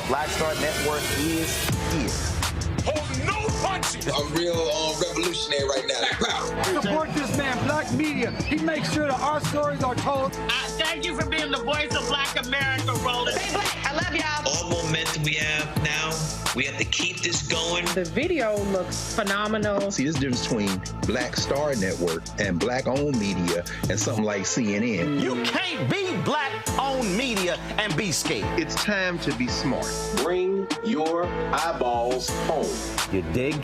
Black Star Network is here. Oh, no punches! I'm real revolutionary right now. Support this man, Black Media. He makes sure that our stories are told. Thank you for being the voice of Black America, Roland. Stay black. I love y'all. All momentum we have now, we have to keep this going. The video looks phenomenal. See, this difference between Black Star Network and Black-owned media and something like CNN. You can't be Black-owned media and be scared. It's time to be smart. Bring your eyeballs home. You dig?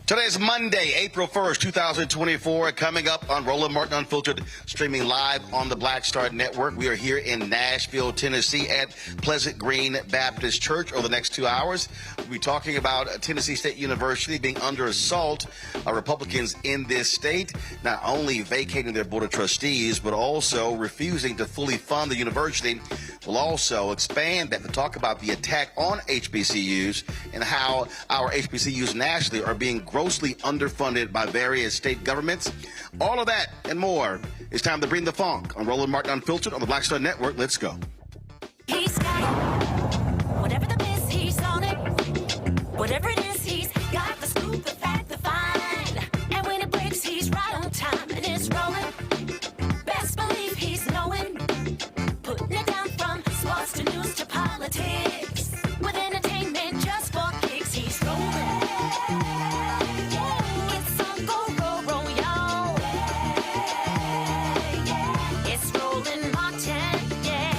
Today is Monday, April 1st, 2024, coming up on Roland Martin Unfiltered, streaming live on the Black Star Network. We are here in Nashville, Tennessee at Pleasant Green Baptist Church over the next 2 hours. We'll be talking about Tennessee State University being under assault. Republicans in this state not only vacating their Board of Trustees, but also refusing to fully fund the university. We'll also expand that to talk about the attack on HBCUs and how our HBCUs nationally are being grossly underfunded by various state governments. All of that and more. It's time to bring the funk on Roland Martin Unfiltered on the Black Star Network. Let's go. He's got it. Whatever the miss, he's on it. Whatever it is, he's got the scoop, the fact, the find. And when it breaks, he's right on time and it's rolling. Best believe he's knowing. Putting it down from sports to news to politics. With entertainment just for kicks, he's rolling. It's on go, roll, y'all. It's Roland Martin, yeah.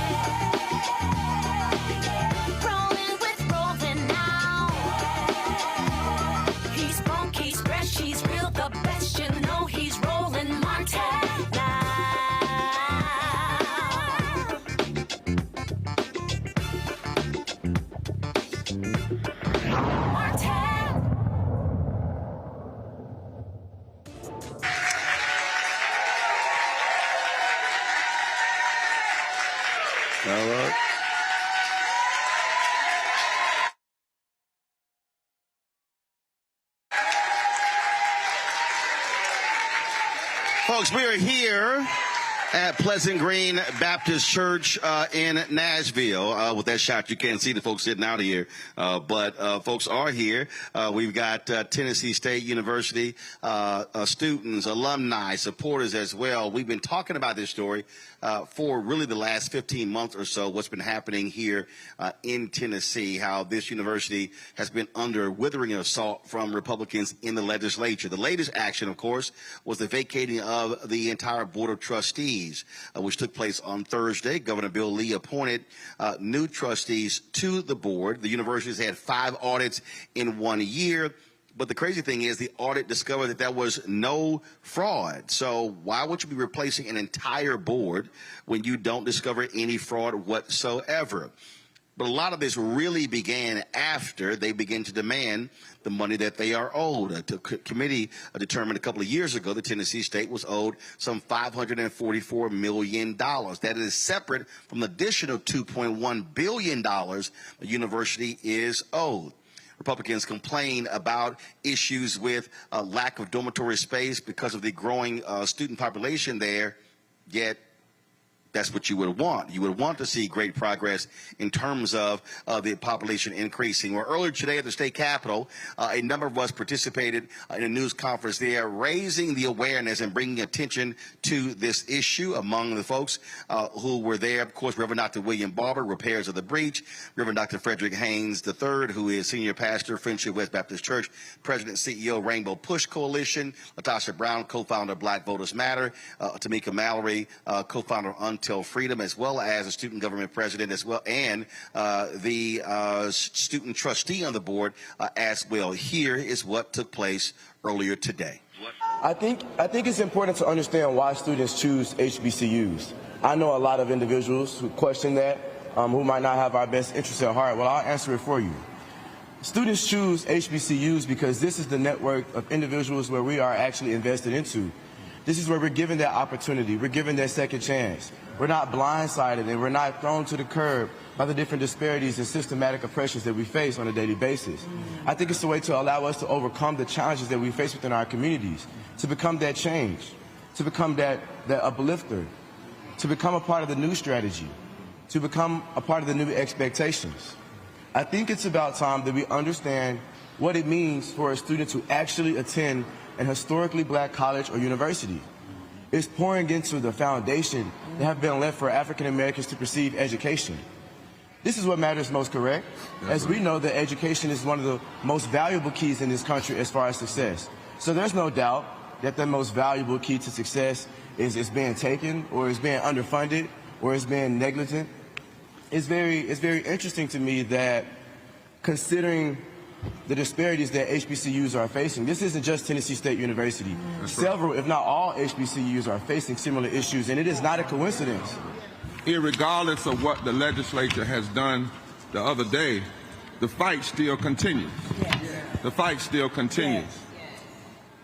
Folks, we are here at Pleasant Green Baptist Church in Nashville. With that shot, you can't see the folks sitting out here, but folks are here. We've got Tennessee State University students, alumni, supporters as well. We've been talking about this story for really the last 15 months or so, what's been happening here in Tennessee, how this university has been under withering assault from Republicans in the legislature. The latest action, of course, was the vacating of the entire Board of Trustees, which took place on Thursday. Governor Bill Lee appointed new trustees to the board. The university has had 5 audits in 1 year. But the crazy thing is the audit discovered that there was no fraud. So why would you be replacing an entire board when you don't discover any fraud whatsoever? But a lot of this really began after they began to demand the money that they are owed. A committee determined a couple of years ago that Tennessee State was owed some $544 million. That is separate from the additional $2.1 billion the university is owed. Republicans complain about issues with lack of dormitory space because of the growing student population there, yet that's what you would want. You would want to see great progress in terms of the population increasing. Well, earlier today at the state capitol, a number of us participated in a news conference there, raising the awareness and bringing attention to this issue. Among the folks who were there, of course, Reverend Dr. William Barber, Repairs of the Breach, Reverend Dr. Frederick Haynes III, who is senior pastor, Friendship West Baptist Church, President CEO, Rainbow Push Coalition, Latasha Brown, co-founder of Black Voters Matter, Tamika Mallory, co-founder of Until Freedom, as well as a student government president as well, and the student trustee on the board as well. Here is what took place earlier today. I think it's important to understand why students choose HBCUs. I know a lot of individuals who question that, who might not have our best interests at heart. Well, I'll answer it for you. Students choose HBCUs because this is the network of individuals where we are actually invested into. This is where we're given that opportunity. We're given that second chance. We're not blindsided and we're not thrown to the curb by the different disparities and systematic oppressions that we face on a daily basis. I think it's a way to allow us to overcome the challenges that we face within our communities, to become that change, to become that uplifter, to become a part of the new strategy, to become a part of the new expectations. I think it's about time that we understand what it means for a student to actually attend an historically black college or university. It's pouring into the foundation that have been left for African Americans to receive education. This is what matters most, correct? As we know that education is one of the most valuable keys in this country as far as success. So there's no doubt that the most valuable key to success is being taken, or is being underfunded, or is being negligent. It's very interesting to me that, considering the disparities that HBCUs are facing, this isn't just Tennessee State University. Several, if not all, HBCUs are facing similar issues, and it is not a coincidence. Irregardless of what the legislature has done the other day, the fight still continues. The fight still continues.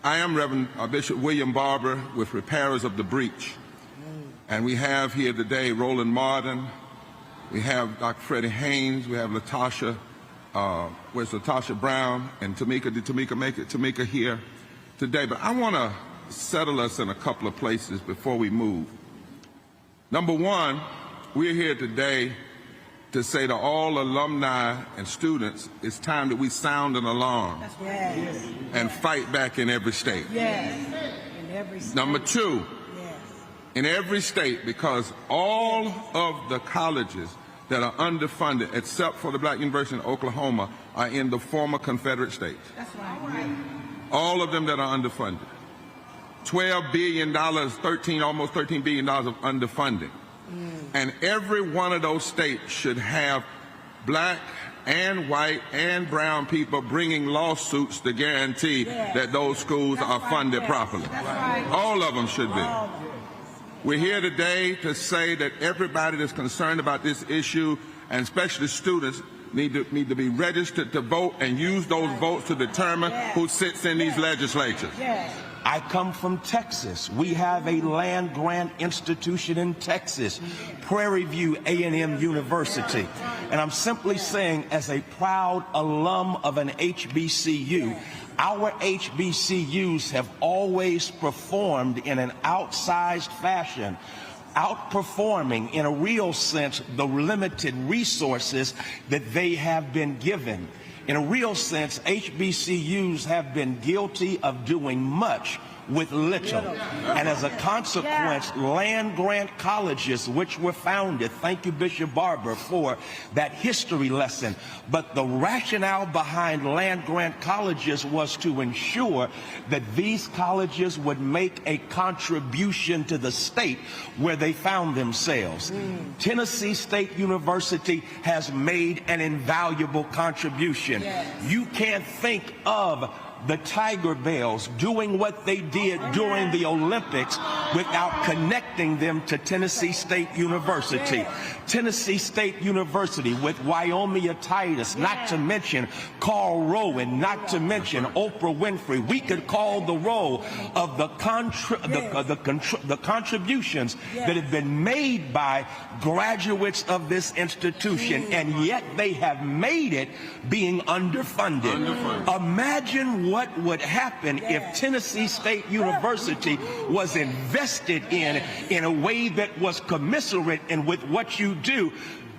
I am Reverend Bishop William Barber with Repairers of the Breach, and we have here today Roland Martin, we have Dr. Freddie Haynes, we have Latasha Brown, and Tamika here today. But I want to settle us in a couple of places before we move. Number one, we're here today to say to all alumni and students, it's time that we sound an alarm and fight back in every state. Number two, in every state, because all of the colleges that are underfunded, except for the Black University in Oklahoma, are in the former Confederate states. That's right. All of them that are underfunded. $12 billion, almost $13 billion of underfunding. And every one of those states should have black and white and brown people bringing lawsuits to guarantee that those schools are funded properly. All of them should be. We're here today to say that everybody that's concerned about this issue, and especially students, need to be registered to vote and use those votes to determine who sits in these legislatures. I come from Texas. We have a land-grant institution in Texas, Prairie View A&M University. And I'm simply saying, as a proud alum of an HBCU, our HBCUs have always performed in an outsized fashion, outperforming, in a real sense, the limited resources that they have been given. In a real sense, HBCUs have been guilty of doing much with little. And as a consequence, land-grant colleges, which were founded, thank you, Bishop Barber, for that history lesson. But the rationale behind land-grant colleges was to ensure that these colleges would make a contribution to the state where they found themselves. Tennessee State University has made an invaluable contribution. You can't think of the Tiger Bells doing what they did during the Olympics without connecting them to Tennessee State University. Tennessee State University with Wyoming-itis, not to mention Carl Rowan, not to mention Oprah Winfrey. We could call the roll of the contributions that have been made by graduates of this institution, and yet they have made it being underfunded. Imagine what would happen if Tennessee State University was invested in a way that was commensurate and with what you do,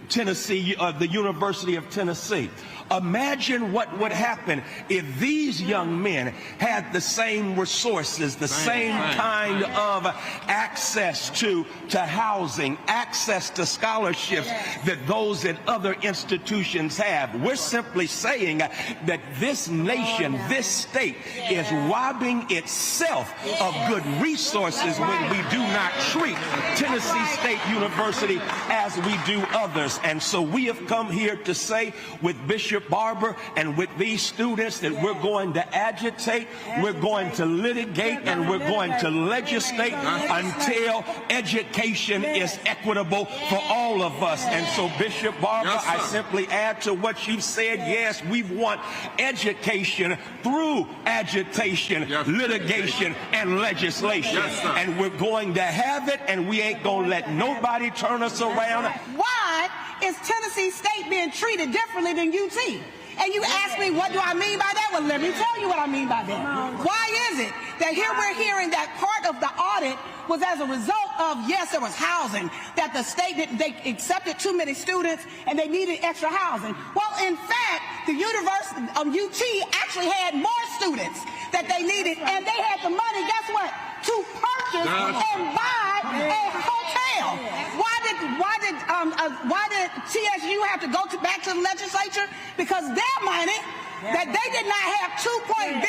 Tennessee, the University of Tennessee. Imagine what would happen if these young men had the same resources, the same kind of access to housing, access to scholarships that those at other institutions have. We're simply saying that this nation, this state, is robbing itself of good resources when we do not treat Tennessee State University as we do others. And so we have come here to say with Bishop Barber and with these students that we're going to agitate, we're going to litigate, and we're going to legislate until education is equitable for all of us. And so, Bishop Barber, I simply add to what you've said, yes, we want education through agitation, litigation, and legislation. And we're going to have it, and we ain't going to let nobody turn us around. Why is Tennessee State being treated differently than UT? And you ask me, what do I mean by that? Well, let me tell you what I mean by that. Why is it that here we're hearing that part of the audit was as a result of, yes, there was housing, that the state, they accepted too many students and they needed extra housing. Well, in fact, the University of UT actually had more students that they needed, and they had the money, guess what, to purchase and buy a hotel. Why did TSU have to go back to the legislature? Because their money that they did not have $2.1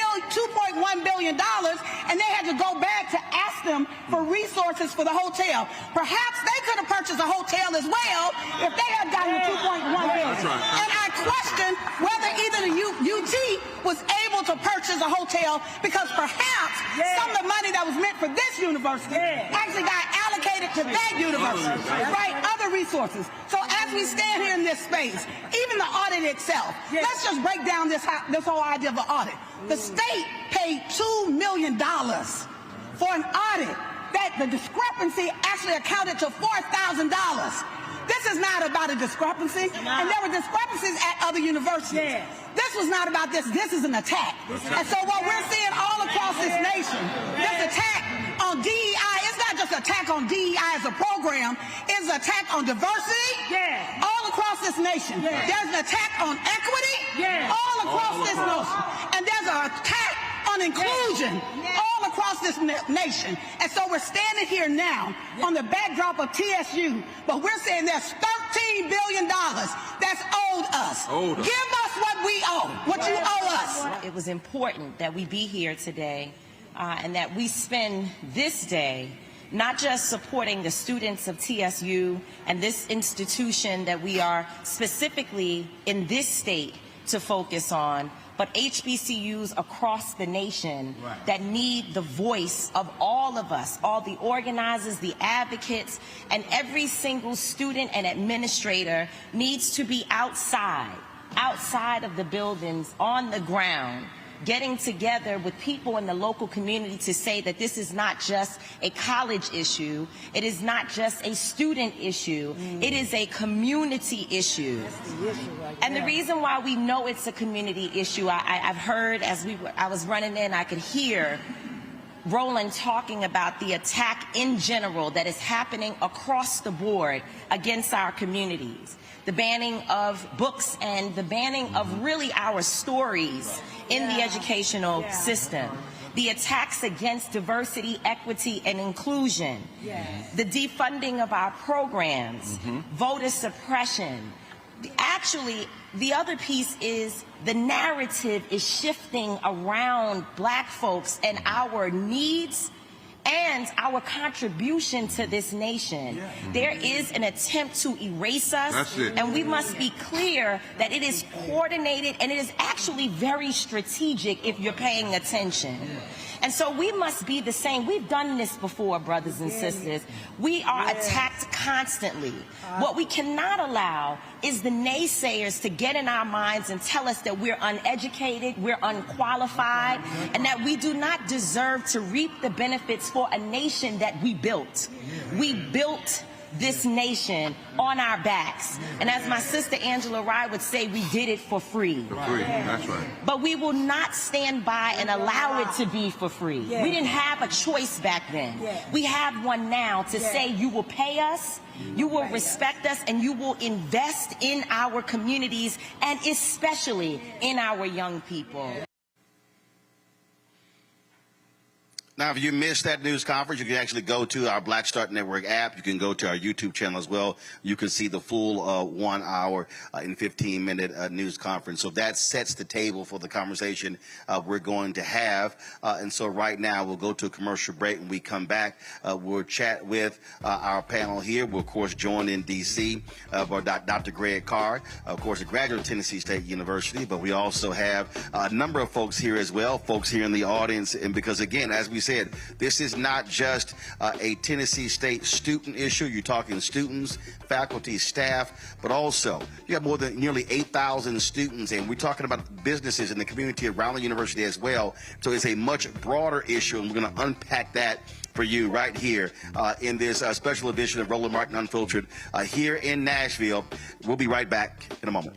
billion, and they had to go back to ask them for resources for the hotel. Perhaps they could have purchased a hotel as well if they had gotten the $2.1 billion. And I question whether either the UT was able to purchase a hotel, because perhaps some of the money that was meant for this university actually got allocated to that university, right? Other resources. So as we stand here in this space, even the audit itself, let's just break down this whole idea of the audit. The state paid $2 million for an audit that the discrepancy actually accounted to $4,000. This is not about a discrepancy, and there were discrepancies at other universities. This was not about this. This is an attack. And so what we're seeing all across this nation, this attack on DEI, it's not just an attack on DEI as a program, it's an attack on diversity all across this nation. There's an attack on equity all across this nation. And there's an attack on inclusion all across this nation. And so we're standing here now on the backdrop of TSU, but we're saying there's $13 billion that's owed us. Give us what we owe, what you owe us. It was important that we be here today and that we spend this day not just supporting the students of TSU and this institution that we are specifically in this state to focus on, but HBCUs across the nation that need the voice of all of us, all the organizers, the advocates, and every single student and administrator needs to be outside of the buildings, on the ground, getting together with people in the local community to say that this is not just a college issue, it is not just a student issue, it is a community issue. And the reason why we know it's a community issue, I've heard as I was running in, I could hear Roland talking about the attack in general that is happening across the board against our communities. The banning of books and the banning of really our stories in the educational system. The attacks against diversity, equity, and inclusion. The defunding of our programs. Voter suppression. Actually, the other piece is the narrative is shifting around Black folks and our needs and our contribution to this nation. There is an attempt to erase us, and we must be clear that it is coordinated and it is actually very strategic if you're paying attention. And so we must be the same. We've done this before, brothers and sisters. We are attacked constantly. What we cannot allow is the naysayers to get in our minds and tell us that we're uneducated, we're unqualified, and that we do not deserve to reap the benefits for a nation that we built. We built this nation on our backs. And as my sister Angela Rye would say, we did it for free. For free, that's right. But we will not stand by and allow it to be for free. We didn't have a choice back then. We have one now to say you will pay us, you will respect us, and you will invest in our communities and especially in our young people. Now, if you missed that news conference, you can actually go to our Black Start Network app. You can go to our YouTube channel as well. You can see the full 1 hour and 15-minute news conference. So that sets the table for the conversation we're going to have. And so right now we'll go to a commercial break. When we come back, we'll chat with our panel here. We'll, of course, join in D.C. by Dr. Greg Carr, of course, a graduate of Tennessee State University. But we also have a number of folks here as well, folks here in the audience. And because, again, as we said, this is not just a Tennessee State student issue. You're talking students, faculty, staff, but also you have more than nearly 8,000 students, and we're talking about businesses in the community around the university as well. So it's a much broader issue, and we're going to unpack that for you right here in this special edition of Roland Martin Unfiltered here in Nashville. We'll be right back in a moment.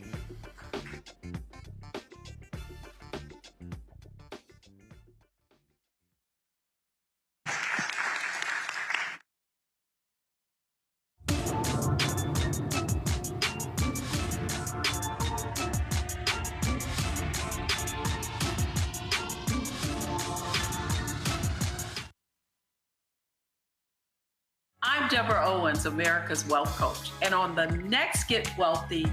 I'm Deborah Owens, America's Wealth Coach. And on the next Get Wealthy,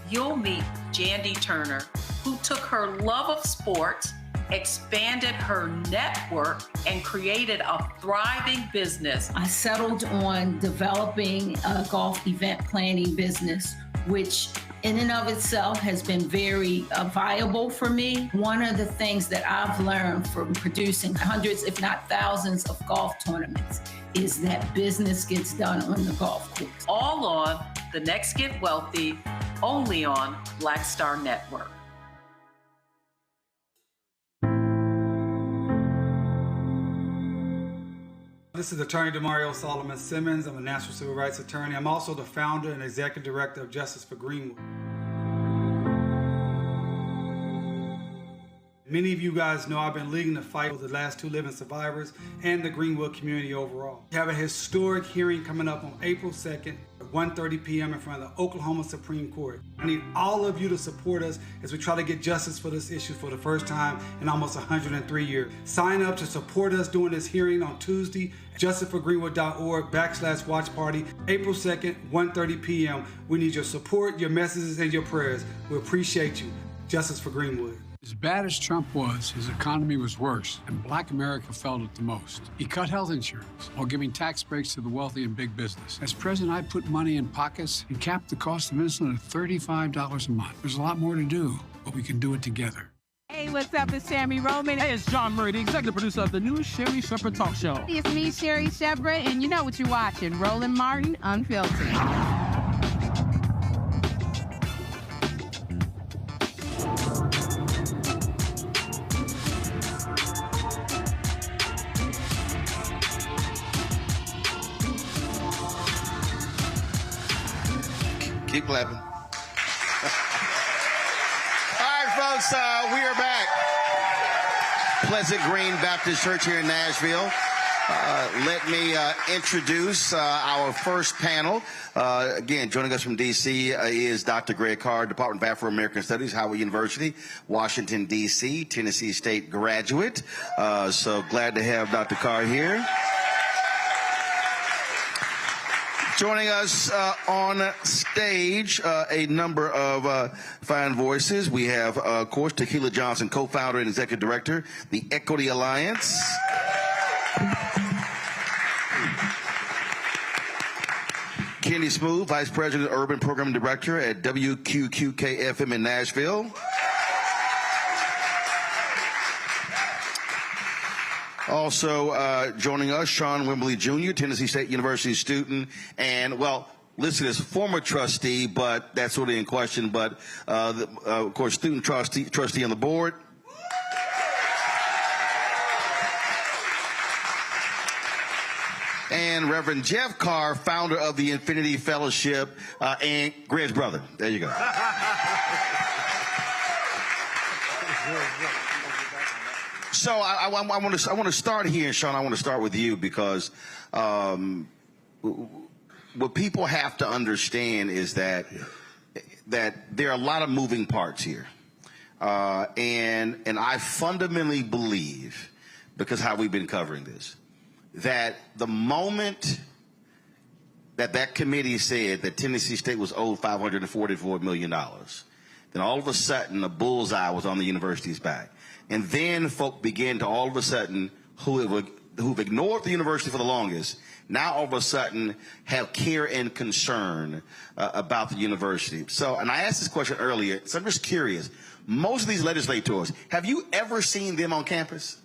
you'll meet Jandy Turner, who took her love of sports, expanded her network, and created a thriving business. I settled on developing a golf event planning business, which in and of itself has been very viable for me. One of the things that I've learned from producing hundreds, if not thousands, of golf tournaments is that business gets done on the golf course. All on The Next Get Wealthy, only on Black Star Network. This is Attorney Demario Solomon Simmons. I'm a national civil rights attorney. I'm also the founder and executive director of Justice for Greenwood. Many of you guys know I've been leading the fight for the last 2 living survivors and the Greenwood community overall. We have a historic hearing coming up on April 2nd at 1:30 p.m. in front of the Oklahoma Supreme Court. I need all of you to support us as we try to get justice for this issue for the first time in almost 103 years. Sign up to support us during this hearing on Tuesday, justiceforgreenwood.org/watch party, April 2nd, 1:30 p.m. We need your support, your messages, and your prayers. We appreciate you. Justice for Greenwood. As bad as Trump was, his economy was worse, and Black America felt it the most. He cut health insurance while giving tax breaks to the wealthy and big business. As president, I put money in pockets and capped the cost of insulin at $35 a month. There's a lot more to do, but we can do it together. Hey, what's up? It's Sammy Roman. Hey, it's John Murray, the executive producer of the new Sherry Shepherd Talk Show. It's me, Sherry Shepherd, and you know what you're watching, Roland Martin Unfiltered. Keep clapping. All right, folks, we are back. Pleasant Green Baptist Church here in Nashville. Let me introduce our first panel. Again, joining us from D.C. Is Dr. Greg Carr, Department of Afro-American Studies, Howard University, Washington, D.C., Tennessee State graduate. So glad to have Dr. Carr here. Joining us on stage, a number of fine voices. We have, of course, Tequila Johnson, co-founder and executive director, the Equity Alliance. Kenny Smooth, Vice President, Urban Program Director at WQQK-FM in Nashville. Also joining us, Sean Wimbley Jr., Tennessee State University student, and, well, listed as former trustee, but that's sort of in question, but, of course, student trustee on the board. And Reverend Jeff Carr, founder of the Infinity Fellowship, and Greg's brother. There you go. So I want to start here, and Sean, I want to start with you because what people have to understand is that there are a lot of moving parts here, and I fundamentally believe, because how we've been covering this, that the moment that committee said that Tennessee State was owed $544 million, then all of a sudden the bullseye was on the university's back. And then folk began to all of a sudden, who've ignored the university for the longest, now all of a sudden have care and concern about the university. So, and I asked this question earlier, so I'm just curious. Most of these legislators, have you ever seen them on campus?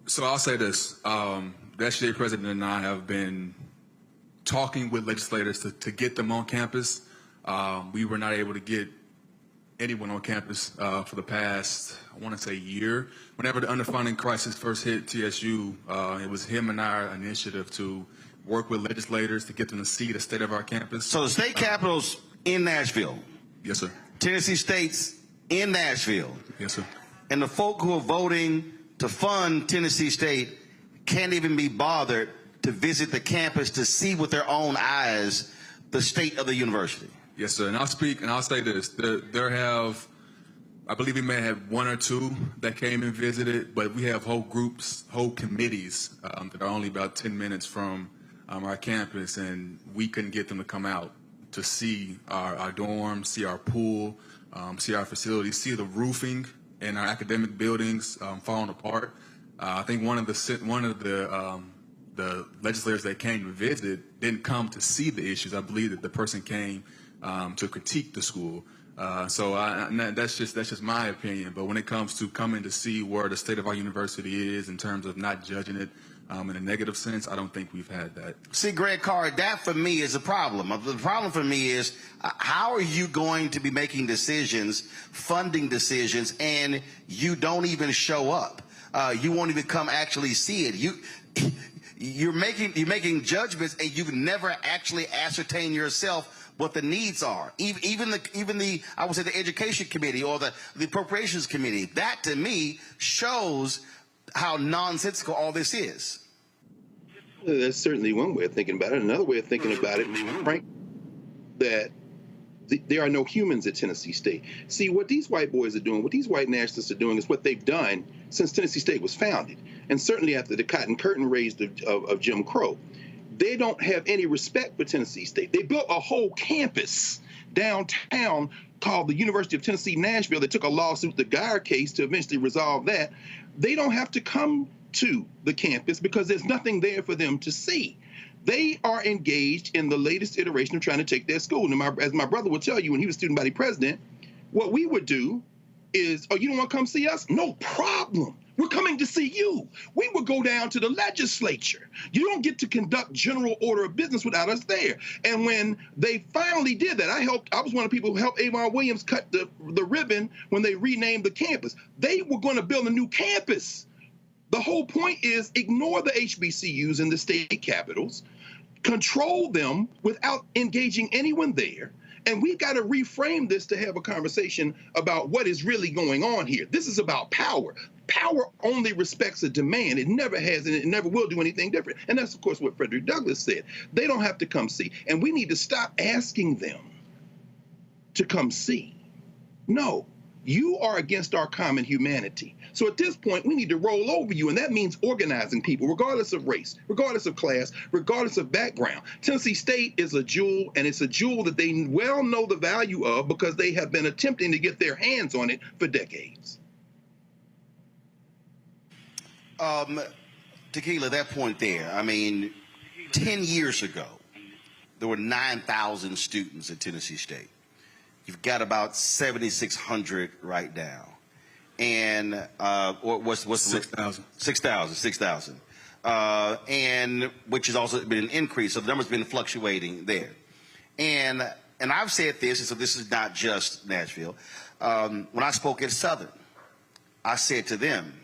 So I'll say this. The SGA president and I have been talking with legislators to get them on campus. We were not able to get anyone on campus for the past, I want to say, year. Whenever the underfunding crisis first hit TSU, it was him and our initiative to work with legislators to get them to see the state of our campus. So the state capitol's in Nashville. Yes, sir. Tennessee State's in Nashville. Yes, sir. And the folk who are voting to fund Tennessee State can't even be bothered to visit the campus to see with their own eyes the state of the university. Yes, sir. And I'll speak and I'll say this. There have, I believe we may have one or two that came and visited, but we have whole groups, whole committees that are only about 10 minutes from our campus, and we couldn't get them to come out to see our dorms, see our pool, see our facilities, see the roofing in our academic buildings falling apart. I think one of the legislators that came to visit didn't come to see the issues. I believe that the person came to critique the school. So that's just my opinion. But when it comes to coming to see where the state of our university is in terms of not judging it in a negative sense, I don't think we've had that. See, Greg Carr, that for me is a problem. The problem for me is how are you going to be making decisions, funding decisions, and you don't even show up? You won't even come actually see it. You're making judgments, and you've never actually ascertained yourself what the needs are. Even the I would say the education committee or the appropriations committee. That to me shows how nonsensical all this is. That's certainly one way of thinking about it. Another way of thinking about it, Frank, that there are no humans at Tennessee State. See, what these white boys are doing, what these white nationalists are doing is what they've done since Tennessee State was founded, and certainly after the Cotton Curtain raised of Jim Crow. They don't have any respect for Tennessee State. They built a whole campus downtown called the University of Tennessee, Nashville. They took a lawsuit, the Geyer case, to eventually resolve that. They don't have to come to the campus because there's nothing there for them to see. They are engaged in the latest iteration of trying to take their school. And as my brother would tell you when he was student body president, what we would do is, oh, you don't want to come see us? No problem. We're coming to see you. We would go down to the legislature. You don't get to conduct general order of business without us there. And when they finally did that, I was one of the people who helped Avon Williams cut the ribbon when they renamed the campus. They were going to build a new campus. The whole point is ignore the HBCUs in the state capitals, control them without engaging anyone there, And we've got to reframe this to have a conversation about what is really going on here. This is about power. Power only respects a demand. It never has, and it never will do anything different. And that's, of course, what Frederick Douglass said. They don't have to come see. And we need to stop asking them to come see. No, you are against our common humanity. So at this point, we need to roll over you, and that means organizing people, regardless of race, regardless of class, regardless of background. Tennessee State is a jewel, and it's a jewel that they well know the value of because they have been attempting to get their hands on it for decades. Tequila, that point there, I mean, 10 years ago, there were 9,000 students at Tennessee State. You've got about 7,600 right now. And what's 6,000. 6,000. And which has also been an increase. So the number's been fluctuating there. And I've said this, and so this is not just Nashville. When I spoke at Southern, I said to them,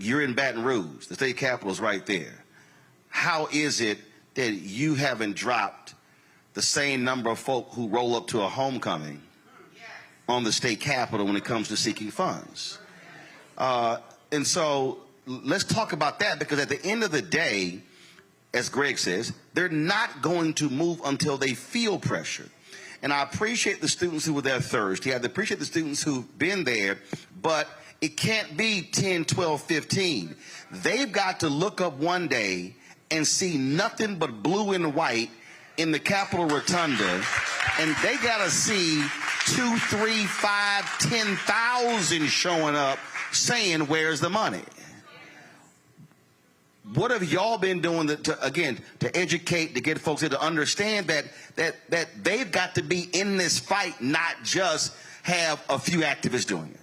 you're in Baton Rouge, the state capital is right there. How is it that you haven't dropped the same number of folk who roll up to a homecoming on the state capitol when it comes to seeking funds? And so let's talk about that, because at the end of the day, as Greg says, they're not going to move until they feel pressure. And I appreciate the students who were there Thursday. I appreciate the students who've been there, but it can't be 10, 12, 15. They've got to look up one day and see nothing but blue and white in the Capitol Rotunda, and they got to see 2, 3, 5, 10,000 showing up saying, where's the money? What have y'all been doing to educate, to get folks here to understand that they've got to be in this fight, not just have a few activists doing it?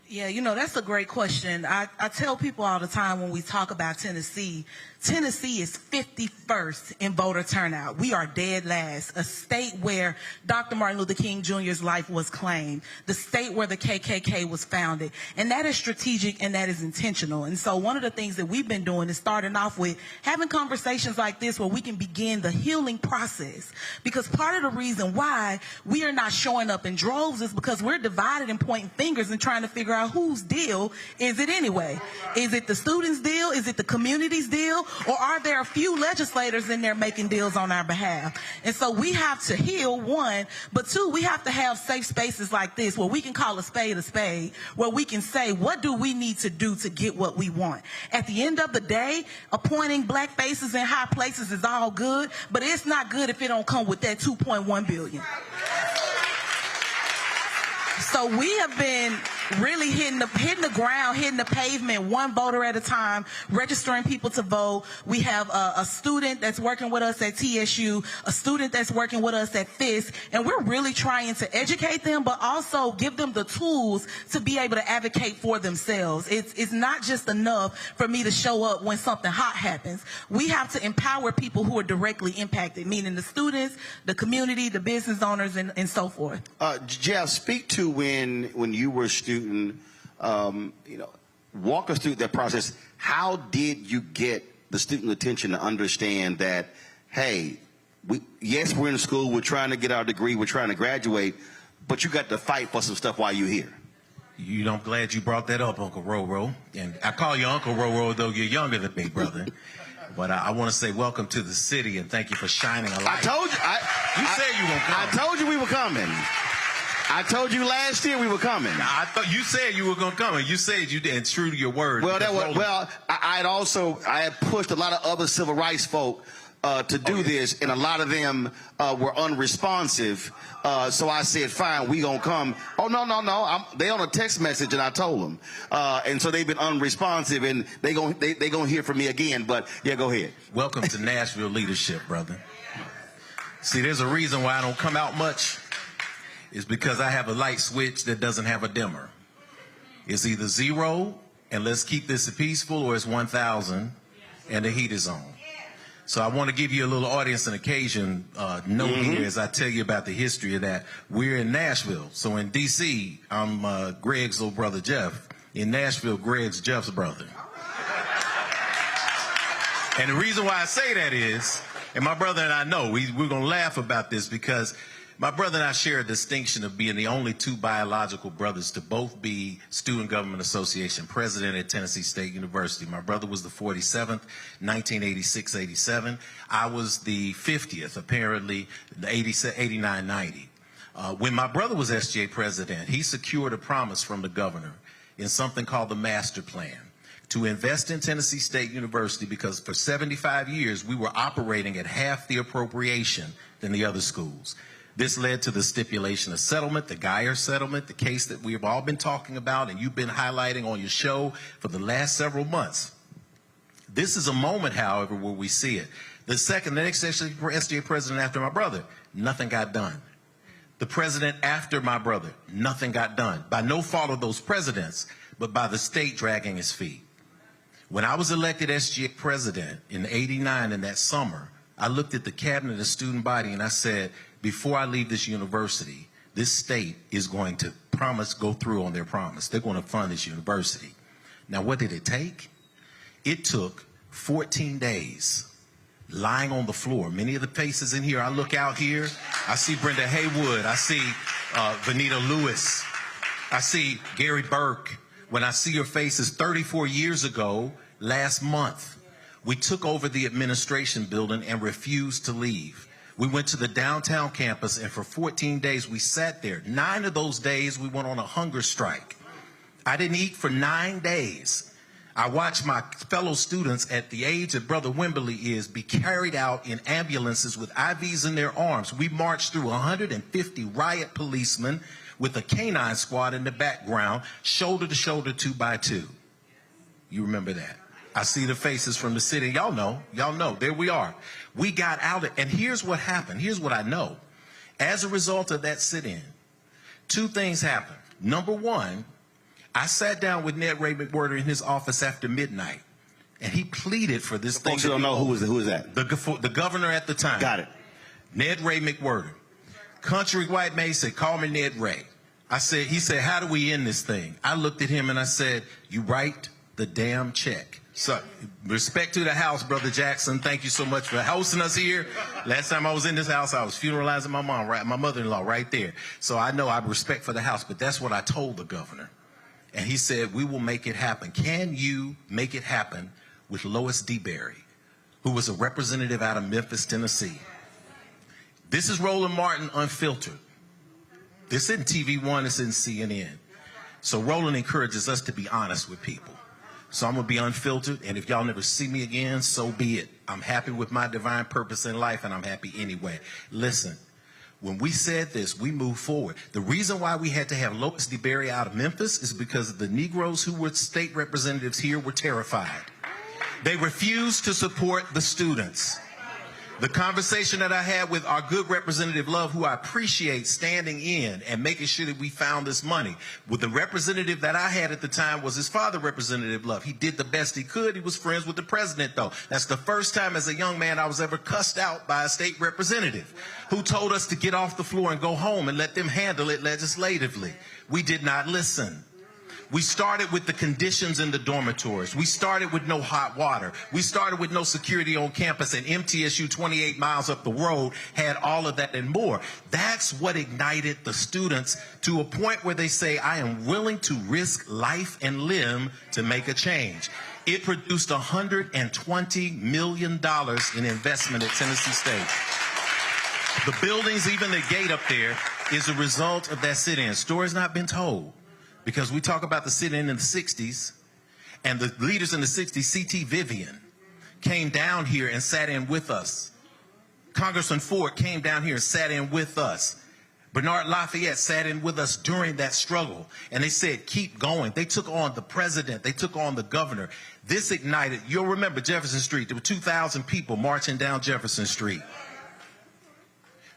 Yeah, you know, that's a great question. I tell people all the time when we talk about Tennessee, Tennessee is 51st in voter turnout. We are dead last, a state where Dr. Martin Luther King Jr.'s life was claimed, the state where the KKK was founded. And that is strategic and that is intentional. And so one of the things that we've been doing is starting off with having conversations like this where we can begin the healing process. Because part of the reason why we are not showing up in droves is because we're divided and pointing fingers and trying to figure out whose deal is it anyway. Is it the students' deal? Is it the community's deal? Or are there a few legislators in there making deals on our behalf? And so we have to heal, one, but two, we have to have safe spaces like this where we can call a spade, where we can say, what do we need to do to get what we want? At the end of the day, appointing black faces in high places is all good, but it's not good if it don't come with that $2.1 billion. So we have been really hitting the ground, hitting the pavement, one voter at a time, registering people to vote. We have a student that's working with us at TSU, a student that's working with us at FISC, and we're really trying to educate them, but also give them the tools to be able to advocate for themselves. It's not just enough for me to show up when something hot happens. We have to empower people who are directly impacted, meaning the students, the community, the business owners, and so forth. Jeff, speak to when you were a student, walk us through that process. How did you get the student attention to understand that, hey, yes, we're in school, we're trying to get our degree, we're trying to graduate, but you got to fight for some stuff while you're here? You know, I'm glad you brought that up, Uncle Roro. And I call you Uncle Roro, though you're younger than me, brother. But I want to say welcome to the city and thank you for shining a light. I told you. You said you were coming. I told you we were coming. I told you last year we were coming. I thought you said you were going to come, and you said you did, true to your word. Well, I had pushed a lot of other civil rights folk to do this, and a lot of them were unresponsive. So I said, fine, we gonna come. Oh, no. They on a text message, and I told them. And so they've been unresponsive, and they gonna hear from me again. But yeah, go ahead. Welcome to Nashville leadership, brother. See, there's a reason why I don't come out much. It's because I have a light switch that doesn't have a dimmer. It's either 0, and let's keep this peaceful, or it's 1,000, and the heat is on. So I want to give you a little audience and occasion note here as I tell you about the history of that. We're in Nashville. So in D.C., I'm Greg's little brother, Jeff. In Nashville, Greg's Jeff's brother. And the reason why I say that is, and my brother and I know, we're going to laugh about this because My brother and I share a distinction of being the only two biological brothers to both be Student Government Association president at Tennessee State University. My brother was the 47th, 1986-87. I was the 50th, apparently, the 89-90. When my brother was SGA president, he secured a promise from the governor in something called the Master Plan to invest in Tennessee State University because for 75 years we were operating at half the appropriation than the other schools. This led to the stipulation of settlement, the Geyer settlement, the case that we have all been talking about and you've been highlighting on your show for the last several months. This is a moment, however, where we see it. The next SGA president after my brother, nothing got done. The president after my brother, nothing got done. By no fault of those presidents, but by the state dragging his feet. When I was elected SGA president in '89 in that summer, I looked at the cabinet and the student body and I said, before I leave this university, this state is going to go through on their promise. They're going to fund this university. Now, what did it take? It took 14 days lying on the floor. Many of the faces in here, I look out here, I see Brenda Haywood, I see Vanita Lewis, I see Gary Burke. When I see your faces 34 years ago, last month, we took over the administration building and refused to leave. We went to the downtown campus, and for 14 days we sat there. 9 of those days we went on a hunger strike. I didn't eat for 9 days. I watched my fellow students at the age that Brother Wimberly is be carried out in ambulances with IVs in their arms. We marched through 150 riot policemen with a canine squad in the background, shoulder to shoulder, 2 by 2. You remember that? I see the faces from the city. Y'all know. There we are. We got out of, and here's what happened. Here's what I know. As a result of that sit-in, 2 things happened. Number one, I sat down with Ned Ray McWhirter in his office after midnight, and he pleaded for this thing. Folks don't know who is that? The governor at the time. Got it. Ned Ray McWhirter. Country White May said, call me Ned Ray. He said, how do we end this thing? I looked at him and I said, you write the damn check. So, respect to the house, Brother Jackson. Thank you so much for hosting us here. Last time I was in this house, I was funeralizing my mom, my mother-in-law right there. So I know I have respect for the house, but that's what I told the governor. And he said, we will make it happen. Can you make it happen with Lois DeBerry, who was a representative out of Memphis, Tennessee? This is Roland Martin Unfiltered. This isn't TV1, it's in CNN. So Roland encourages us to be honest with people. So I'm going to be unfiltered, and if y'all never see me again, so be it. I'm happy with my divine purpose in life, and I'm happy anyway. Listen, when we said this, we moved forward. The reason why we had to have Lois DeBerry out of Memphis is because the Negroes who were state representatives here were terrified. They refused to support the students. The conversation that I had with our good Representative Love, who I appreciate standing in and making sure that we found this money, with the representative that I had at the time was his father, Representative Love. He did the best he could. He was friends with the president, though. That's the first time as a young man I was ever cussed out by a state representative who told us to get off the floor and go home and let them handle it legislatively. We did not listen. We started with the conditions in the dormitories. We started with no hot water. We started with no security on campus, and MTSU 28 miles up the road had all of that and more. That's what ignited the students to a point where they say, I am willing to risk life and limb to make a change. It produced $120 million in investment at Tennessee State. The buildings, even the gate up there, is a result of that sit-in. Story's not been told. Because we talk about the sit-in the 60s, and the leaders in the 60s, C.T. Vivian, came down here and sat in with us. Congressman Ford came down here and sat in with us. Bernard Lafayette sat in with us during that struggle, and they said, keep going. They took on the president. They took on the governor. This ignited, you'll remember Jefferson Street. There were 2,000 people marching down Jefferson Street.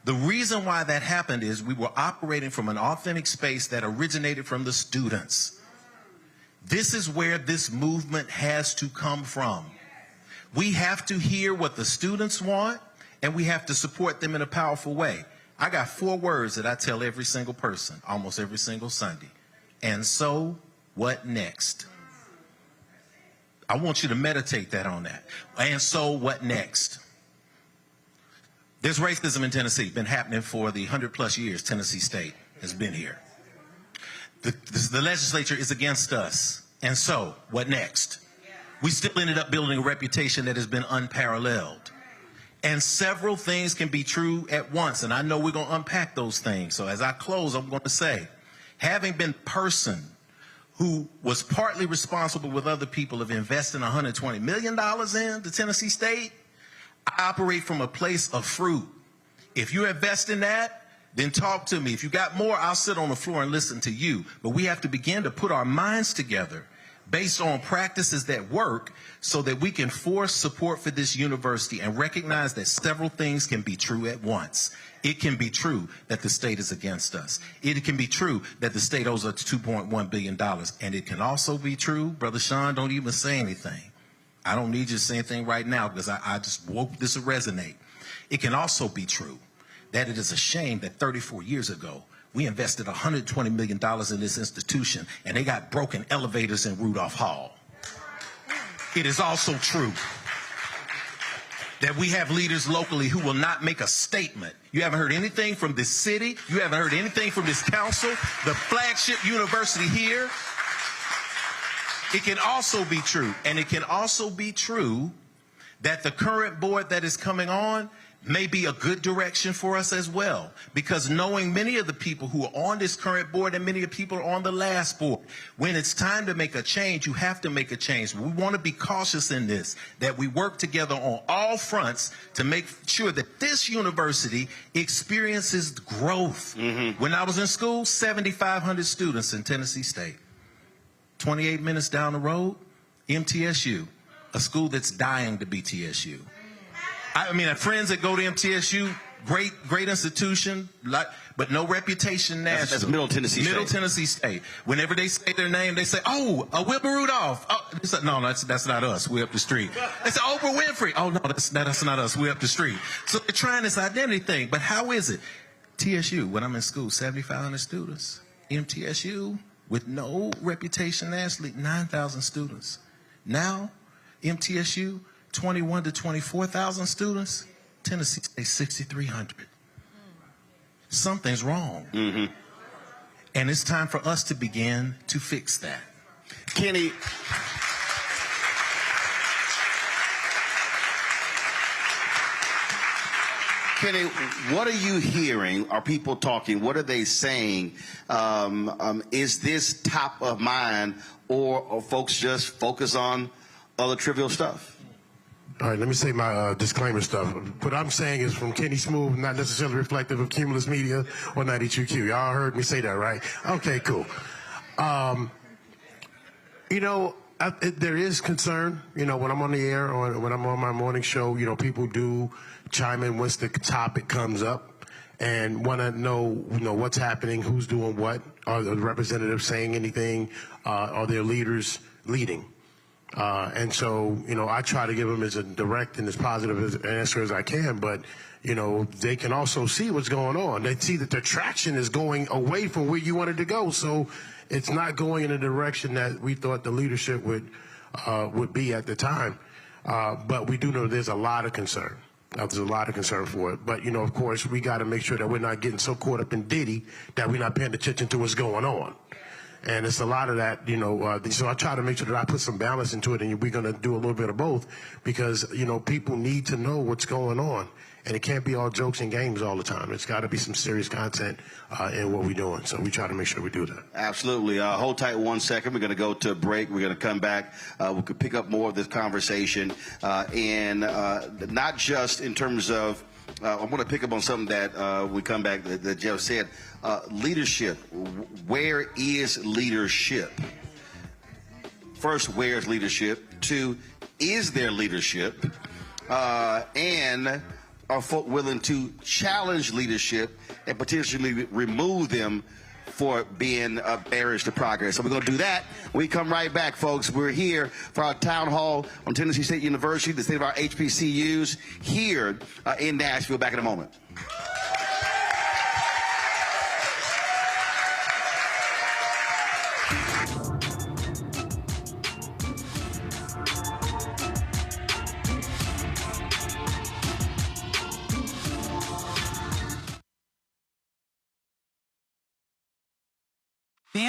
The reason why that happened is we were operating from an authentic space that originated from the students. This is where this movement has to come from. We have to hear what the students want, and we have to support them in a powerful way. I got 4 words that I tell every single person, almost every single Sunday. And so, what next? I want you to meditate on that. And so, what next? There's racism in Tennessee, been happening for the 100+ years Tennessee State has been here. The legislature is against us. And so, what next? We still ended up building a reputation that has been unparalleled. And several things can be true at once, and I know we're going to unpack those things. So as I close, I'm going to say, having been person who was partly responsible with other people of investing $120 million into Tennessee State, I operate from a place of fruit. If you invest in that, then talk to me. If you got more, I'll sit on the floor and listen to you. But we have to begin to put our minds together based on practices that work so that we can force support for this university and recognize that several things can be true at once. It can be true that the state is against us. It can be true that the state owes us $2.1 billion. And it can also be true, Brother Sean, don't even say anything. I don't need you to say anything right now because I just woke this to resonate. It can also be true that it is a shame that 34 years ago, we invested $120 million in this institution, and they got broken elevators in Rudolph Hall. It is also true that we have leaders locally who will not make a statement. You haven't heard anything from this city. You haven't heard anything from this council, the flagship university here. It can also be true, and it can also be true that the current board that is coming on may be a good direction for us as well, because knowing many of the people who are on this current board and many of the people are on the last board, when it's time to make a change, you have to make a change. We want to be cautious in this, that we work together on all fronts to make sure that this university experiences growth. When I was in school, 7,500 students in Tennessee State. 28 minutes down the road, MTSU, a school that's dying to be TSU. I mean, I have friends that go to MTSU, great institution, but no reputation national. That's Middle Tennessee State. Middle Tennessee State. Whenever they say their name, they say, "Oh, Wilbur Rudolph." Oh, no, that's not us. We're up the street. They say Oprah Winfrey. Oh no, that's not us. We're up the street. So they're trying this identity thing. But how is it? TSU, when I'm in school, 7,500 students. MTSU, with no reputation nationally, 9,000 students. Now, MTSU, 21 to 24,000 students. Tennessee State, 6,300. Something's wrong. And it's time for us to begin to fix that. Kenny, what are you hearing? Are people talking? What are they saying? Is this top of mind, or are folks just focus on other trivial stuff? All right, let me say my disclaimer stuff. What I'm saying is from Kenny Smooth, not necessarily reflective of Cumulus Media or 92Q. Y'all heard me say that, right? Okay, cool. You know, there is concern, you know, when I'm on the air or when I'm on my morning show, you know, people do chime in once the topic comes up and want to know, you know, what's happening, who's doing what, are the representatives saying anything, are their leaders leading? And so, you know, I try to give them as a direct and as positive an answer as I can, but, you know, they can also see what's going on. They see that the traction is going away from where you wanted to go. So it's not going in a direction that we thought the leadership would be at the time. But we do know there's a lot of concern. There's a lot of concern for it. But, you know, of course, we got to make sure that we're not getting so caught up in Diddy that we're not paying attention to what's going on. And it's a lot of that, you know, so I try to make sure that I put some balance into it, and we're going to do a little bit of both because, you know, people need to know what's going on. And it can't be all jokes and games all the time. It's got to be some serious content in what we're doing. So we try to make sure we do that. Absolutely. Hold tight 1 second. We're going to go to a break. We're going to come back. We could pick up more of this conversation. And not just in terms of, I want to pick up on something that we come back that Jeff said. Leadership. Where is leadership? First, where is leadership? Two, is there leadership? And are folk willing to challenge leadership and potentially remove them for being barriers to progress? So we're going to do that. We come right back, folks. We're here for our town hall on Tennessee State University, the state of our HBCUs here in Nashville. Back in a moment.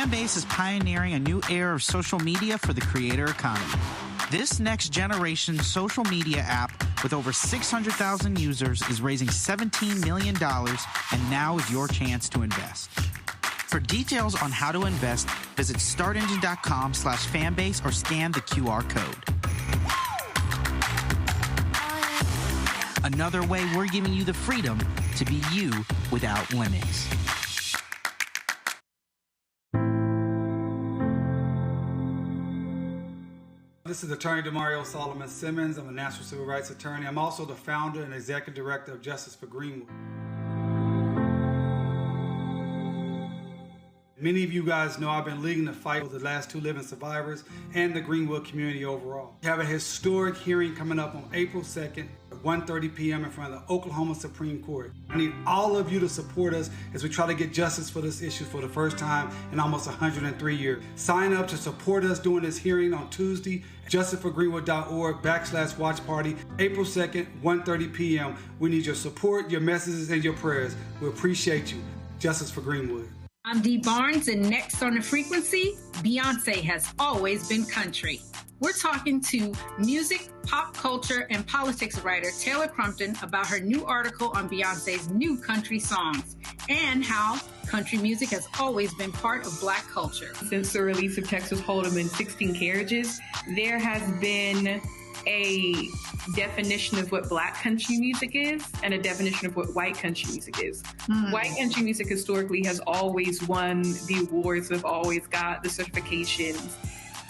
Fanbase is pioneering a new era of social media for the creator economy. This next-generation social media app with over 600,000 users is raising $17 million, and now is your chance to invest. For details on how to invest, visit startengine.com/fanbase or scan the QR code. Another way we're giving you the freedom to be you without limits. This is Attorney Demario Solomon Simmons. I'm a national civil rights attorney. I'm also the founder and executive director of Justice for Greenwood. Many of you guys know I've been leading the fight for the last 2 living survivors and the Greenwood community overall. We have a historic hearing coming up on April 2nd at 1:30 p.m. in front of the Oklahoma Supreme Court. I need all of you to support us as we try to get justice for this issue for the first time in almost 103 years. Sign up to support us during this hearing on Tuesday at justiceforgreenwood.org/watch party, April 2nd, 1:30 p.m. We need your support, your messages, and your prayers. We appreciate you. Justice for Greenwood. I'm Dee Barnes, and next on The Frequency, Beyonce has always been country. We're talking to music, pop culture, and politics writer Taylor Crumpton about her new article on Beyonce's new country songs and how country music has always been part of Black culture. Since the release of Texas Hold'em in 16 Carriages, there has been a definition of what Black country music is and a definition of what white country music is. White country music historically has always won the awards, have always got the certifications.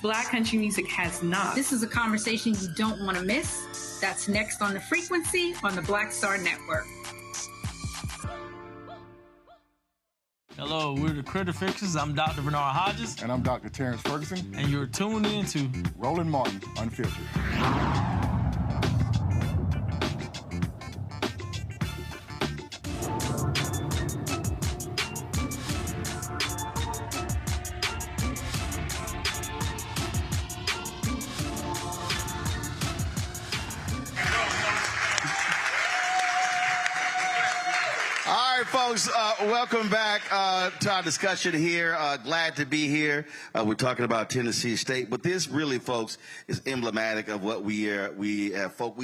Black country music has not. This is a conversation you don't want to miss. That's next on The Frequency on the Black Star Network. Hello, we're the Critter Fixers. I'm Dr. Bernard Hodges. And I'm Dr. Terrence Ferguson. And you're tuned in to Roland Martin, Unfiltered. Folks, welcome back to our discussion here. Glad to be here. We're talking about Tennessee State, but this really, folks, is emblematic of what we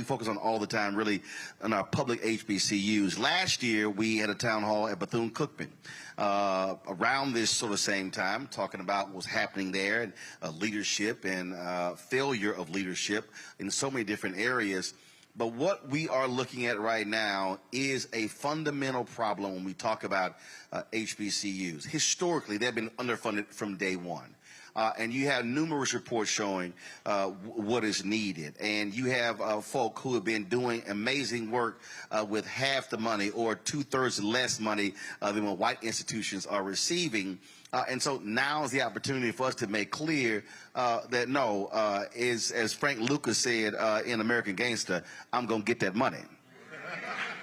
focus on all the time, really, on our public HBCUs. Last year, we had a town hall at Bethune-Cookman around this sort of same time, talking about what's happening there and leadership and failure of leadership in so many different areas. But what we are looking at right now is a fundamental problem when we talk about HBCUs. Historically, they've been underfunded from day one. And you have numerous reports showing what is needed. And you have folk who have been doing amazing work with half the money or 2/3 less money than what white institutions are receiving. And so now is the opportunity for us to make clear that no, as Frank Lucas said in American Gangster, I'm going to get that money.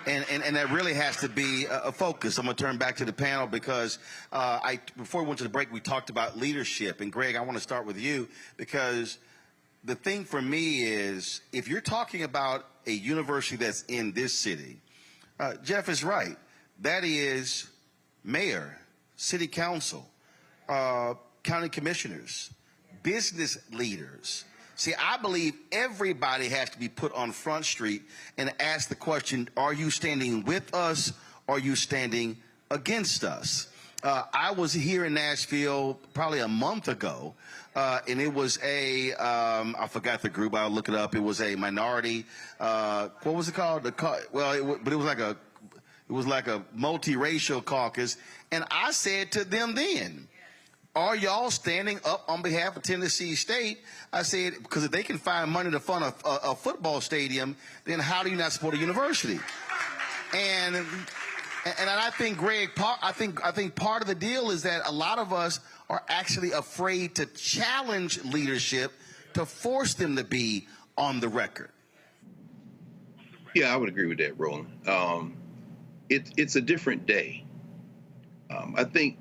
And that really has to be a focus. I'm going to turn back to the panel because before we went to the break, we talked about leadership. And Greg, I want to start with you because the thing for me is if you're talking about a university that's in this city, Jeff is right. That is mayor, city council, county commissioners, business leaders. See, I believe everybody has to be put on Front Street and ask the question, are you standing with us or are you standing against us? I was here in Nashville probably a month ago, and it was I forgot the group, I'll look it up. It was a minority, what was it called? It was like a multiracial caucus, and I said to them then, are y'all standing up on behalf of Tennessee State? I said, because if they can find money to fund a football stadium, then how do you not support a university? And I think, Greg, I think part of the deal is that a lot of us are actually afraid to challenge leadership to force them to be on the record. Yeah, I would agree with that, Roland. It's a different day. I think,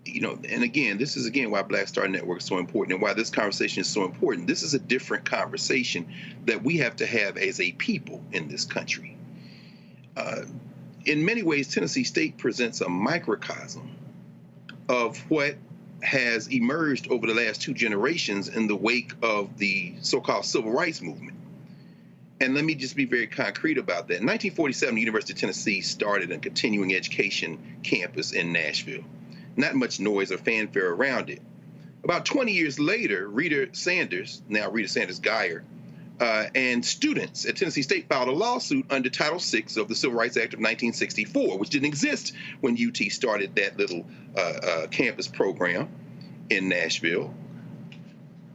and again, this is why Black Star Network is so important and why this conversation is so important. This is a different conversation that we have to have as a people in this country. In many ways, Tennessee State presents a microcosm of what has emerged over the last 2 generations in the wake of the so-called civil rights movement. And let me just be very concrete about that. In 1947, the University of Tennessee started a continuing education campus in Nashville. Not much noise or fanfare around it. About 20 years later, Rita Sanders, now Rita Sanders Geyer, and students at Tennessee State filed a lawsuit under Title VI of the Civil Rights Act of 1964, which didn't exist when UT started that little campus program in Nashville,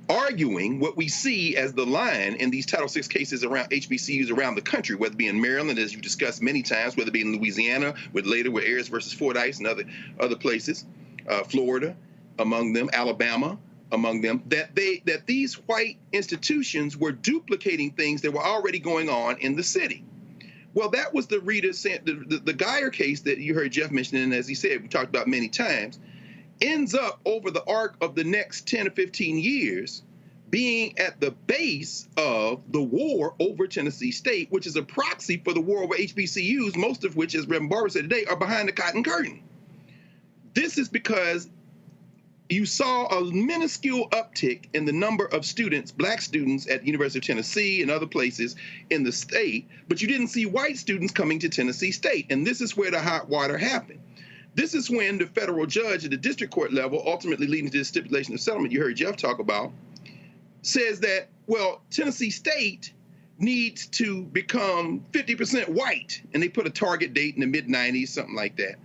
arguing what we see as the line in these Title VI cases around HBCUs around the country, whether it be in Maryland, as you discussed many times, whether it be in Louisiana, with Ayers versus Fordyce and other places, Florida, among them, Alabama, among them, that these white institutions were duplicating things that were already going on in the city. Well, that was the the Geyer case that you heard Jeff mention, and as he said, we talked about many times, ends up over the arc of the next 10 or 15 years being at the base of the war over Tennessee State, which is a proxy for the war over HBCUs, most of which, as Reverend Barber said today, are behind the cotton curtain. This is because you saw a minuscule uptick in the number of students, black students at the University of Tennessee and other places in the state, but you didn't see white students coming to Tennessee State. And this is where the hot water happened. This is when the federal judge at the district court level, ultimately leading to the stipulation of settlement you heard Jeff talk about, says that, well, Tennessee State needs to become 50% white. And they put a target date in the mid-90s, something like that.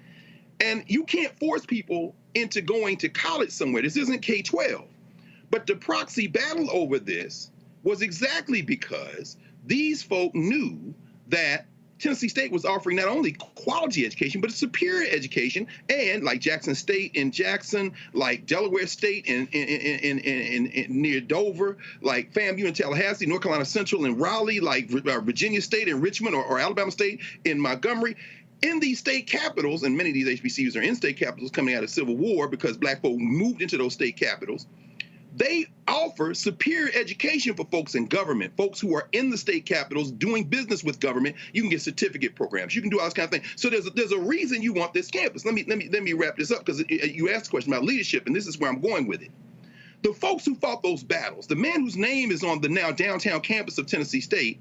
And you can't force people into going to college somewhere. This isn't K-12. But the proxy battle over this was exactly because these folk knew that Tennessee State was offering not only quality education, but a superior education, and like Jackson State in Jackson, like Delaware State in near Dover, like FAMU in Tallahassee, North Carolina Central in Raleigh, like Virginia State in Richmond, or Alabama State in Montgomery. In these state capitals, and many of these HBCUs are in state capitals coming out of Civil War because black folk moved into those state capitals, they offer superior education for folks in government, folks who are in the state capitals doing business with government. You can get certificate programs. You can do all this kind of thing. So there's a reason you want this campus. Let me wrap this up, because you asked a question about leadership, and this is where I'm going with it. The folks who fought those battles, the man whose name is on the now downtown campus of Tennessee State,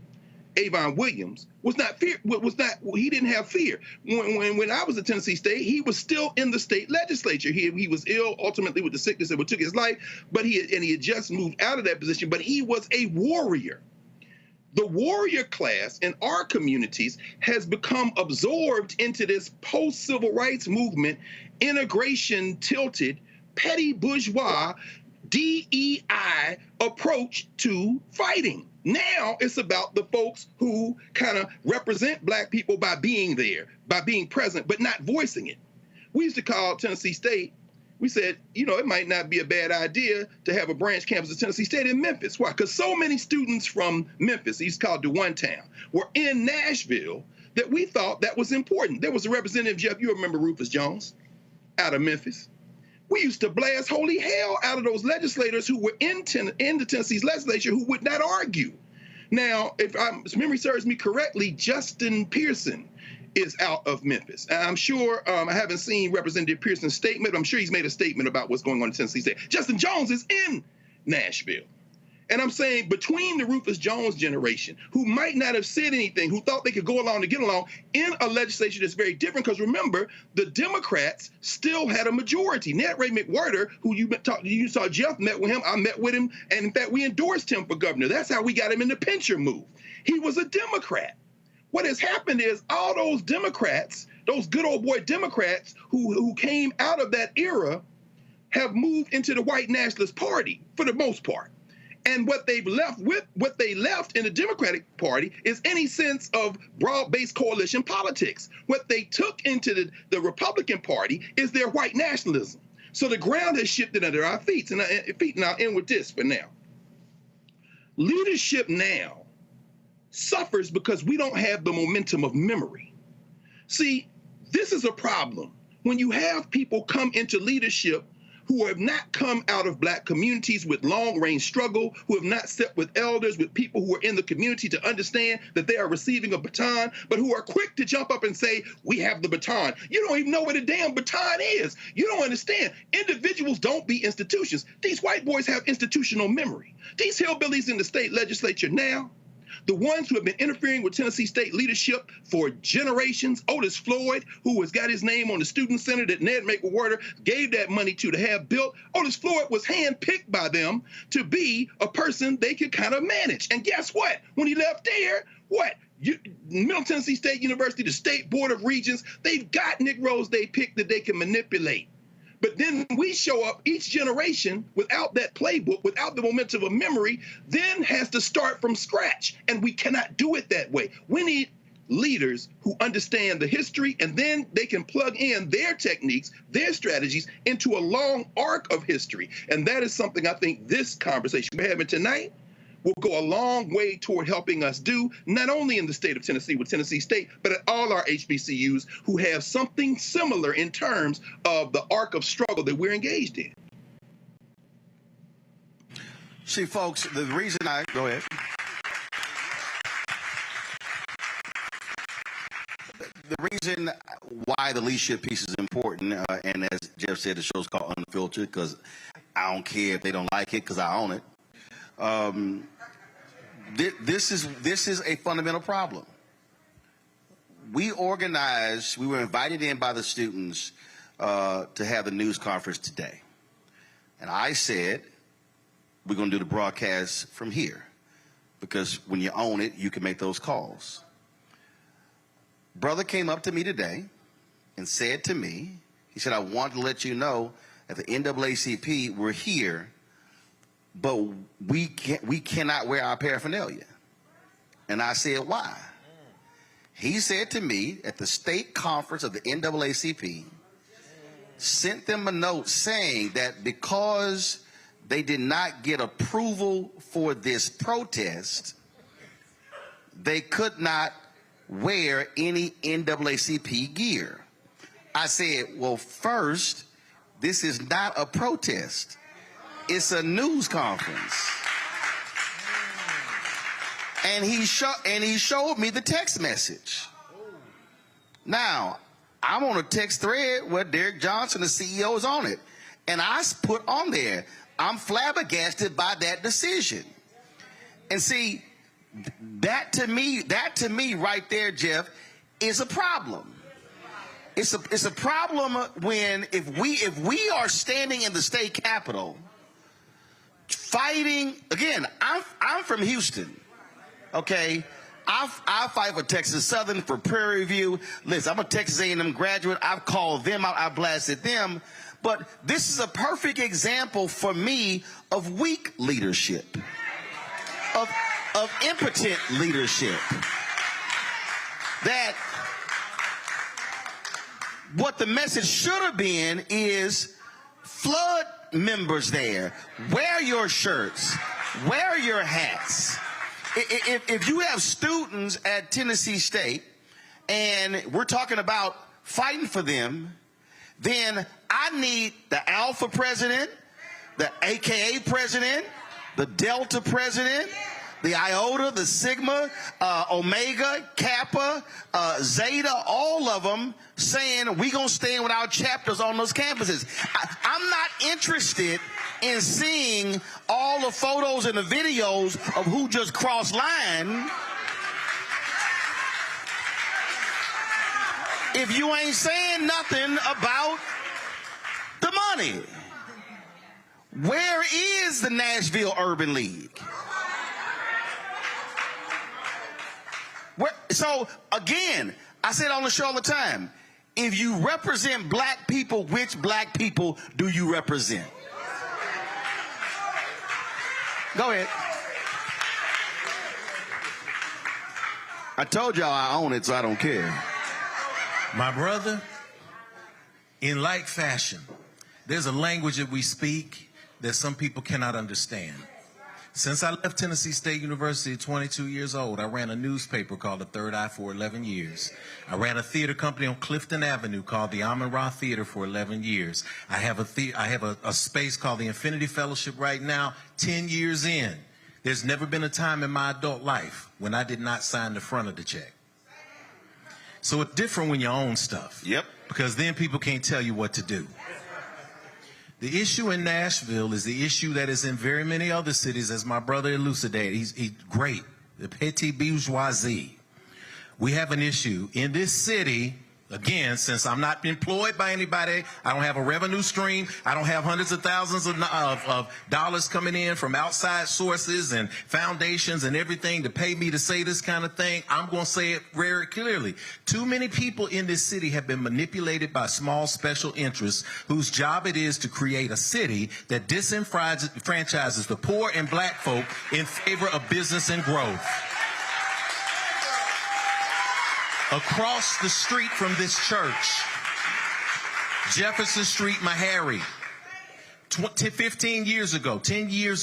Avon Williams, he didn't have fear. When I was at Tennessee State, he was still in the state legislature. He was ill ultimately with the sickness that took his life, but he had just moved out of that position, but he was a warrior. The warrior class in our communities has become absorbed into this post-civil rights movement, integration tilted, petty bourgeois, DEI approach to fighting. Now it's about the folks who kind of represent black people by being there, by being present, but not voicing it. We used to call Tennessee State, we said, it might not be a bad idea to have a branch campus of Tennessee State in Memphis. Why? Because so many students from Memphis, he's called the one town, were in Nashville that we thought that was important. There was a representative, Jeff, you remember Rufus Jones, out of Memphis. We used to blast holy hell out of those legislators who were in the Tennessee's legislature who would not argue. Now, if memory serves me correctly, Justin Pearson is out of Memphis. And I'm sure, I haven't seen Representative Pearson's statement, but I'm sure he's made a statement about what's going on in Tennessee State. Justin Jones is in Nashville. And I'm saying between the Rufus Jones generation, who might not have said anything, who thought they could go along to get along, in a legislature that's very different, because remember, the Democrats still had a majority. Nat Ray McWhirter, who you saw Jeff met with him, I met with him, and in fact, we endorsed him for governor. That's how we got him in the Pincher move. He was a Democrat. What has happened is all those Democrats, those good old boy Democrats who came out of that era, have moved into the white nationalist party for the most part. And what they left in the Democratic Party is any sense of broad-based coalition politics. What they took into the Republican Party is their white nationalism. So the ground has shifted under our feet. And I'll end with this for now. Leadership now suffers because we don't have the momentum of memory. See, this is a problem. When you have people come into leadership who have not come out of black communities with long-range struggle, who have not sat with elders, with people who are in the community to understand that they are receiving a baton, but who are quick to jump up and say, we have the baton. You don't even know what a damn baton is. You don't understand. Individuals don't be institutions. These white boys have institutional memory. These hillbillies in the state legislature now, the ones who have been interfering with Tennessee state leadership for generations, Otis Floyd, who has got his name on the student center that Ned Maker-Werder gave that money to have built. Otis Floyd was handpicked by them to be a person they could kind of manage. And guess what? When he left there, what? Middle Tennessee State University, the State Board of Regents, they've got Negroes they picked that they can manipulate. But then we show up, each generation, without that playbook, without the momentum of memory, then has to start from scratch. And we cannot do it that way. We need leaders who understand the history, and then they can plug in their techniques, their strategies into a long arc of history. And that is something I think this conversation we're having tonight will go a long way toward helping us do, not only in the state of Tennessee with Tennessee State, but at all our HBCUs who have something similar in terms of the arc of struggle that we're engaged in. See, folks, the reason go ahead. The reason why the leadership piece is important, and as Jeff said, the show's called Unfiltered, because I don't care if they don't like it, because I own it. This is a fundamental problem. We organized, we were invited in by the students to have the news conference today. And I said, we're going to do the broadcast from here, because when you own it, you can make those calls. Brother came up to me today and said to me, he said, I want to let you know at the NAACP, we're here, but we cannot wear our paraphernalia. And I said, why? He said to me at the state conference of the NAACP, sent them a note saying that because they did not get approval for this protest, they could not wear any NAACP gear. I said, well, first, this is not a protest. It's a news conference. And he showed me the text message. Now, I'm on a text thread where Derek Johnson, the CEO, is on it. And I put on there, I'm flabbergasted by that decision. And see, that to me right there, Jeff, is a problem. It's a problem when if we are standing in the state capitol fighting, again, I'm from Houston, okay? I fight for Texas Southern, for Prairie View. Listen, I'm a Texas A&M graduate. I've called them out. I blasted them. But this is a perfect example for me of weak leadership, of impotent leadership. That what the message should have been is flood members there. Wear your shirts. Wear your hats. If you have students at Tennessee State and we're talking about fighting for them, then I need the Alpha president, the AKA president, the Delta president, the Iota, the Sigma, Omega, Kappa, Zeta, all of them saying we're going to stand with our chapters on those campuses. I'm not interested in seeing all the photos and the videos of who just crossed line if you ain't saying nothing about the money. Where is the Nashville Urban League? So, again, I said on the show all the time, if you represent black people, which black people do you represent? Go ahead. I told y'all I own it, so I don't care. My brother, in like fashion, there's a language that we speak that some people cannot understand. Since I left Tennessee State University at 22 years old, I ran a newspaper called The Third Eye for 11 years. I ran a theater company on Clifton Avenue called the Amon-Ra Theater for 11 years. I have a space called the Infinity Fellowship right now, 10 years in. There's never been a time in my adult life when I did not sign the front of the check. So it's different when you own stuff. Yep. Because then people can't tell you what to do. The issue in Nashville is the issue that is in very many other cities, as my brother elucidated. He's great. The petty bourgeoisie. We have an issue in this city. Again, since I'm not employed by anybody, I don't have a revenue stream, I don't have hundreds of thousands of dollars coming in from outside sources and foundations and everything to pay me to say this kind of thing, I'm going to say it very clearly. Too many people in this city have been manipulated by small special interests whose job it is to create a city that disenfranchises the poor and black folk in favor of business and growth. Across the street from this church, Jefferson Street, Meharry, 10 years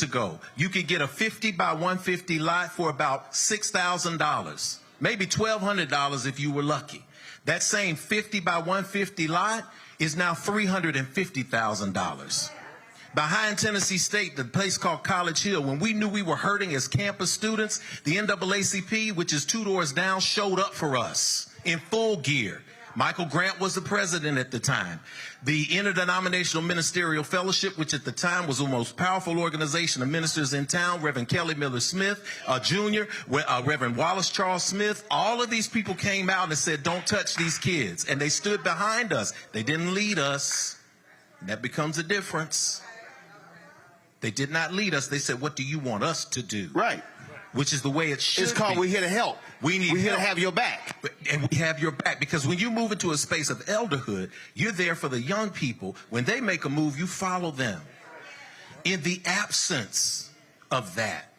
ago, you could get a 50 by 150 lot for about $6,000, maybe $1,200 if you were lucky. That same 50 by 150 lot is now $350,000. Behind Tennessee State, the place called College Hill, when we knew we were hurting as campus students, the NAACP, which is 2 doors down, showed up for us in full gear. Michael Grant was the president at the time. The Interdenominational Ministerial Fellowship, which at the time was the most powerful organization of ministers in town, Reverend Kelly Miller Smith, Jr., Reverend Wallace Charles Smith, all of these people came out and said, don't touch these kids. And they stood behind us. They didn't lead us. And that becomes a difference. They did not lead us. They said, what do you want us to do? Right. Which is the way it should be. It's called We're Here to Help. We're here to have your back. And we have your back. Because when you move into a space of elderhood, you're there for the young people. When they make a move, you follow them. In the absence of that,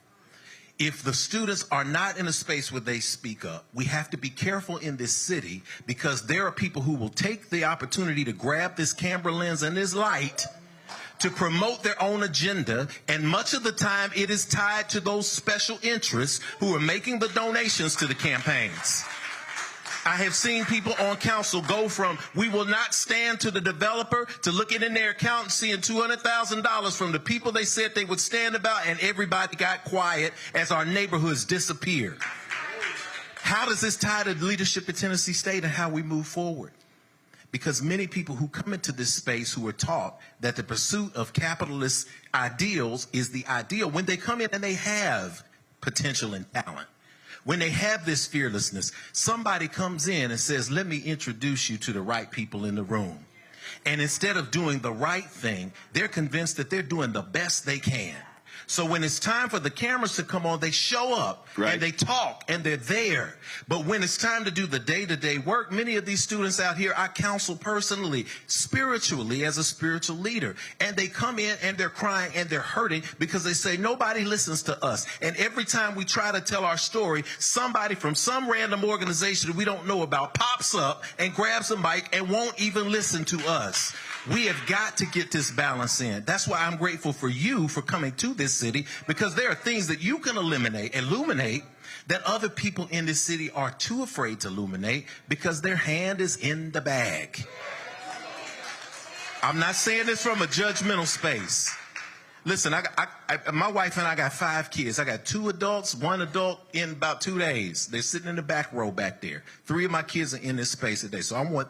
if the students are not in a space where they speak up, we have to be careful in this city because there are people who will take the opportunity to grab this camera lens and this light to promote their own agenda, and much of the time it is tied to those special interests who are making the donations to the campaigns. I have seen people on council go from, we will not stand to the developer, to looking in their account and seeing $200,000 from the people they said they would stand about, and everybody got quiet as our neighborhoods disappeared. How does this tie to leadership at Tennessee State and how we move forward? Because many people who come into this space who are taught that the pursuit of capitalist ideals is the ideal, when they come in and they have potential and talent, when they have this fearlessness, somebody comes in and says, let me introduce you to the right people in the room. And instead of doing the right thing, they're convinced that they're doing the best they can. So when it's time for the cameras to come on, they show up and they talk and they're there. But when it's time to do the day-to-day work, many of these students out here, I counsel personally, spiritually, as a spiritual leader. And they come in and they're crying and they're hurting because they say, nobody listens to us. And every time we try to tell our story, somebody from some random organization that we don't know about pops up and grabs a mic and won't even listen to us. We have got to get this balance in. That's why I'm grateful for you for coming to this city, because there are things that you can illuminate that other people in this city are too afraid to illuminate because their hand is in the bag. I'm not saying this from a judgmental space. Listen, my wife and I got 5 kids. I got 2 adults, 1 adult in about 2 days. They're sitting in the back row back there. 3 of my kids are in this space today. So I want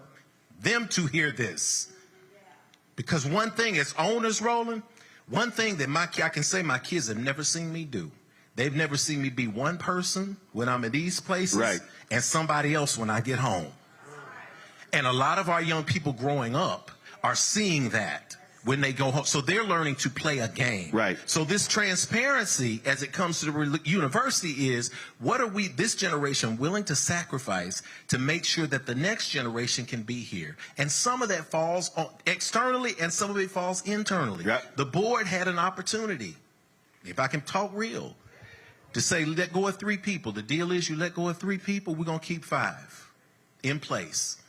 them to hear this. Because one thing as owners, Roland, one thing that I can say my kids have never seen me do. They've never seen me be one person when I'm in these places and somebody else when I get home. And a lot of our young people growing up are seeing that when they go home. So they're learning to play a game. Right. So this transparency as it comes to the university is, what are we, this generation, willing to sacrifice to make sure that the next generation can be here? And some of that falls externally and some of it falls internally. The board had an opportunity, if I can talk real, to say let go of 3 people. The deal is you let go of 3 people, we're going to keep 5 in place.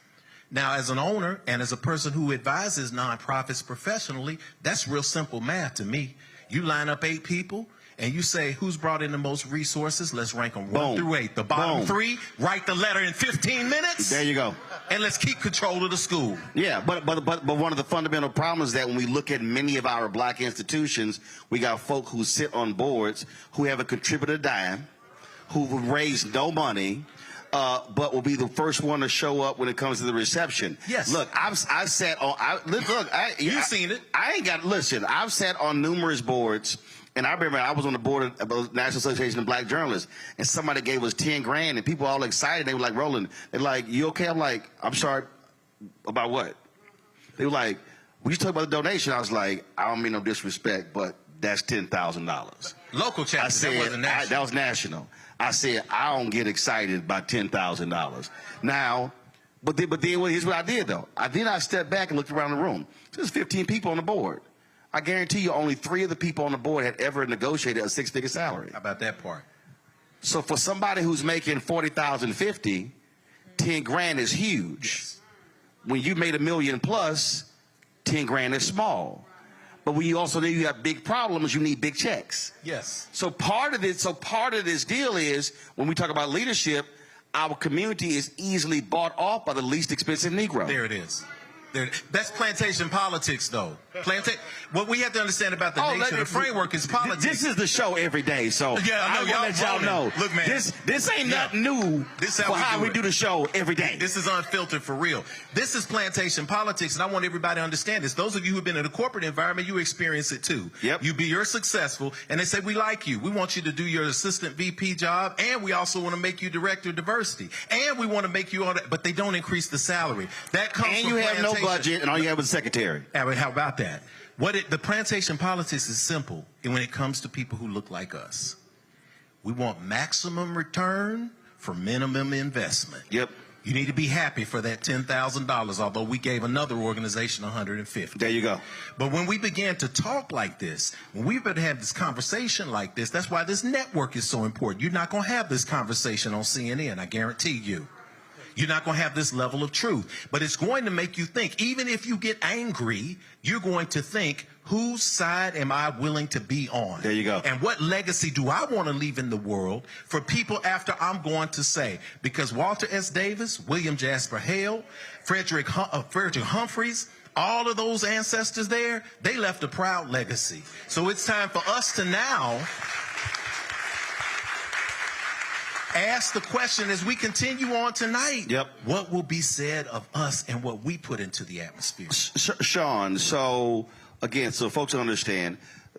Now, as an owner and as a person who advises nonprofits professionally, that's real simple math to me. You line up 8 people and you say, who's brought in the most resources? Let's rank them 1 through 8. The bottom 3, write the letter in 15 minutes. There you go. And let's keep control of the school. Yeah, but one of the fundamental problems is that when we look at many of our black institutions, we got folk who sit on boards who haven't contributed a dime, who've raised no money, but will be the first one to show up when it comes to the reception. Yes. Look, I've sat on. You've seen it. I ain't got. Listen, I've sat on numerous boards, and I remember I was on the board of the National Association of Black Journalists, and somebody gave us $10,000, and people were all excited. They were like, "Roland," they're like, "You okay?" I'm like, "I'm sorry, about what?" They were like, "When you talk about the donation," I was like, "I don't mean no disrespect, but that's $10,000." Local chapter. I said, that wasn't national. that was national. I said, I don't get excited by $10,000. Now, but then here's what I did, though. I stepped back and looked around the room. There's 15 people on the board. I guarantee you only 3 of the people on the board had ever negotiated a 6-figure salary. How about that part? So for somebody who's making $40,050, $10,000 is huge. Yes. When you made $1 million plus, $10,000 is small. But when you also you have big problems, you need big checks. Yes. So part of this deal is when we talk about leadership, our community is easily bought off by the least expensive Negro. There it is. That's plantation politics, though. What we have to understand about the nation, the framework is politics. This is the show every day, so yeah, I know. y'all know. Look, man, this ain't nothing new for how we do the show every day. This is unfiltered for real. This is plantation politics, and I want everybody to understand this. Those of you who've been in a corporate environment, you experience it too. Yep. You're successful, and they say, we like you. We want you to do your assistant VP job, and we also want to make you director of diversity, and we want to make you all that, but they don't increase the salary. That comes and from you have no budget, and all you have is a secretary. How about that? The plantation politics is simple when it comes to people who look like us. We want maximum return for minimum investment. Yep. You need to be happy for that $10,000, although we gave another organization $150,000. There you go. But when we began to talk like this, when we began to have this conversation like this, that's why this network is so important. You're not going to have this conversation on CNN, I guarantee you. You're not going to have this level of truth, but it's going to make you think. Even if you get angry, you're going to think, whose side am I willing to be on? There you go. And what legacy do I want to leave in the world for people after I'm going to say? Because Walter S. Davis, William Jasper Hale, Frederick Humphreys, all of those ancestors there, they left a proud legacy. So it's time for us to now ask the question as we continue on tonight. Yep. What will be said of us and what we put into the atmosphere? Sean, so again, so folks understand,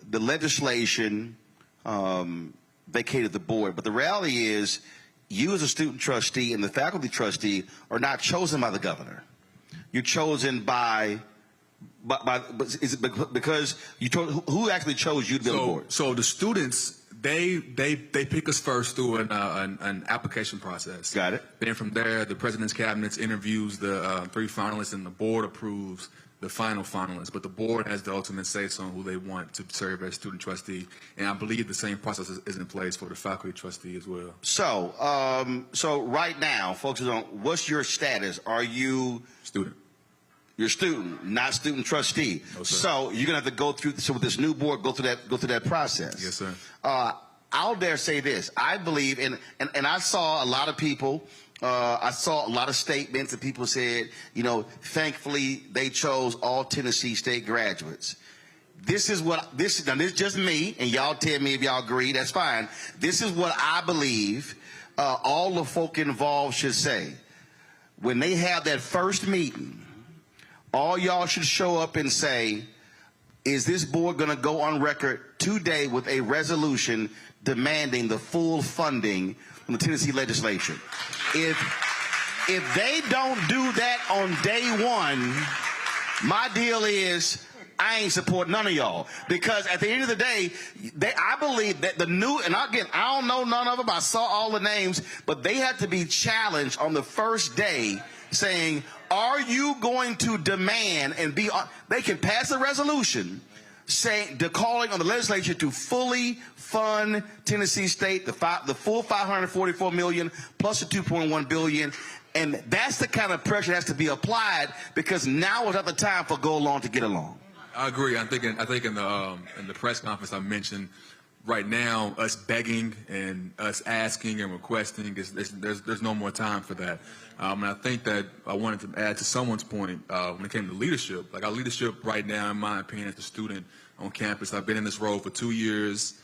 the legislation vacated the board, but the reality is you as a student trustee and the faculty trustee are not chosen by the governor. You're chosen by is it because you chose, who actually chose you to be on the board? So the students, they pick us first through an application process. Got it. Then from there, the president's cabinet interviews the 3 finalists, and the board approves the final finalists. But the board has the ultimate say-so on who they want to serve as student trustee, and I believe the same process is in place for the faculty trustee as well. So, so right now, folks, what's your status? Are you student? You're a student, not student trustee. No, sir. So you're gonna have to go through. So with this new board, go through that process. Yes, sir. I'll dare say this. I believe, and I saw a lot of people. I saw a lot of statements that people said, thankfully they chose all Tennessee State graduates. This is just me, and y'all tell me if y'all agree. That's fine. This is what I believe all the folk involved should say when they have that first meeting. All y'all should show up and say, is this board going to go on record today with a resolution demanding the full funding from the Tennessee legislature? If they don't do that on day one, my deal is I ain't support none of y'all. Because at the end of the day, I believe that and again, I don't know none of them. I saw all the names, but they had to be challenged on the first day saying, are you going to demand and be on? They can pass a resolution calling on the legislature to fully fund Tennessee State, the full $544 million plus the $2.1 billion. And that's the kind of pressure that has to be applied, because now is not the time for go along to get along. I agree. I think in the press conference I mentioned right now, us begging and us asking and requesting, there's no more time for that. And I think that I wanted to add to someone's point when it came to leadership. Like our leadership right now, in my opinion, as a student on campus, I've been in this role for 2 years,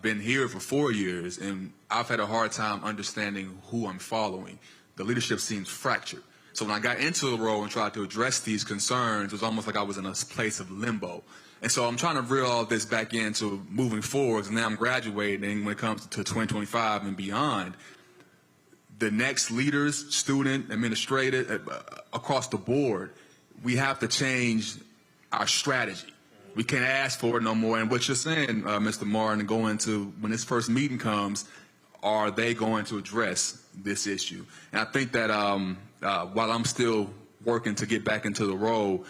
been here for 4 years, and I've had a hard time understanding who I'm following. The leadership seems fractured. So when I got into the role and tried to address these concerns, it was almost like I was in a place of limbo. And so I'm trying to reel all this back into moving forward, and now I'm graduating when it comes to 2025 and beyond. The next leaders, student, administrative, across the board, we have to change our strategy. We can't ask for it no more. And what you're saying, Mr. Martin, go into when this first meeting comes, are they going to address this issue? And I think that while I'm still working to get back into the role,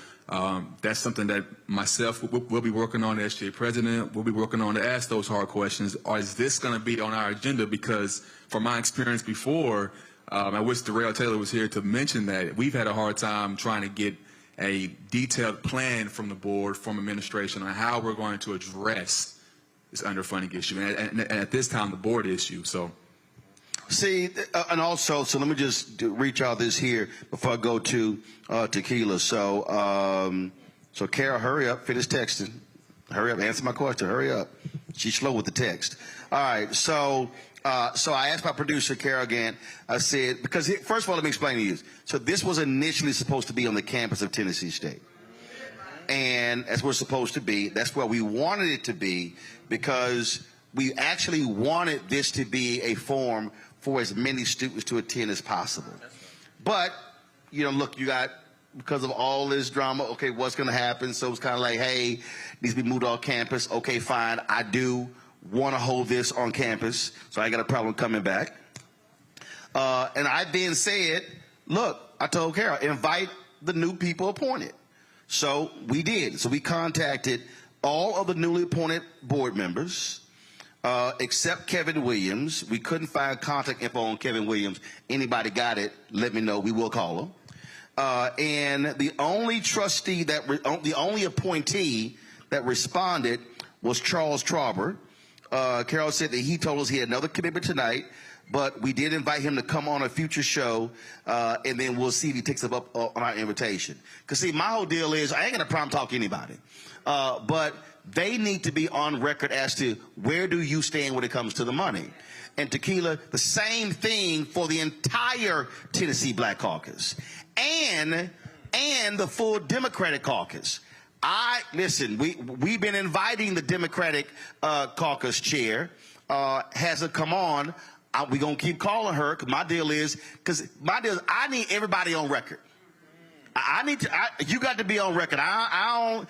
that's something that myself will be working on as SGA president. We'll be working on to ask those hard questions. Or is this going to be on our agenda? Because from my experience before, I wish Darrell Taylor was here to mention that we've had a hard time trying to get a detailed plan from the board, from administration, on how we're going to address this underfunding issue, and at this time, the board issue. So. See, and also, so let me just reach out this here before I go to Tequila. So, so Kara, hurry up, finish texting. Hurry up, answer my question. Hurry up. She's slow with the text. All right, so I asked my producer, Kara, again. I said, because first of all, let me explain to you. So this was initially supposed to be on the campus of Tennessee State. And that's where it's supposed to be. That's where we wanted it to be, because we actually wanted this to be a forum for as many students to attend as possible. But, you know, look, you got, because of all this drama, okay, what's going to happen? So it's kind of like, hey, needs to be moved off campus. Okay, fine. I do want to hold this on campus, so I got a problem coming back. And I then said, look, I told Carol, invite the new people appointed. So we did. So we contacted all of the newly appointed board members, except Kevin Williams. We couldn't find contact info on Kevin Williams. Anybody got it, let me know. We will call him. And the only trustee the only appointee that responded was Charles Trauber. Carol said that he told us he had another commitment tonight, but we did invite him to come on a future show, and then we'll see if he takes up on our invitation. Because, see, my whole deal is I ain't going to problem talk to anybody. But they need to be on record as to where do you stand when it comes to the money. And Tequila, the same thing for the entire Tennessee Black Caucus and the full Democratic Caucus. Listen, we've been inviting the Democratic caucus chair, hasn't come on. We're going to keep calling her, because my deal is I need everybody on record. You got to be on record. I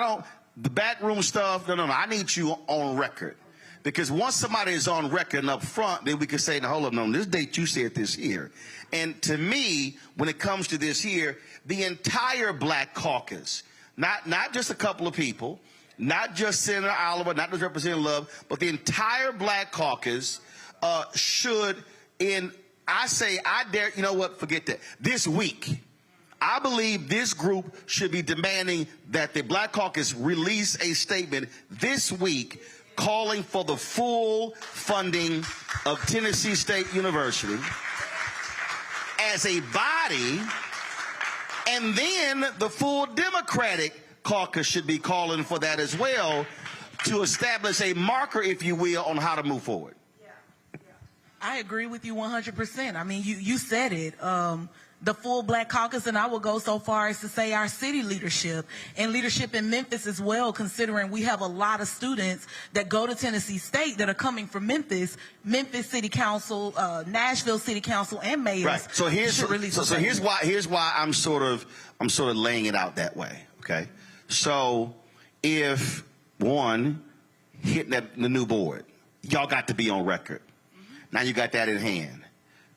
don't, the backroom stuff, no, I need you on record. Because once somebody is on record and up front, then we can say, now, hold up, no, on this date you said this here. And to me, when it comes to this here, the entire Black Caucus, not just a couple of people, not just Senator Oliver, not just Representative Love, but the entire Black Caucus should, I dare, you know what, forget that. This week, I believe this group should be demanding that the Black Caucus release a statement this week calling for the full funding of Tennessee State University as a body, and then the full Democratic caucus should be calling for that as well, to establish a marker, if you will, on how to move forward. I agree with you 100%. I mean, you said it. The full Black Caucus, and I will go so far as to say our city leadership and leadership in Memphis as well, considering we have a lot of students that go to Tennessee State that are coming from Memphis City Council, Nashville City Council, and mayors. Right. So here's why I'm sort of laying it out that way. Okay. So if one hitting the new board, y'all got to be on record. Now you got that in hand.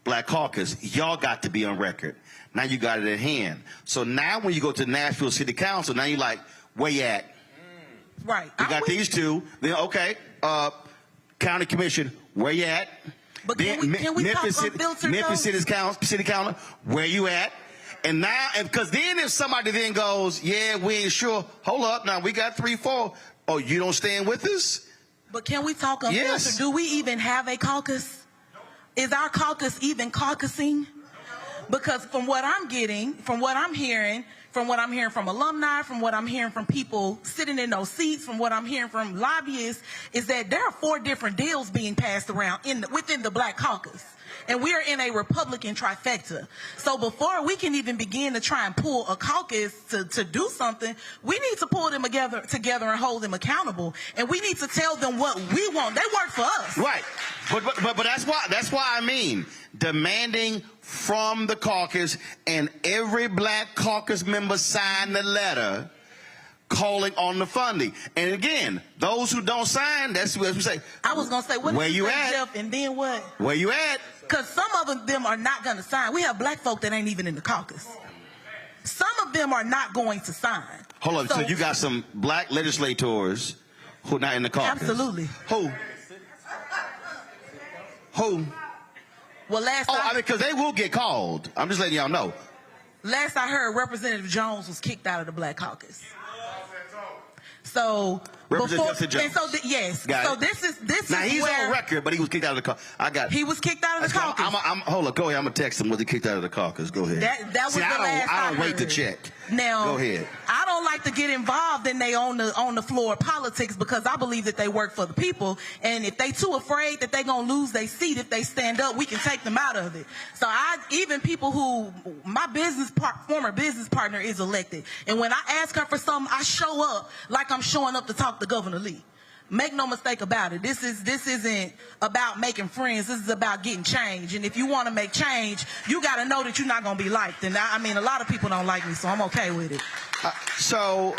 Black Caucus, y'all got to be on record. Now you got it in hand. So now when you go to Nashville City Council, now you're like, where you at? Right. You got these two. Then, okay, County Commission, where you at? But can we Memphis talk unfiltered, Memphis City Council, where you at? And now, because then if somebody then goes, yeah, we ain't sure, hold up, now we got 3, 4. Oh, you don't stand with us? But can we talk on Yes. Do we even have a caucus? Is our caucus even caucusing? Because from what I'm getting, from what I'm hearing from alumni, from what I'm hearing from people sitting in those seats, from what I'm hearing from lobbyists, is that there are 4 different deals being passed around within the Black Caucus. And we are in a Republican trifecta. So before we can even begin to try and pull a caucus to do something, we need to pull them together and hold them accountable. And we need to tell them what we want. They work for us. Right. But that's why I mean demanding from the caucus, and every Black Caucus member sign the letter calling on the funding. And again, those who don't sign, that's what we say. I was going to say, what where did you say, at? Jeff, and then what? Where you at? Because some of them are not going to sign. We have Black folk that ain't even in the caucus. Some of them are not going to sign. Hold on. So you got some Black legislators who are not in the caucus? Absolutely. Who? Well, because they will get called. I'm just letting y'all know. Last I heard, Representative Jones was kicked out of the Black Caucus. So Representative Jones. Yes. Got so it. this is now he's where on record, but he was kicked out of the caucus. I got it. He was kicked out of the caucus. Hold on. Go ahead. I'm gonna text him. Was he kicked out of the caucus? Go ahead. That was the last I don't wait heard. to check. Now, go ahead. I don't like to get involved in they on the floor of politics, because I believe that they work for the people, and if they too afraid that they gonna lose their seat if they stand up, we can take them out of it. So even people who my former business partner is elected, and when I ask her for something, I show up like I'm showing up to talk to Governor Lee. Make no mistake about it. This isn't about making friends. This is about getting change. And if you want to make change, you got to know that you're not going to be liked. And I mean, a lot of people don't like me, so I'm okay with it. So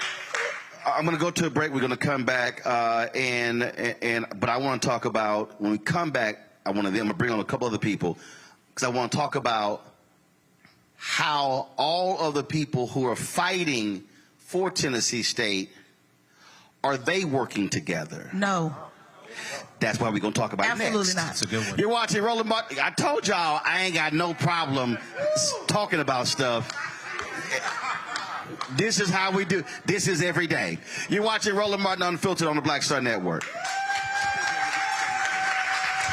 I'm going to go to a break. We're going to come back, but I want to talk about, when we come back, I'm going to bring on a couple other people, because I want to talk about how all of the people who are fighting for Tennessee State, are they working together? No. That's why we're going to talk about Absolutely next. not. That's a good one. You're watching Roland Martin. I told y'all I ain't got no problem talking about stuff. This is how we do. This is every day. You're watching Roland Martin Unfiltered on the Black Star Network.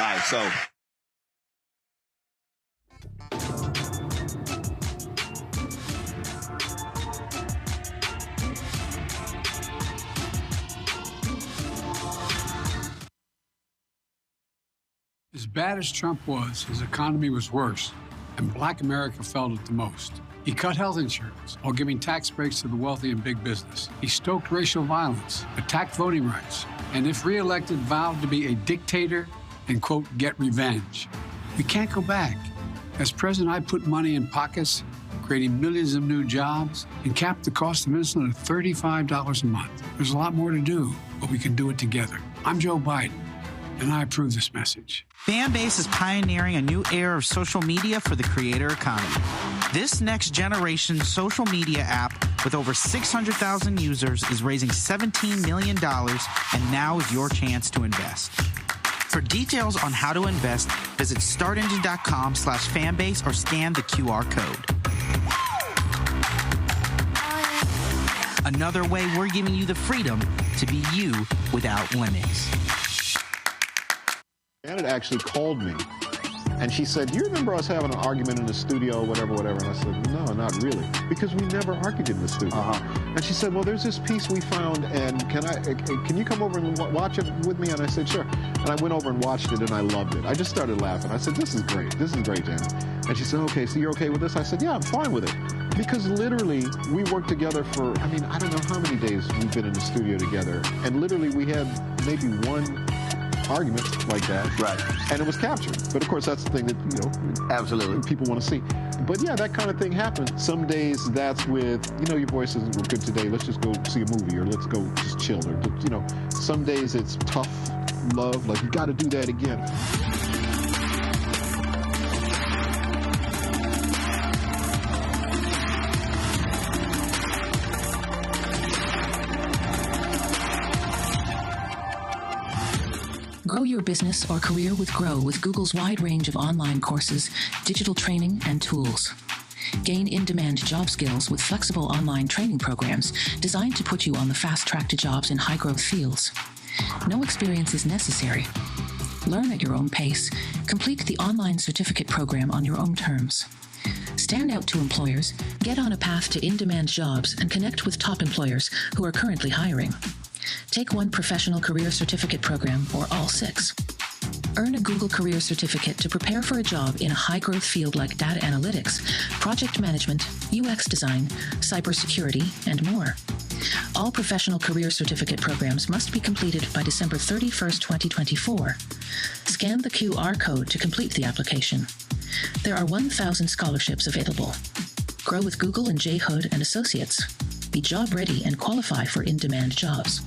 All right, so... As bad as Trump was, his economy was worse, and Black America felt it the most. He cut health insurance while giving tax breaks to the wealthy and big business. He stoked racial violence, attacked voting rights, and if reelected, vowed to be a dictator and, quote, get revenge. We can't go back. As president, I put money in pockets, creating millions of new jobs, and capped the cost of insulin at $35 a month. There's a lot more to do, but we can do it together. I'm Joe Biden, and I approve this message. Fanbase is pioneering a new era of social media for the creator economy. This next generation social media app with over 600,000 users is raising $17 million, and now is your chance to invest. For details on how to invest, visit startengine.com/fanbase or scan the QR code. Another way we're giving you the freedom to be you without limits. Janet actually called me, and she said, do you remember us having an argument in the studio, whatever? And I said, no, not really, because we never argued in the studio. And she said, well, there's this piece we found, and can you come over and watch it with me? And I said, sure. And I went over and watched it, and I loved it. I just started laughing. I said, this is great, Janet. And she said, okay, so you're okay with this? I said, yeah, I'm fine with it. Because literally, we worked together for, I don't know how many days we've been in the studio together, and literally we had maybe one argument like that, right? And it was captured. But of course, that's the thing that absolutely people want to see. But yeah, that kind of thing happens. Some days that's with your voice isn't good today. Let's just go see a movie, or let's go just chill, or some days it's tough love, like you got to do that again. Grow your business or career with Grow with Google's wide range of online courses, digital training, and tools. Gain in-demand job skills with flexible online training programs designed to put you on the fast track to jobs in high-growth fields. No experience is necessary. Learn at your own pace. Complete the online certificate program on your own terms. Stand out to employers, get on a path to in-demand jobs, and connect with top employers who are currently hiring. Take one professional career certificate program or all 6. Earn a Google Career Certificate to prepare for a job in a high-growth field like data analytics, project management, UX design, cybersecurity, and more. All professional career certificate programs must be completed by December 31st, 2024. Scan the QR code to complete the application. There are 1,000 scholarships available. Grow with Google and J. Hood and Associates. Be job ready and qualify for in-demand jobs.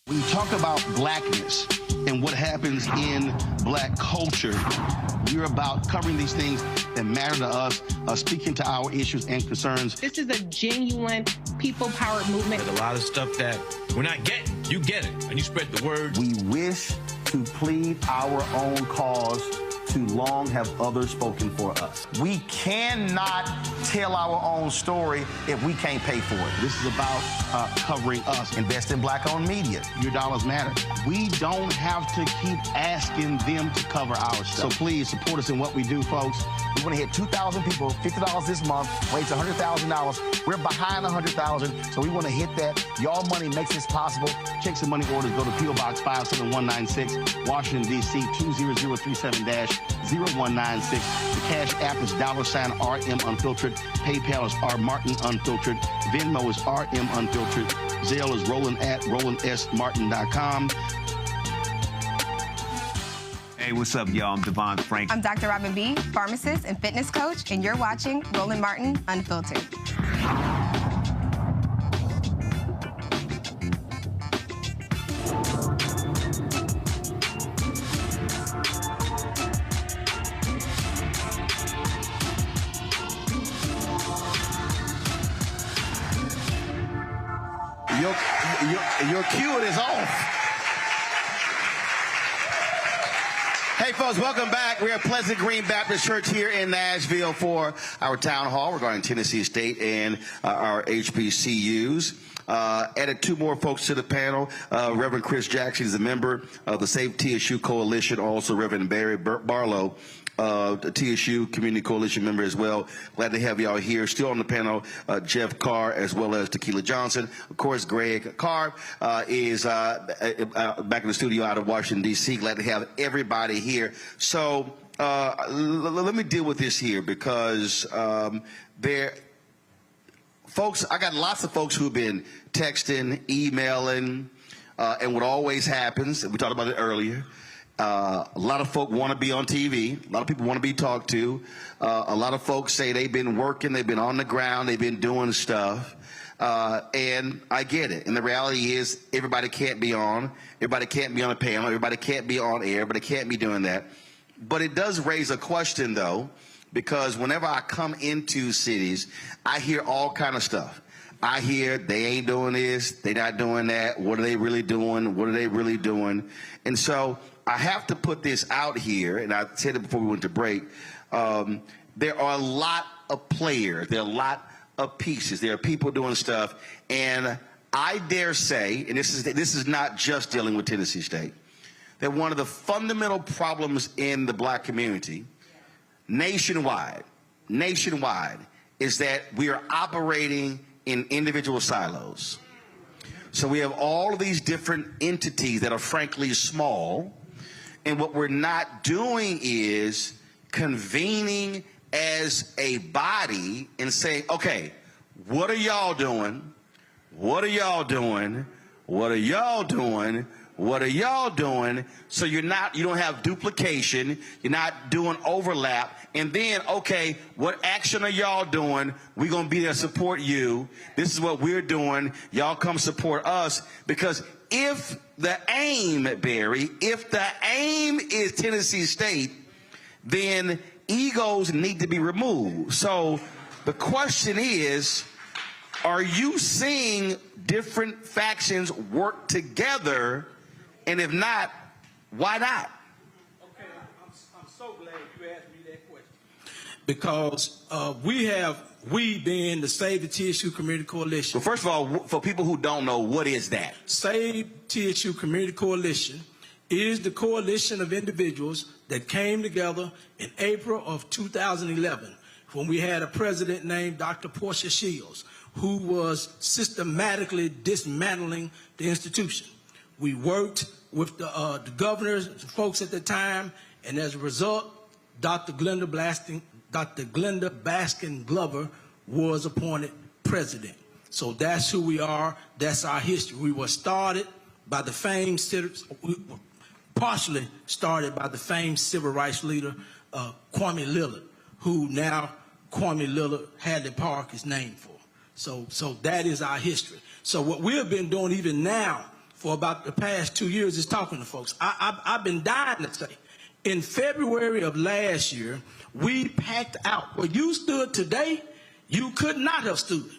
When you talk about blackness and what happens in black culture, we're about covering these things that matter to us, speaking to our issues and concerns. This is a genuine people-powered movement. There's a lot of stuff that we're not getting. You get it, and you spread the word. We wish to plead our own cause. Too long have others spoken for us. We cannot tell our own story if we can't pay for it. This is about covering us. Invest in black-owned media. Your dollars matter. We don't have to keep asking them to cover our stuff. So please support us in what we do, folks. We want to hit 2,000 people, $50 this month, raise $100,000. We're behind 100,000, so we want to hit that. Y'all money makes this possible. Checks and money orders go to P.O. Box 57196, Washington, D.C. 20037-0196. The Cash App is $RM Unfiltered. PayPal is R Martin Unfiltered. Venmo is RM Unfiltered. Zelle is Roland at RolandSMartin.com. Hey, what's up, y'all? I'm Devon Frank. I'm Dr. Robin B., pharmacist and fitness coach, and you're watching Roland Martin Unfiltered. Your cue is off. Hey, folks, welcome back. We're at Pleasant Green Baptist Church here in Nashville for our town hall regarding Tennessee State and our HBCUs. Added 2 more folks to the panel. Reverend Chris Jackson is a member of the Save TSU Coalition. Also, Reverend Barry Barlow, the TSU Community Coalition member as well. Glad to have y'all here. Still on the panel, Jeff Carr as well as Tequila Johnson. Of course, Greg Carr is back in the studio out of Washington, D.C. Glad to have everybody here. So let me deal with this here because folks, I got lots of folks who've been texting, emailing, and what always happens, we talked about it earlier, a lot of folk want to be on TV. A lot of people want to be talked to. A lot of folks say they've been working, they've been on the ground, they've been doing stuff. And I get it. And the reality is everybody can't be on. Everybody can't be on a panel. Everybody can't be on air. Everybody can't be doing that. But it does raise a question, though, because whenever I come into cities, I hear all kind of stuff. I hear they ain't doing this, they not doing that. What are they really doing? What are they really doing? And so I have to put this out here, and I said it before we went to break. There are a lot of players. There are a lot of pieces. There are people doing stuff. And I dare say, and this is not just dealing with Tennessee State, that one of the fundamental problems in the black community nationwide, is that we are operating in individual silos. So we have all of these different entities that are frankly small, and what we're not doing is convening as a body and saying, okay, what are y'all doing? What are y'all doing? What are y'all doing? What are y'all doing? So you don't have duplication, you're not doing overlap, and then, okay, what action are y'all doing? We're gonna be there to support you. This is what we're doing. Y'all come support us. Because if the aim, Barry, if the aim is Tennessee State, then egos need to be removed. So the question is, are you seeing different factions work together? And if not, why not? Okay, I'm so glad you asked me that question. Because we have We being the Save the TSU Community Coalition. Well, first of all, for people who don't know, what is that? Save TSU Community Coalition is the coalition of individuals that came together in April of 2011 when we had a president named Dr. Portia Shields, who was systematically dismantling the institution. We worked with the governors, the folks at the time, and as a result, Dr. Glenda Baskin Glover was appointed president. So that's who we are. That's our history. We were started by the famed, partially started by the famed civil rights leader, Kwame Lillard, who now Kwame Lillard Hadley Park is named for. So that is our history. So what we have been doing even now for about the past 2 years is talking to folks. I've been dying to say, in February of last year, we packed out. Where you stood today, you could not have stood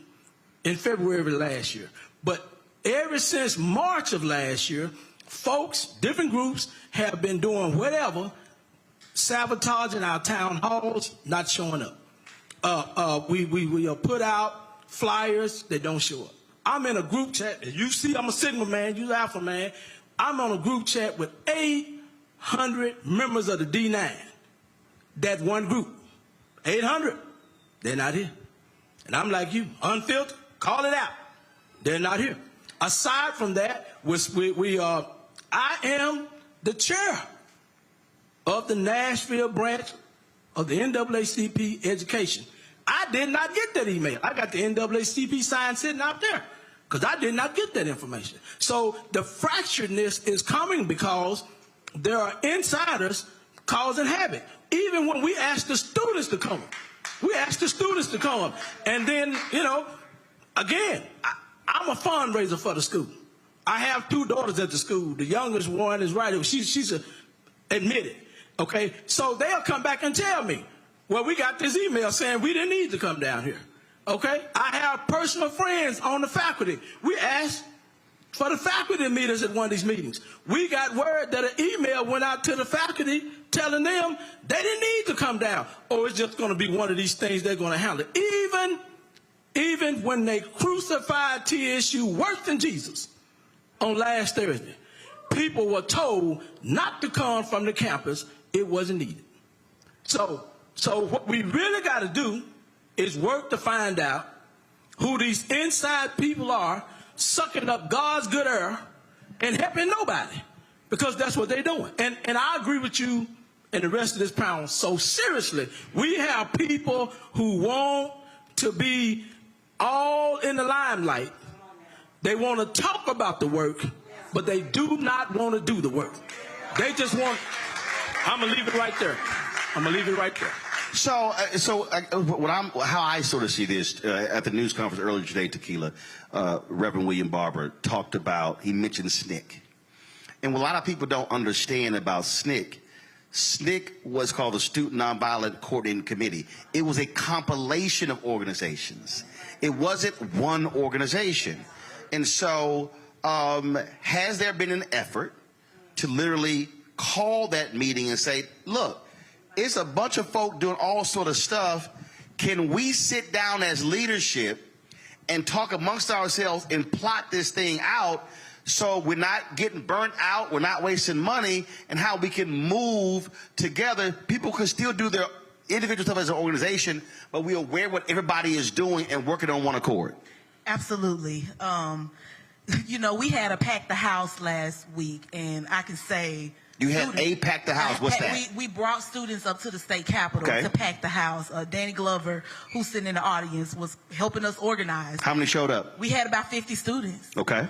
in February of last year. But ever since March of last year, folks, different groups, have been doing whatever, sabotaging our town halls, not showing up. We put out flyers that don't show up. I'm in a group chat. As you see, I'm a Sigma man, you're Alpha man. I'm on a group chat with 800 members of the D9. That one group. 800. They're not here. And I'm like you, unfiltered, call it out. They're not here. Aside from that, I am the chair of the Nashville branch of the NAACP Education. I did not get that email. I got the NAACP sign sitting out there because I did not get that information. So the fracturedness is coming because there are insiders causing havoc. Even when we ask the students to come, and then, again, I'm a fundraiser for the school. I have 2 daughters at the school. The youngest one is right. She's admitted. Okay, so they'll come back and tell me, well, we got this email saying we didn't need to come down here. Okay, I have personal friends on the faculty. We asked for the faculty meetings at one of these meetings. We got word that an email went out to the faculty telling them they didn't need to come down. Or it's just going to be one of these things they're going to handle. Even when they crucified TSU worse than Jesus on last Thursday, people were told not to come from the campus. It wasn't needed. So what we really got to do is work to find out who these inside people are sucking up God's good air and helping nobody, because that's what they're doing. And I agree with you and the rest of this panel so seriously. We have people who want to be all in the limelight. They want to talk about the work, but they do not want to do the work. They just want, I'm going to leave it right there. So how I sort of see this, at the news conference earlier today, Tequila, Reverend William Barber he mentioned SNCC. And what a lot of people don't understand about SNCC, SNCC was called the Student Nonviolent Coordinating Committee. It was a compilation of organizations. It wasn't one organization. And so has there been an effort to literally call that meeting and say, look, it's a bunch of folk doing all sort of stuff. Can we sit down as leadership and talk amongst ourselves and plot this thing out so we're not getting burnt out, we're not wasting money, and how we can move together? People can still do their individual stuff as an organization, but we're aware what everybody is doing and working on one accord. Absolutely. We had a Pack the House last week, and I can say, you had a Pack the House. What's that? We brought students up to the state capitol to pack the house. Danny Glover, who's sitting in the audience, was helping us organize. How many showed up? We had about 50 students. Okay.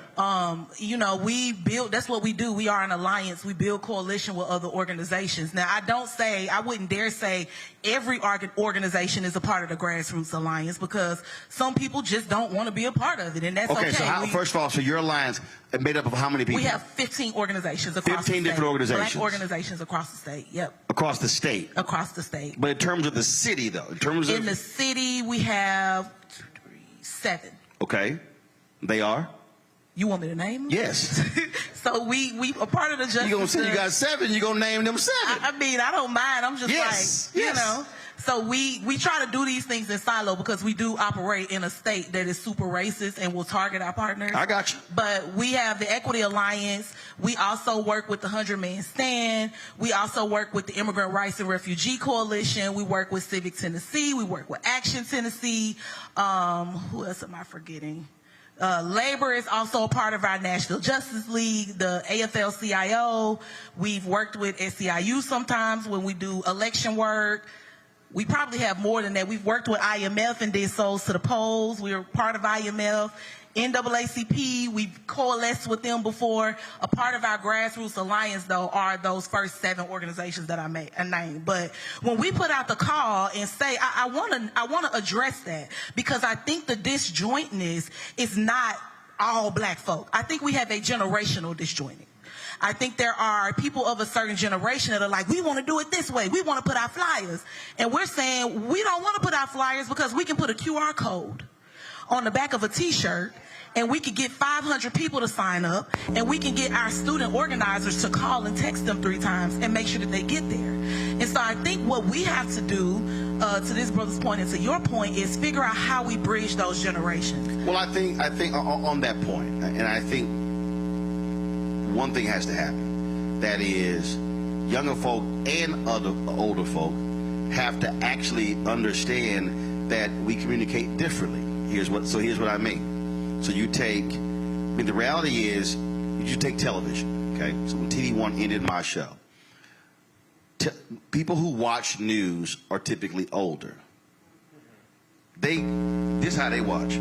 We build, that's what we do. We are an alliance. We build coalition with other organizations. Now, I wouldn't dare say every organization is a part of the Grassroots Alliance, because some people just don't want to be a part of it, and that's okay. So first of all, so your alliance is made up of how many people? We have 15 organizations across the state. 15 different organizations. Black organizations across the state, yep. Across the state? Across the state. But in terms of the city, though? In the city, we have 7. Okay. They are? You want me to name them? Yes. So we are part of the Justice. You're going to say you got 7, you're going to name them 7. I don't mind. I'm just So we try to do these things in silo because we do operate in a state that is super racist and will target our partners. I got you. But we have the Equity Alliance. We also work with the 100-Man Stand. We also work with the Immigrant Rights and Refugee Coalition. We work with Civic Tennessee. We work with Action Tennessee. Who else am I forgetting? Labor is also a part of our Nashville Justice League, the AFL-CIO. We've worked with SEIU sometimes when we do election work. We probably have more than that. We've worked with IMF and did Souls to the Polls. We were part of IMF. NAACP, we've coalesced with them before. A part of our grassroots alliance, though, are those first 7 organizations that I named. But when we put out the call and say, I want to address that, because I think the disjointness is not all black folk. I think we have a generational disjointing. I think there are people of a certain generation that are like, we want to do it this way. We want to put our flyers. And we're saying we don't want to put our flyers because we can put a QR code on the back of a T-shirt, and we could get 500 people to sign up, and we can get our student organizers to call and text them 3 times and make sure that they get there. And so I think what we have to do, to this brother's point and to your point, is figure out how we bridge those generations. Well, I think on that point, and I think one thing has to happen. That is, younger folk and older folk have to actually understand that we communicate differently. Here's what I mean. So the reality is, you take television, okay? So when TV1 ended my show, people who watch news are typically older. This is how they watch.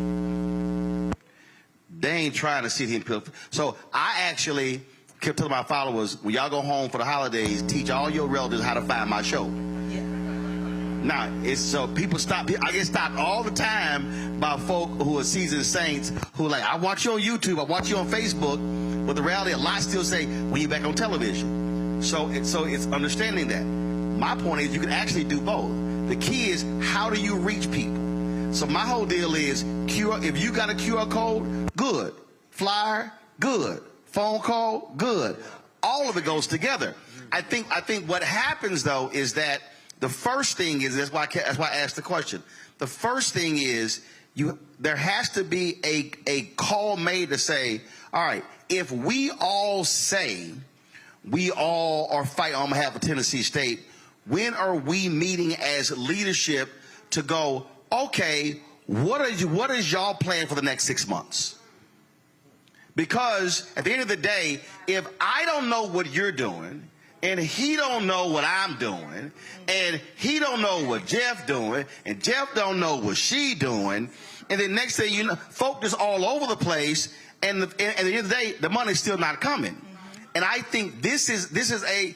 They ain't trying to sit here and so I actually kept telling my followers, when y'all go home for the holidays, teach all your relatives how to find my show. Now, it's so people stop. I get stopped all the time by folk who are seasoned saints who are like, I watch you on YouTube, I watch you on Facebook. But the reality, a lot still say, when you back on television. So it's understanding that. My point is, you can actually do both. The key is, how do you reach people? So my whole deal is, if you got a QR code, good. Flyer, good. Phone call, good. All of it goes together. I think what happens though is that the first thing is, that's why I asked the question. The first thing is, there has to be a call made to say, all right, if we all say we all are fighting on behalf of Tennessee State, when are we meeting as leadership to go, okay, what is y'all plan for the next 6 months? Because at the end of the day, if I don't know what you're doing, and he don't know what I'm doing, and he don't know what Jeff doing, and Jeff don't know what she doing, and then next thing you know, folk is all over the place, and at the end of the day, the money's still not coming. And I think this is a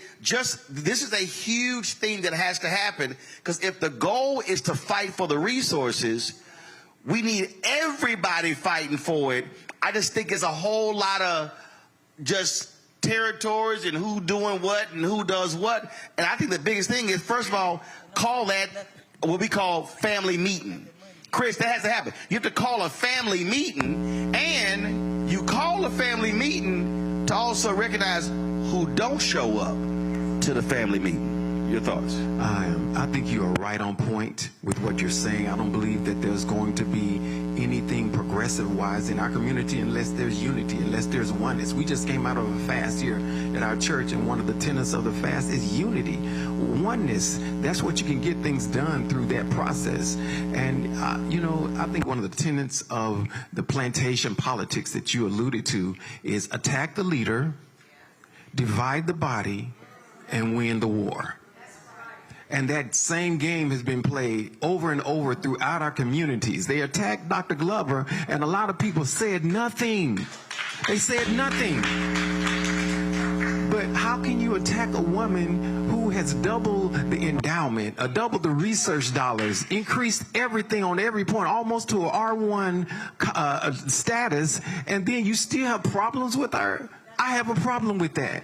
huge thing that has to happen, because if the goal is to fight for the resources, we need everybody fighting for it. I just think it's a whole lot of just territories and who doing what and who does what. And I think the biggest thing is, first of all, call that what we call family meeting. Chris, that has to happen. You have to call a family meeting, and you call a family meeting to also recognize who don't show up to the family meeting. Your thoughts? I think you are right on point with what you're saying. I don't believe that there's going to be anything progressive-wise in our community unless there's unity, unless there's oneness. We just came out of a fast here at our church, and one of the tenets of the fast is unity. Oneness, that's what you can get things done through that process. And, I think one of the tenets of the plantation politics that you alluded to is attack the leader, divide the body, and win the war. And that same game has been played over and over throughout our communities. They attacked Dr. Glover, and a lot of people said nothing. They said nothing. But how can you attack a woman who has doubled the endowment, doubled the research dollars, increased everything on every point, almost to an R1 status, and then you still have problems with her? I have a problem with that.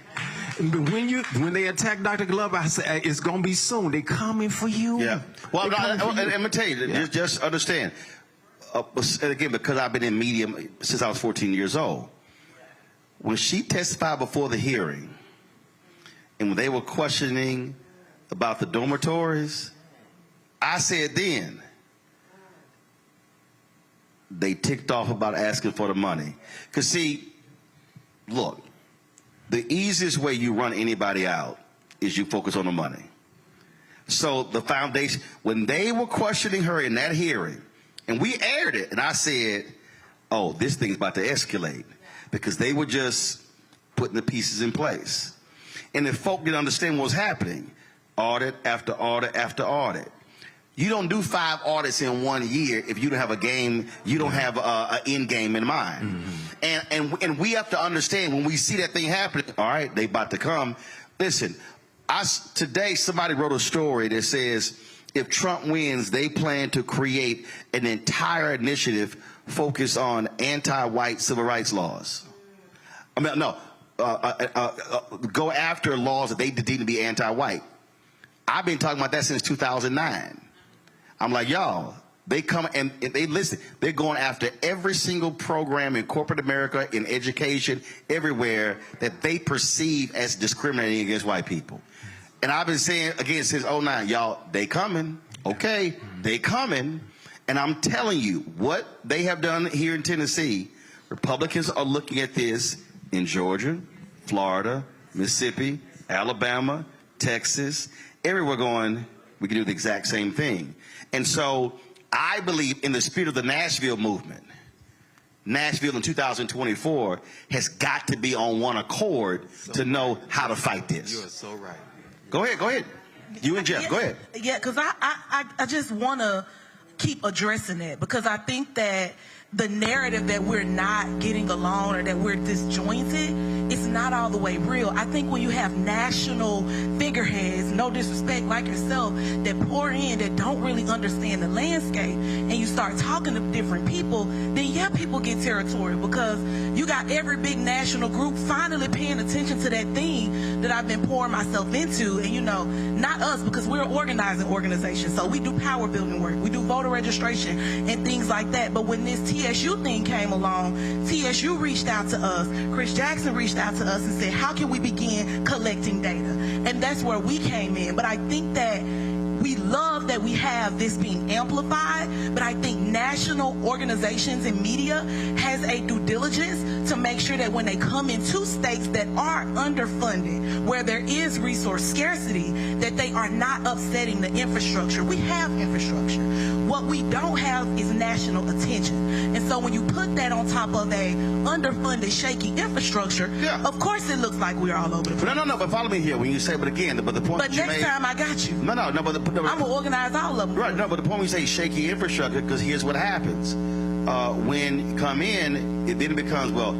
When they attack Dr. Glover, I say it's gonna be soon. They coming for you. Yeah. Well, I'm gonna tell you. Just understand. Again, because I've been in media since I was 14 years old. When she testified before the hearing, and when they were questioning about the dormitories, I said then, they ticked off about asking for the money. Because see, look, the easiest way you run anybody out is you focus on the money. So the foundation, when they were questioning her in that hearing, and we aired it, and I said, oh, this thing's about to escalate, because they were just putting the pieces in place. And if folk didn't understand what was happening, audit after audit after audit. You don't do 5 audits in 1 year if you don't have a game, you don't have an end game in mind. And we have to understand when we see that thing happening, all right, they about to come. Listen, today somebody wrote a story that says if Trump wins, they plan to create an entire initiative focused on anti-white civil rights laws. I mean, no, go after laws that they deem to be anti-white. I've been talking about that since 2009. I'm like, y'all, they come and they listen. They're going after every single program in corporate America, in education, everywhere that they perceive as discriminating against white people. And I've been saying again since 2009, y'all, they coming. Okay, they coming. And I'm telling you, what they have done here in Tennessee, Republicans are looking at this in Georgia, Florida, Mississippi, Alabama, Texas, everywhere going, we can do the exact same thing. And so I believe in the spirit of the Nashville movement, Nashville in 2024 has got to be on one accord to know how to fight this. You are so right. Go ahead. You and Jeff, go ahead. Yeah, because I just want to keep addressing it, because I think that the narrative that we're not getting along or that we're disjointed is not all the way real. I think when you have national figureheads, no disrespect, like yourself, that pour in, that don't really understand the landscape, and you start talking to different people, then yeah, people get territorial, because you got every big national group finally paying attention to that thing that I've been pouring myself into. And you know, not us, because we're an organizing organization, so we do power building work, we do voter registration and things like that. But when this TSU thing came along, TSU reached out to us, Chris Jackson reached out to us and said, how can we begin collecting data? And that's where we came in. But I think that we love that we have this being amplified, but I think national organizations and media has a due diligence to make sure that when they come into states that are underfunded, where there is resource scarcity, that they are not upsetting the infrastructure. We have infrastructure. What we don't have is national attention. And so when you put that on top of a underfunded, shaky infrastructure, of course it looks like we're all over the place. No, but follow me here when you say, but again, but the point But next time I got you. No, but I'm going to organize all of them. Right, no, but the point we say shaky infrastructure, because here's what happens. When you come in, it then becomes, well,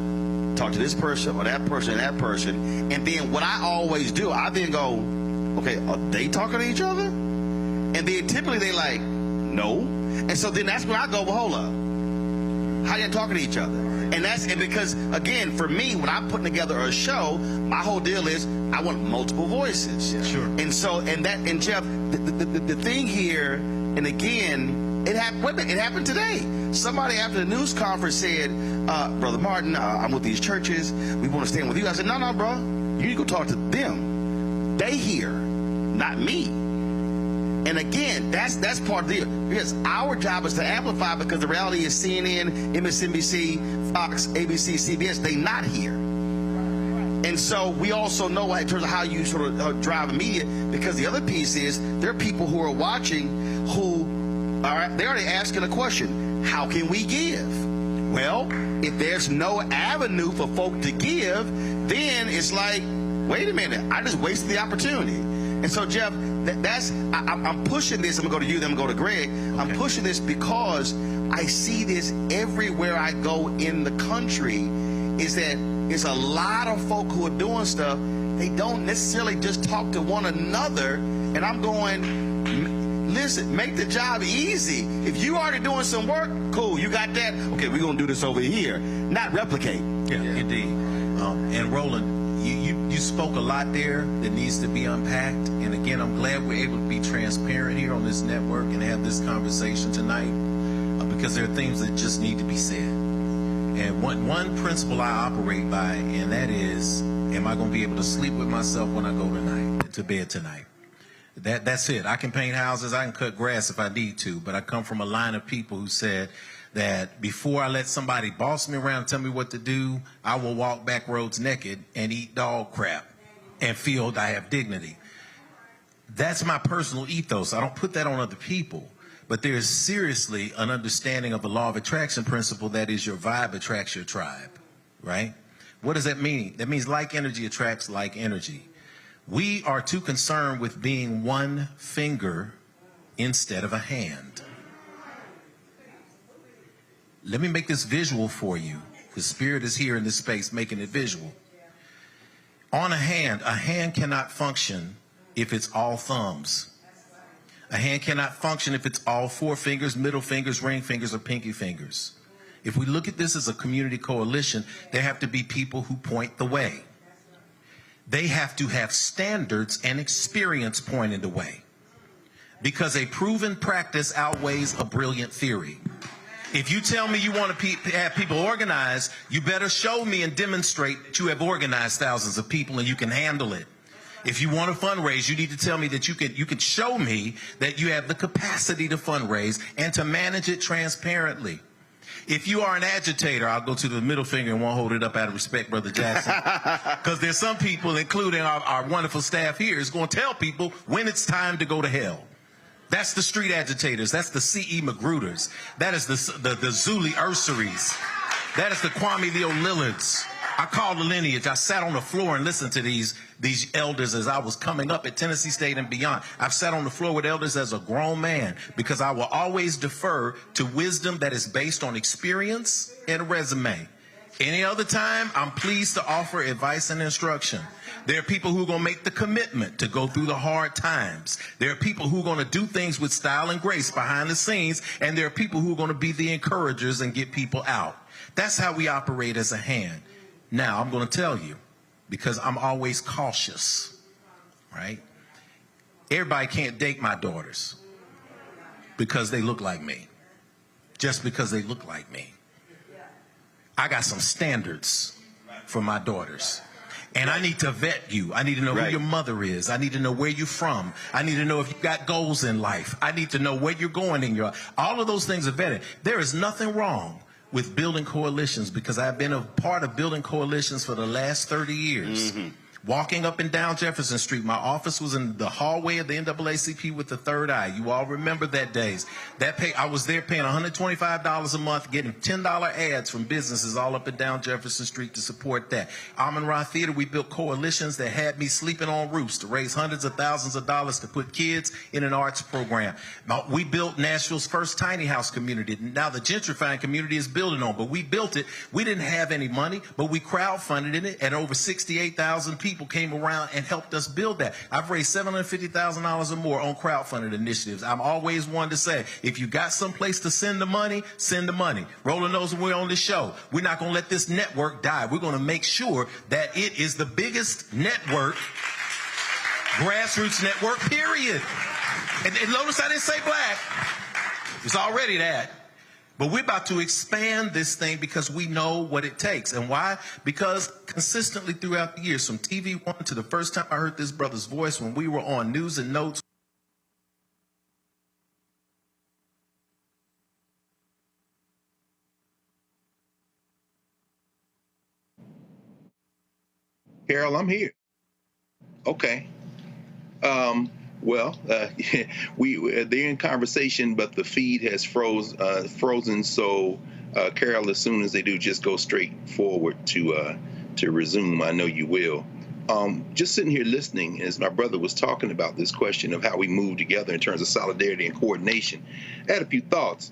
talk to this person or that person and that person. And then what I always do, I then go, okay, are they talking to each other? And then typically they like, no. And so then that's where I go, well, hold up. How y'all talking to each other? And because, again, for me, when I'm putting together a show, my whole deal is I want multiple voices. Yeah. Sure. And so, and Jeff, the thing here, and again, it happened today. Somebody after the news conference said, Brother Martin, I'm with these churches. We want to stand with you. I said, no, bro. You need to go talk to them. They here, not me. And again, that's part of the deal. Because our job is to amplify, because the reality is CNN, MSNBC, Fox, ABC, CBS, they not here. And so we also know in terms of how you sort of drive the media, because the other piece is there are people who are watching who they're already asking a question. How can we give? Well, if there's no avenue for folk to give, then it's like, wait a minute, I just wasted the opportunity. And so, Jeff, I'm pushing this. I'm going to go to you, then I'm going to go to Greg. Okay. I'm pushing this because I see this everywhere I go in the country, is that it's a lot of folk who are doing stuff. They don't necessarily just talk to one another. And I'm going, listen, make the job easy. If you already doing some work, cool, you got that. Okay, we're going to do this over here, not replicate. Yeah, indeed. And Roland, you spoke a lot there that needs to be unpacked. And again, I'm glad we're able to be transparent here on this network and have this conversation tonight, because there are things that just need to be said. And one principle I operate by, and that is, am I going to be able to sleep with myself when I go to bed tonight? That's it. I can paint houses, I can cut grass if I need to, but I come from a line of people who said that before I let somebody boss me around and tell me what to do, I will walk back roads naked and eat dog crap and feel I have dignity. That's my personal ethos. I don't put that on other people. But there is seriously an understanding of the law of attraction principle that is your vibe attracts your tribe, right? What does that mean? That means like energy attracts like energy. We are too concerned with being one finger instead of a hand. Let me make this visual for you. The Spirit is here in this space making it visual. On a hand cannot function if it's all thumbs. A hand cannot function if it's all four fingers, middle fingers, ring fingers, or pinky fingers. If we look at this as a community coalition, there have to be people who point the way. They have to have standards and experience pointing the way. Because a proven practice outweighs a brilliant theory. If you tell me you want to have people organized, you better show me and demonstrate that you have organized thousands of people and you can handle it. If you want to fundraise, you need to tell me that you can show me that you have the capacity to fundraise and to manage it transparently. If you are an agitator, I'll go to the middle finger and won't hold it up out of respect, Brother Jackson. Because there's some people, including our wonderful staff here, is going to tell people when it's time to go to hell. That's the street agitators. That's the C.E. Magruders. That is the Zuli Ursaries. That is the Kwame Leo Lillards. I call the lineage. I sat on the floor and listened to these elders as I was coming up at Tennessee State and beyond. I've sat on the floor with elders as a grown man because I will always defer to wisdom that is based on experience and a resume. Any other time, I'm pleased to offer advice and instruction. There are people who are going to make the commitment to go through the hard times. There are people who are going to do things with style and grace behind the scenes, and there are people who are going to be the encouragers and get people out. That's how we operate as a hand. Now, I'm going to tell you, because I'm always cautious, right? Everybody can't date my daughters because they look like me, just because they look like me. I got some standards for my daughters. And I need to vet you. I need to know who your mother is. I need to know where you're from. I need to know if you got goals in life. I need to know where you're going in your life. All of those things are vetted. There is nothing wrong with building coalitions because I've been a part of building coalitions for the last 30 years. Mm-hmm. Walking up and down Jefferson Street, my office was in the hallway of the NAACP with the third eye. You all remember that days. I was there paying $125 a month, getting $10 ads from businesses all up and down Jefferson Street to support that. Amun-Ra Theater, we built coalitions that had me sleeping on roofs to raise hundreds of thousands of dollars to put kids in an arts program. We built Nashville's first tiny house community. Now the gentrifying community is building on, but we built it. We didn't have any money, but we crowdfunded it, and over 68,000 people came around and helped us build that. I've raised $750,000 or more on crowdfunded initiatives. I'm always one to say, if you got some place to send the money, send the money. Roland knows when we're on this show, we're not going to let this network die. We're going to make sure that it is the biggest network, grassroots network, period. And notice I didn't say black. It's already that. But we're about to expand this thing because we know what it takes. And why? Because consistently throughout the years, from TV One to the first time I heard this brother's voice when we were on News and Notes. Carol, I'm here. Okay. They're in conversation, but the feed has frozen. So, Carol, as soon as they do, just go straight forward to resume. I know you will. Just sitting here listening as my brother was talking about this question of how we move together in terms of solidarity and coordination. I had a few thoughts.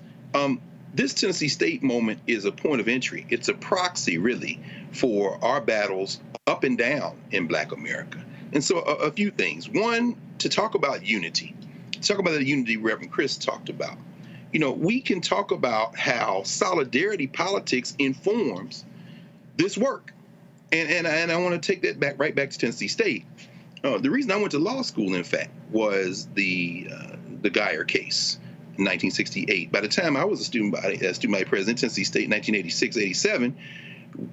This Tennessee State moment is a point of entry. It's a proxy, really, for our battles up and down in Black America. And so a few things. One, to talk about unity. Talk about the unity Reverend Chris talked about. You know, we can talk about how solidarity politics informs this work. And I want to take that right back to Tennessee State. The reason I went to law school, in fact, was the Geyer case in 1968. By the time I was a student body president, Tennessee State, 1986-87,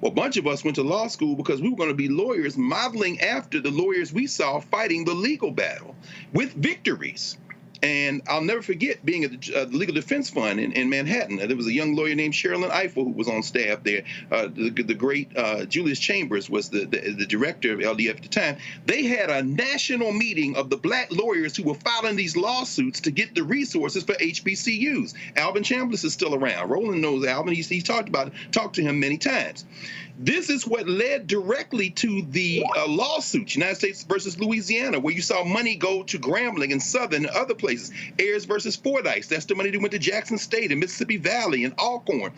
A bunch of us went to law school because we were going to be lawyers, modeling after the lawyers we saw fighting the legal battle with victories. And I'll never forget being at the Legal Defense Fund in Manhattan. There was a young lawyer named Sherilyn Eiffel who was on staff there. The great Julius Chambers was the director of LDF at the time. They had a national meeting of the black lawyers who were filing these lawsuits to get the resources for HBCUs. Alvin Chambliss is still around. Roland knows Alvin. He's talked to him many times. This is what led directly to the lawsuits, United States versus Louisiana, where you saw money go to Grambling and Southern and other places. Ayers versus Fordyce, that's the money that went to Jackson State and Mississippi Valley and Alcorn.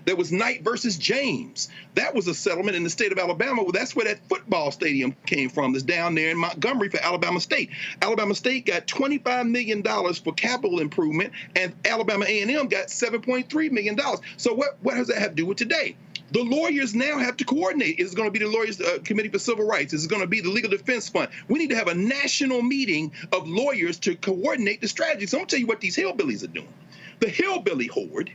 There was Knight versus James. That was a settlement in the state of Alabama. Well, that's where that football stadium came from, that's down there in Montgomery for Alabama State. Alabama State got $25 million for capital improvement, and Alabama A&M got $7.3 million. So what does that have to do with today? The lawyers now have to coordinate. Is it going to be the Lawyers Committee for Civil Rights? Is it going to be the Legal Defense Fund? We need to have a national meeting of lawyers to coordinate the strategy. So I'm going to tell you what these hillbillies are doing. The hillbilly horde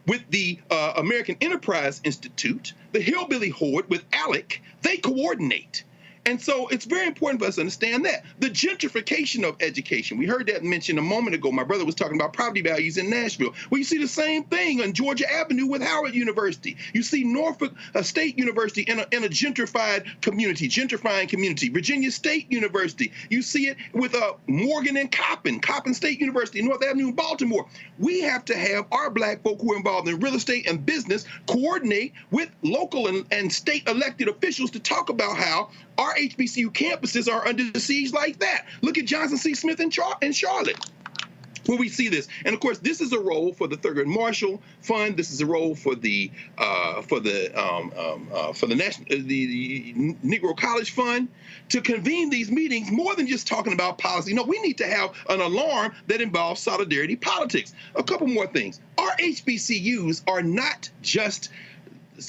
with the American Enterprise Institute, the hillbilly horde with ALEC, they coordinate. And so it's very important for us to understand that. The gentrification of education, we heard that mentioned a moment ago. My brother was talking about property values in Nashville. Well, you see the same thing on Georgia Avenue with Howard University. You see Norfolk State University in a gentrifying community. Virginia State University. You see it with Morgan and Coppin State University, North Avenue in Baltimore. We have to have our black folk who are involved in real estate and business coordinate with local and state elected officials to talk about how our HBCU campuses are under siege like that. Look at Johnson C. Smith in Charlotte, where we see this. And of course, this is a role for the Thurgood Marshall Fund. This is a role for the Negro College Fund to convene these meetings more than just talking about policy. No, we need to have an alarm that involves solidarity politics. A couple more things. Our HBCUs are not just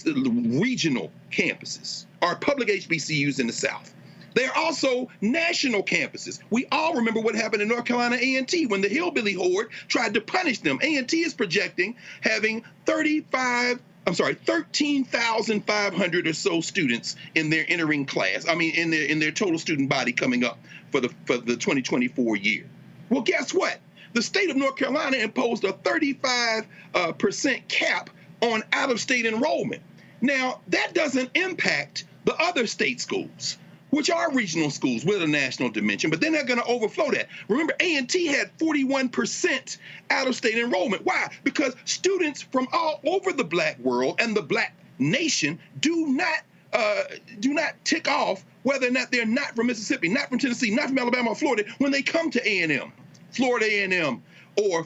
regional campuses, our public HBCUs in the South. They're also national campuses. We all remember what happened in North Carolina A&T when the hillbilly horde tried to punish them. A&T is projecting having 13,500 or so students in their entering class. I mean, in their total student body coming up for the 2024 year. Well, guess what? The state of North Carolina imposed a 35% cap on out-of-state enrollment. Now, that doesn't impact the other state schools, which are regional schools with a national dimension, but they're not going to overflow that. Remember, A&T had 41% out-of-state enrollment. Why? Because students from all over the black world and the black nation do not tick off whether or not they're not from Mississippi, not from Tennessee, not from Alabama or Florida when they come to A&M, Florida A&M, or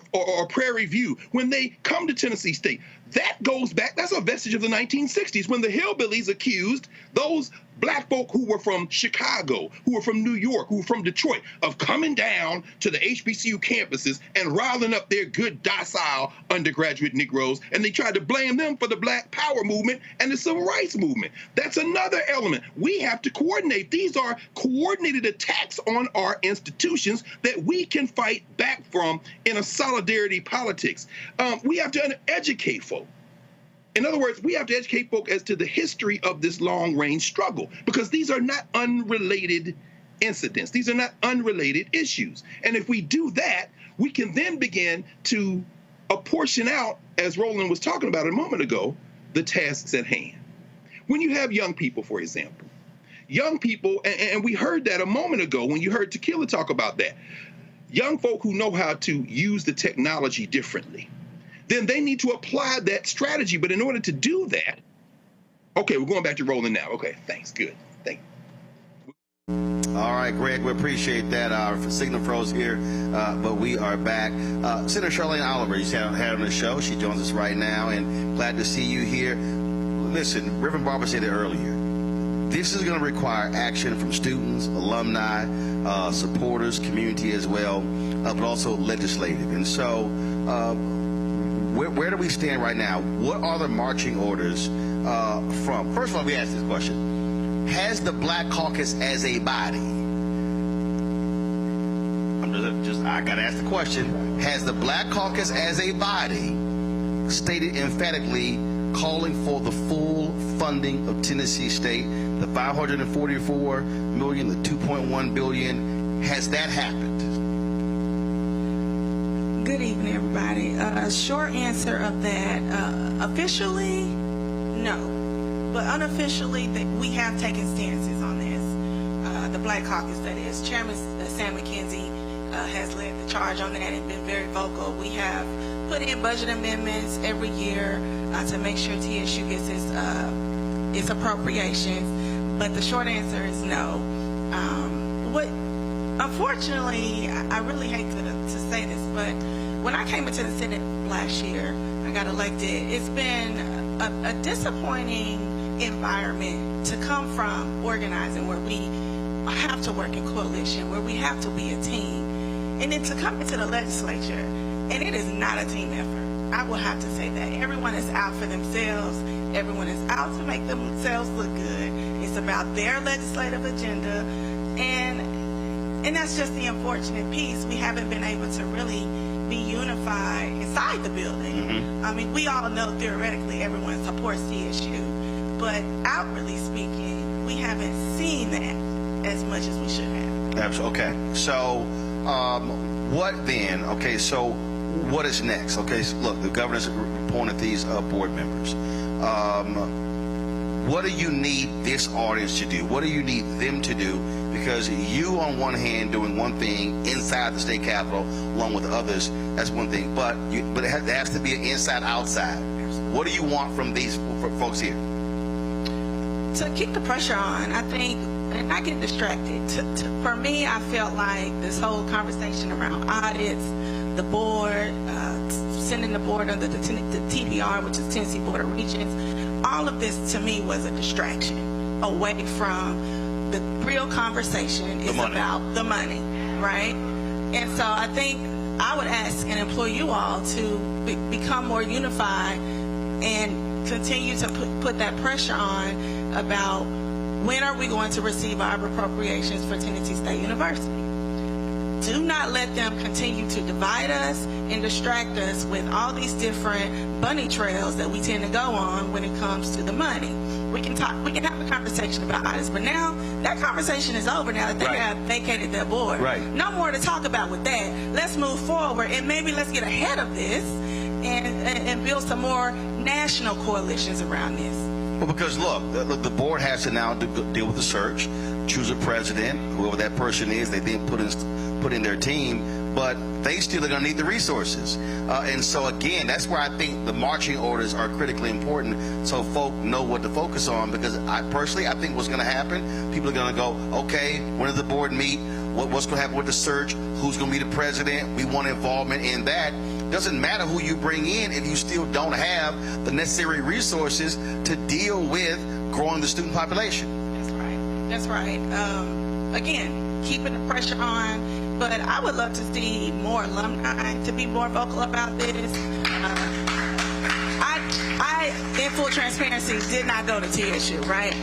Prairie View, when they come to Tennessee State. That goes back, that's a vestige of the 1960s when the hillbillies accused those black folk who were from Chicago, who were from New York, who were from Detroit, of coming down to the HBCU campuses and riling up their good, docile undergraduate Negroes, and they tried to blame them for the Black Power movement and the Civil Rights movement. That's another element. We have to coordinate. These are coordinated attacks on our institutions that we can fight back from in a solidarity politics. We have to educate folk. In other words, we have to educate folk as to the history of this long-range struggle, because these are not unrelated incidents. These are not unrelated issues. And if we do that, we can then begin to apportion out, as Roland was talking about a moment ago, the tasks at hand. When you have young people, for example, young people, and we heard that a moment ago when you heard Tequila talk about that, young folk who know how to use the technology differently, then they need to apply that strategy. But in order to do that, okay, we're going back to Roland now. Okay, thanks, good, thank you. All right, Greg, we appreciate that. Our signal froze here, but we are back. Senator Charlene Oliver, you had on the show. She joins us right now, and glad to see you here. Listen, Reverend Barber said it earlier. This is going to require action from students, alumni, supporters, community as well, but also legislative. And so, where do we stand right now? What are the marching orders from? First of all, we ask this question. Has the Black Caucus as a body, I got to ask the question, has the Black Caucus as a body stated emphatically calling for the full funding of Tennessee State, the $544 million, the $2.1 billion. Has that happened? Good evening, everybody. Short answer of that, officially, no. But unofficially, we have taken stances on this. The Black Caucus, that is. Chairman Sam McKenzie has led the charge on that and been very vocal. We have put in budget amendments every year to make sure TSU gets its appropriations. But the short answer is no. Unfortunately, I really hate to say this, but when I came into the Senate last year, I got elected, it's been a disappointing environment to come from organizing where we have to work in coalition, where we have to be a team, and then to come into the legislature, and it is not a team effort. I will have to say that. Everyone is out for themselves. Everyone is out to make themselves look good. It's about their legislative agenda, and that's just the unfortunate piece. We haven't been able to really be unified inside the building. I mean, we all know theoretically everyone supports TSU, but outwardly speaking, we haven't seen that as much as we should have. Absolutely. Okay. So, what then? Okay. So, what is next? Okay. So look, the governor's appointed these board members. What do you need this audience to do? What do you need them to do? Because you, on one hand, doing one thing inside the state capitol, along with others, that's one thing. But it has to be an inside-outside. What do you want from these folks here? To keep the pressure on, I think, and I get distracted. For me, I felt like this whole conversation around audits, the board, sending the board under the TBR, which is Tennessee Board of Regents, all of this to me was a distraction away from the real conversation is about the money, right? And so I think I would ask and implore you all to become more unified and continue to put that pressure on about when are we going to receive our appropriations for Tennessee State University. Do not let them continue to divide us and distract us with all these different bunny trails that we tend to go on when it comes to the money. We can have a conversation about audits, but now that conversation is over now that they have vacated their board. No more to talk about with that. Let's move forward and maybe let's get ahead of this and build some more national coalitions around this. Well, because look, the board has to now deal with the search, choose a president, whoever that person is. They then put in their team, but they still are going to need the resources. And so again, that's where I think the marching orders are critically important, so folk know what to focus on. Because I think what's going to happen, people are going to go, okay, when does the board meet? What's going to happen with the search? Who's going to be the president? We want involvement in that. Doesn't matter who you bring in if you still don't have the necessary resources to deal with growing the student population. That's right. Again, keeping the pressure on, but I would love to see more alumni to be more vocal about this. I, in full transparency, did not go to TSU, right?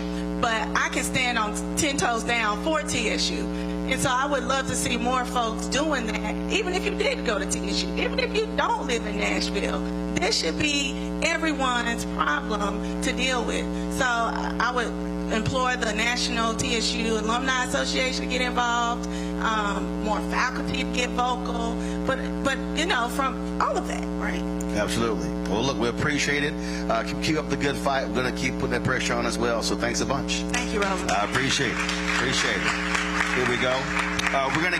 But I can stand on 10 toes down for TSU. And so I would love to see more folks doing that, even if you did go to TSU, even if you don't live in Nashville. This should be everyone's problem to deal with. So I would implore the National TSU Alumni Association to get involved, more faculty to get vocal, but you know, from all of that, right? Absolutely. Well, look, we appreciate it. Keep up the good fight. We're going to keep putting that pressure on as well. So thanks a bunch. Thank you, Roland. I appreciate it. Appreciate it. Here we go. We're gonna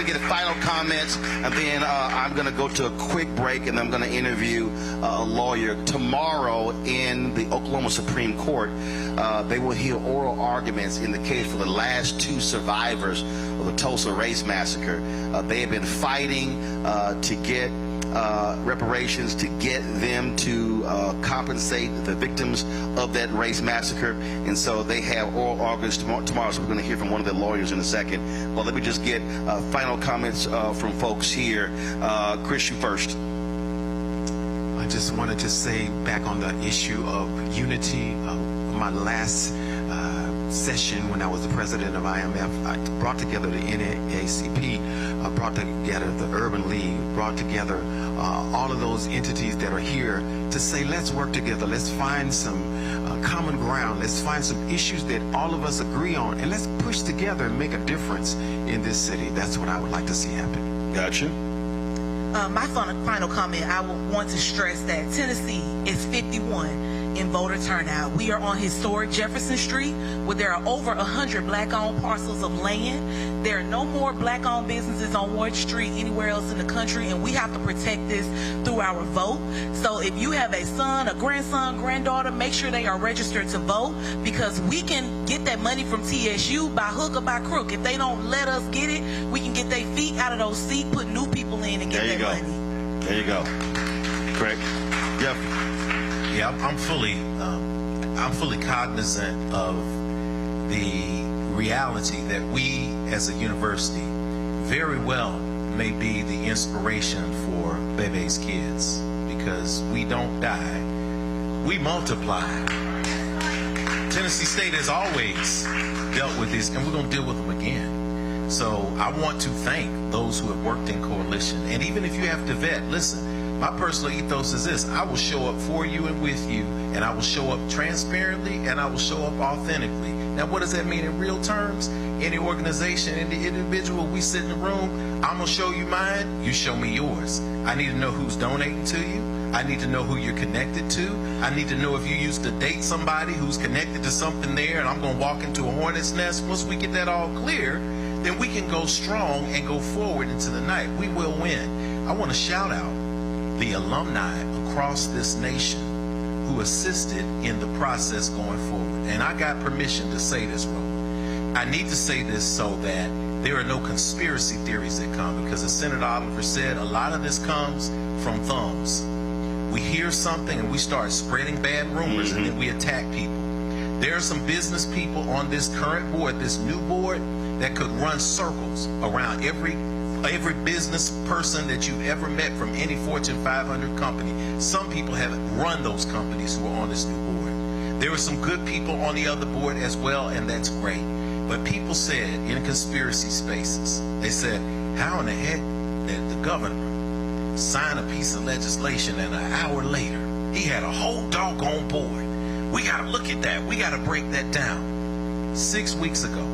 get final comments, and then I'm gonna go to a quick break, and I'm gonna interview a lawyer tomorrow in the Oklahoma Supreme Court. They will hear oral arguments in the case for the last two survivors of the Tulsa Race Massacre. They have been fighting to get reparations, to get them to compensate the victims of that race massacre, and so they have oral arguments tomorrow, so we're going to hear from one of the lawyers in a second. Well, let me just get final comments from folks here. Chris, you first. I just wanted to say, back on the issue of unity, my last session when I was the president of IMF. I brought together the NAACP, brought together the Urban League, brought together all of those entities that are here to say, let's work together, let's find some common ground, let's find some issues that all of us agree on, and let's push together and make a difference in this city. That's what I would like to see happen. Gotcha. My final comment, I want to stress that Tennessee is 51 in voter turnout. We are on historic Jefferson Street, where there are over 100 black-owned parcels of land. There are no more black-owned businesses on Ward Street anywhere else in the country, and we have to protect this through our vote. So if you have a son, a grandson, granddaughter, make sure they are registered to vote, because we can get that money from TSU by hook or by crook. If they don't let us get it, we can get their feet out of those seats, put new people in, and get that money. There you go. Correct. Yep. Yeah, I'm fully cognizant of the reality that we as a university very well may be the inspiration for Bebe's kids, because we don't die, we multiply. Tennessee State has always dealt with this, and we're going to deal with them again. So I want to thank those who have worked in coalition, and even if you have to vet, listen, my personal ethos is this: I will show up for you and with you, and I will show up transparently, and I will show up authentically. Now, what does that mean in real terms? Any organization, any individual, we sit in the room, I'm going to show you mine, you show me yours. I need to know who's donating to you. I need to know who you're connected to. I need to know if you used to date somebody who's connected to something there, and I'm going to walk into a hornet's nest. Once we get that all clear, then we can go strong and go forward into the night. We will win. I want to shout out the alumni across this nation who assisted in the process going forward. And I got permission to say this, Roland. I need to say this so that there are no conspiracy theories that come, because as Senator Oliver said, a lot of this comes from thumbs. We hear something and we start spreading bad rumors, and then we attack people. There are some business people on this current board, this new board, that could run circles around every business person that you've ever met from any Fortune 500 company. Some people have run those companies who are on this new board. There are some good people on the other board as well, and that's great. But people said in conspiracy spaces, they said, how in the heck did the governor sign a piece of legislation and an hour later he had a whole doggone board? We got to look at that. We got to break that down. 6 weeks ago,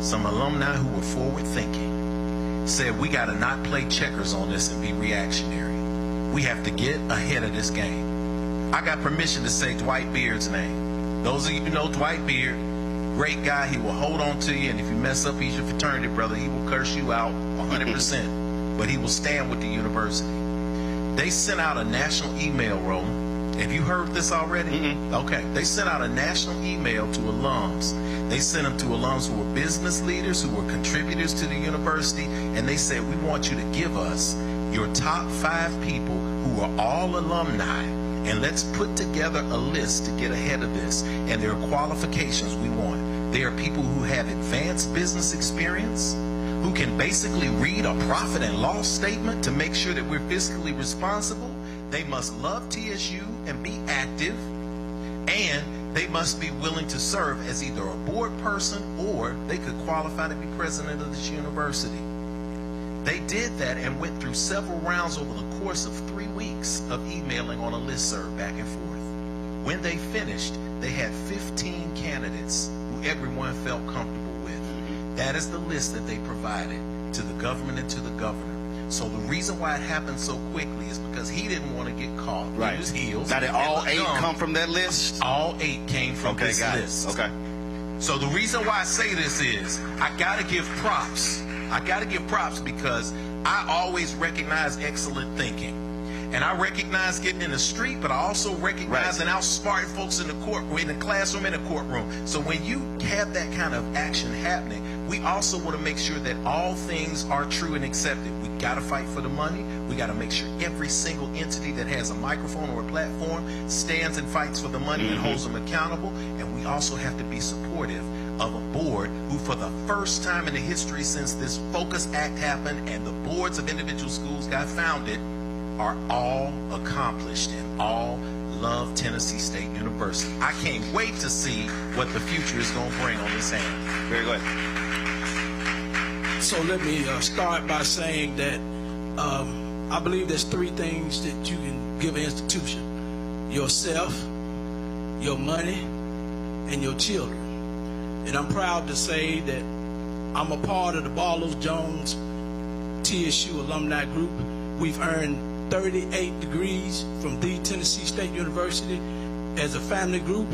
some alumni who were forward thinking said, we got to not play checkers on this and be reactionary. We have to get ahead of this game. I got permission to say Dwight Beard's name. Those of you who know Dwight Beard, great guy. He will hold on to you, and if you mess up, he's your fraternity brother. He will curse you out 100%, but he will stand with the university. They sent out a national email, Roland. Have you heard this already? Okay. They sent out a national email to alums. They sent them to alums who were business leaders, who were contributors to the university, and they said, we want you to give us your top 5 people who are all alumni, and let's put together a list to get ahead of this. And there are qualifications we want. There are people who have advanced business experience, who can basically read a profit and loss statement to make sure that we're fiscally responsible. They must love TSU and be active, and they must be willing to serve as either a board person, or they could qualify to be president of this university. They did that and went through several rounds over the course of 3 weeks of emailing on a listserv back and forth. When they finished, they had 15 candidates who everyone felt comfortable with. That is the list that they provided to the government and to the governor. So the reason why it happened so quickly is because he didn't want to get caught in his heels. Now, did all 8 come from that list? All 8 came from this list. Okay. So the reason why I say this is I got to give props. I got to give props because I always recognize excellent thinking. And I recognize getting in the street, but I also recognize and outsmarting folks in the courtroom, in the classroom, in the courtroom. So when you have that kind of action happening, we also want to make sure that all things are true and accepted. We got to fight for the money. We got to make sure every single entity that has a microphone or a platform stands and fights for the money and holds them accountable. And we also have to be supportive of a board who, for the first time in the history since this Focus Act happened and the boards of individual schools got founded, are all accomplished and all love Tennessee State University. I can't wait to see what the future is going to bring on this hand. Very good. So let me start by saying that I believe there's three things that you can give an institution: yourself, your money, and your children. And I'm proud to say that I'm a part of the Barlow Jones TSU alumni group. We've earned 38 degrees from the Tennessee State University as a family group.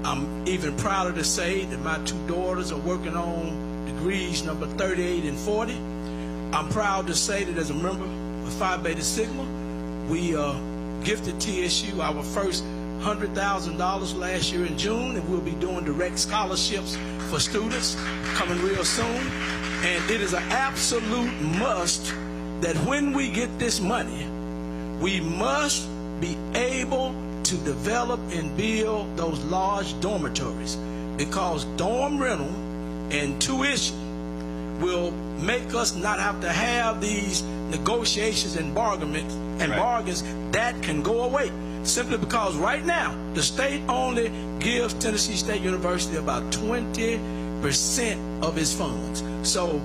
I'm even prouder to say that my two daughters are working on degrees number 38 and 40. I'm proud to say that as a member of Phi Beta Sigma, we gifted TSU our first $100,000 last year in June, and we'll be doing direct scholarships for students coming real soon. And it is an absolute must that when we get this money, we must be able to develop and build those large dormitories, because dorm rental and tuition will make us not have to have these negotiations and bargains that can go away. Simply because right now, the state only gives Tennessee State University about 20% of its funds. So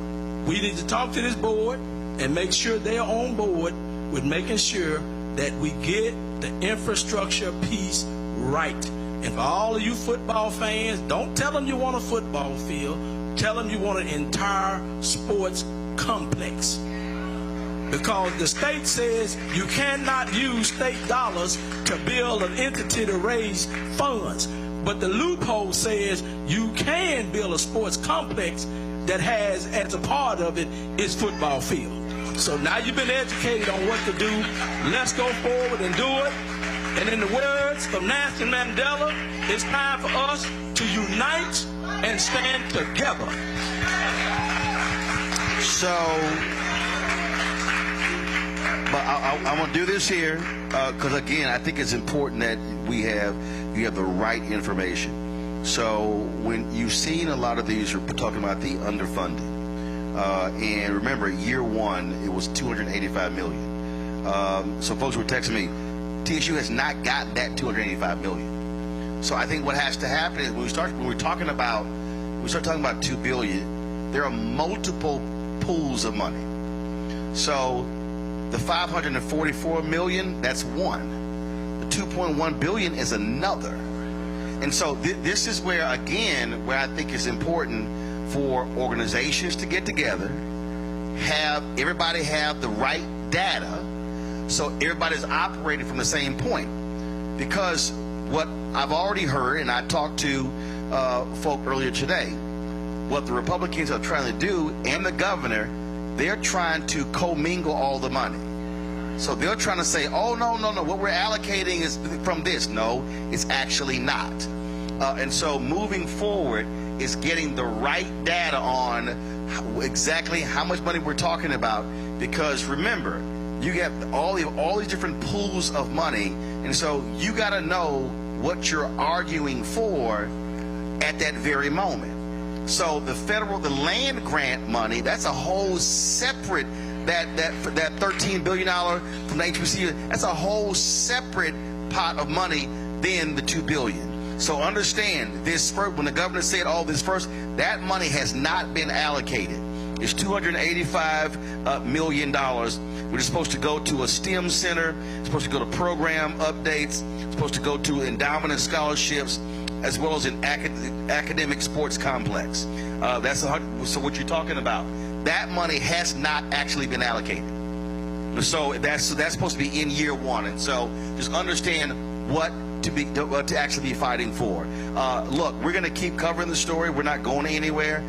we need to talk to this board and make sure they're on board with making sure that we get the infrastructure piece right. And for all of you football fans, don't tell them you want a football field. Tell them you want an entire sports complex. Because the state says you cannot use state dollars to build an entity to raise funds. But the loophole says you can build a sports complex that has, as a part of it, its football field. So now you've been educated on what to do. Let's go forward and do it. And in the words of Nelson Mandela, it's time for us to unite and stand together. So, but I'm going to do this here because, again, I think it's important that you have the right information. So when you've seen a lot of these, you're talking about the underfunding. And remember, year one, it was $285 million. So folks were texting me, TSU has not gotten that $285 million. So I think what has to happen is when we start talking about $2 billion, there are multiple pools of money. So the $544 million, that's one. The $2.1 billion is another. And so this is where, again, where I think it's important for organizations to get together, everybody have the right data, so everybody's operating from the same point. Because what I've already heard, and I talked to folk earlier today, what the Republicans are trying to do, and the governor, they're trying to commingle all the money. So they're trying to say, oh, no, what we're allocating is from this. No, it's actually not. And so moving forward is getting the right data on exactly how much money we're talking about. Because remember, you get all these different pools of money, and so you got to know what you're arguing for at that very moment. So the land grant money, that's a whole separate, that $13 billion from the HBCU, that's a whole separate pot of money than the $2 billion. So understand this, when the governor said all this first, that money has not been allocated. It's $285 million, which is supposed to go to a STEM center, it's supposed to go to program updates, it's supposed to go to endowment and scholarships, as well as an academic sports complex. So what you're talking about, that money has not actually been allocated. So that's supposed to be in year one. And so just understand what to actually be fighting for. Look, we're going to keep covering the story. We're not going anywhere.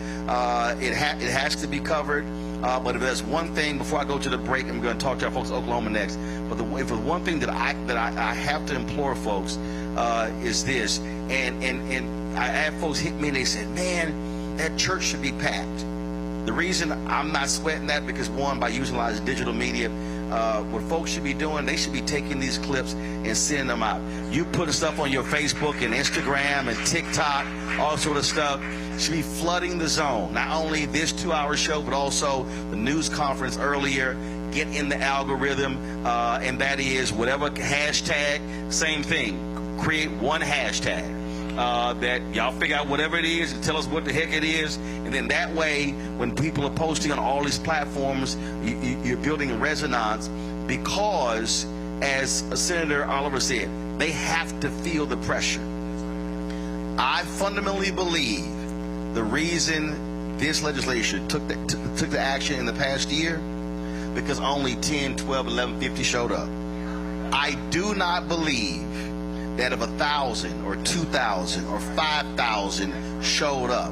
It has to be covered. But if there's one thing, before I go to the break, I'm going to talk to our folks in Oklahoma next. But if there's one thing that I have to implore folks is this, and I had folks hit me and they said, man, that church should be packed. The reason I'm not sweating that, because one, by utilizing digital media, what folks should be doing, they should be taking these clips and sending them out. You putting stuff on your Facebook and Instagram and TikTok, all sort of stuff, should be flooding the zone. Not only this 2-hour show, but also the news conference earlier. get in the algorithm, and that is whatever hashtag, same thing. Create one hashtag that y'all figure out whatever it is and tell us what the heck it is, and then that way, when people are posting on all these platforms, you're building resonance, because, as Senator Oliver said, they have to feel the pressure. I fundamentally believe the reason this legislature took the action in the past year, because only 10, 12, 11, 50 showed up. I do not believe that if 1,000 or 2,000 or 5,000 showed up,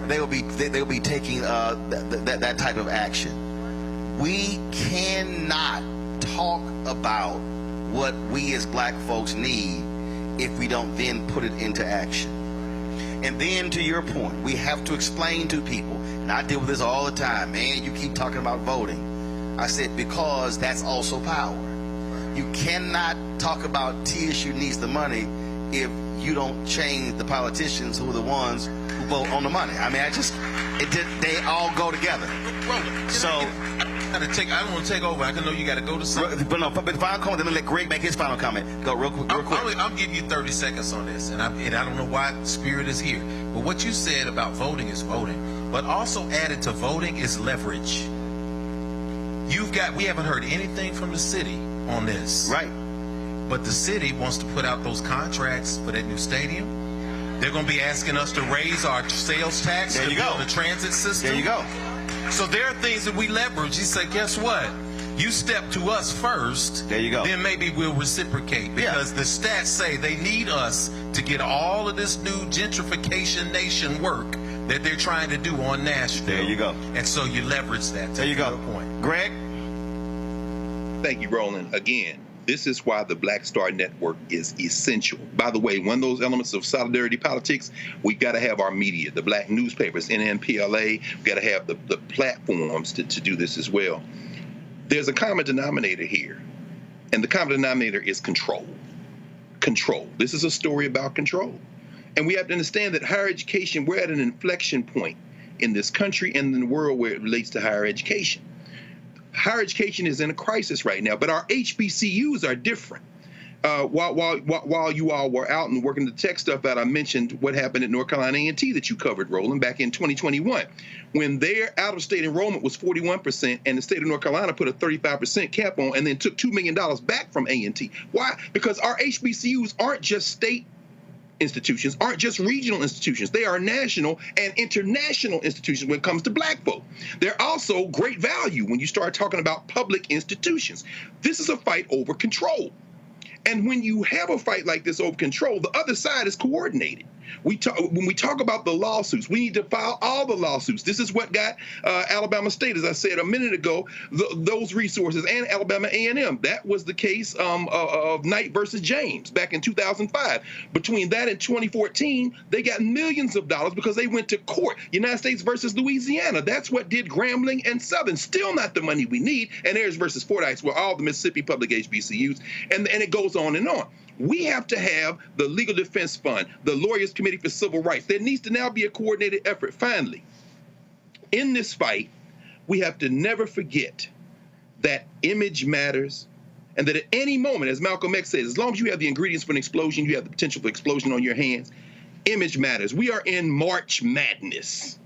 they will be taking that type of action. We cannot talk about what we as black folks need if we don't then put it into action. And then, to your point, we have to explain to people, and I deal with this all the time, man, you keep talking about voting. I said, because that's also power. You cannot talk about TSU needs the money if you don't change the politicians who are the ones who vote on the money. I mean, they all go together. Roland, so I don't want to take over. I know you got to go to something. But no, but the final comment, then let Greg make his final comment. Go real quick. I'm giving you 30 seconds on this, and I don't know why Spirit is here. But what you said about voting is voting. But also added to voting is leverage. We haven't heard anything from the city on this. Right. But the city wants to put out those contracts for that new stadium. They're going to be asking us to raise our sales tax to build the transit system. There you go. So there are things that we leverage. You say, guess what? You step to us first. There you go. Then maybe we'll reciprocate, because the stats say they need us to get all of this new gentrification nation work that they're trying to do on Nashville. There you go. And so you leverage that. There you go. Point. Greg? Thank you, Roland. Again, this is why the Black Star Network is essential. By the way, one of those elements of solidarity politics, we got to have our media, the black newspapers, NNPLA. We got to have the platforms to do this as well. There's a common denominator here, and the common denominator is control. Control. This is a story about control. And we have to understand that higher education, we're at an inflection point in this country and in the world where it relates to higher education. Higher education is in a crisis right now, but our HBCUs are different. While you all were out and working the tech stuff out, I mentioned what happened at North Carolina A&T that you covered, Roland, back in 2021, when their out-of-state enrollment was 41%, and the state of North Carolina put a 35% cap on, and then took $2 million back from A&T. Why? Because our HBCUs aren't just state institutions, aren't just regional institutions. They are national and international institutions when it comes to black folk. They're also great value when you start talking about public institutions. This is a fight over control. And when you have a fight like this over control, the other side is coordinated. When we talk about the lawsuits, we need to file all the lawsuits. This is what got Alabama State, as I said a minute ago, those resources, and Alabama A&M. That was the case of Knight versus James back in 2005. Between that and 2014, they got millions of dollars because they went to court. United States versus Louisiana. That's what did Grambling and Southern. Still not the money we need. And Ayers versus Fordyce were all the Mississippi public HBCUs. And it goes on and on. We have to have the Legal Defense Fund, the Lawyers Committee for Civil Rights. There needs to now be a coordinated effort. Finally, in this fight, we have to never forget that image matters, and that at any moment, as Malcolm X says, as long as you have the ingredients for an explosion, you have the potential for explosion on your hands. Image matters. We are in March Madness.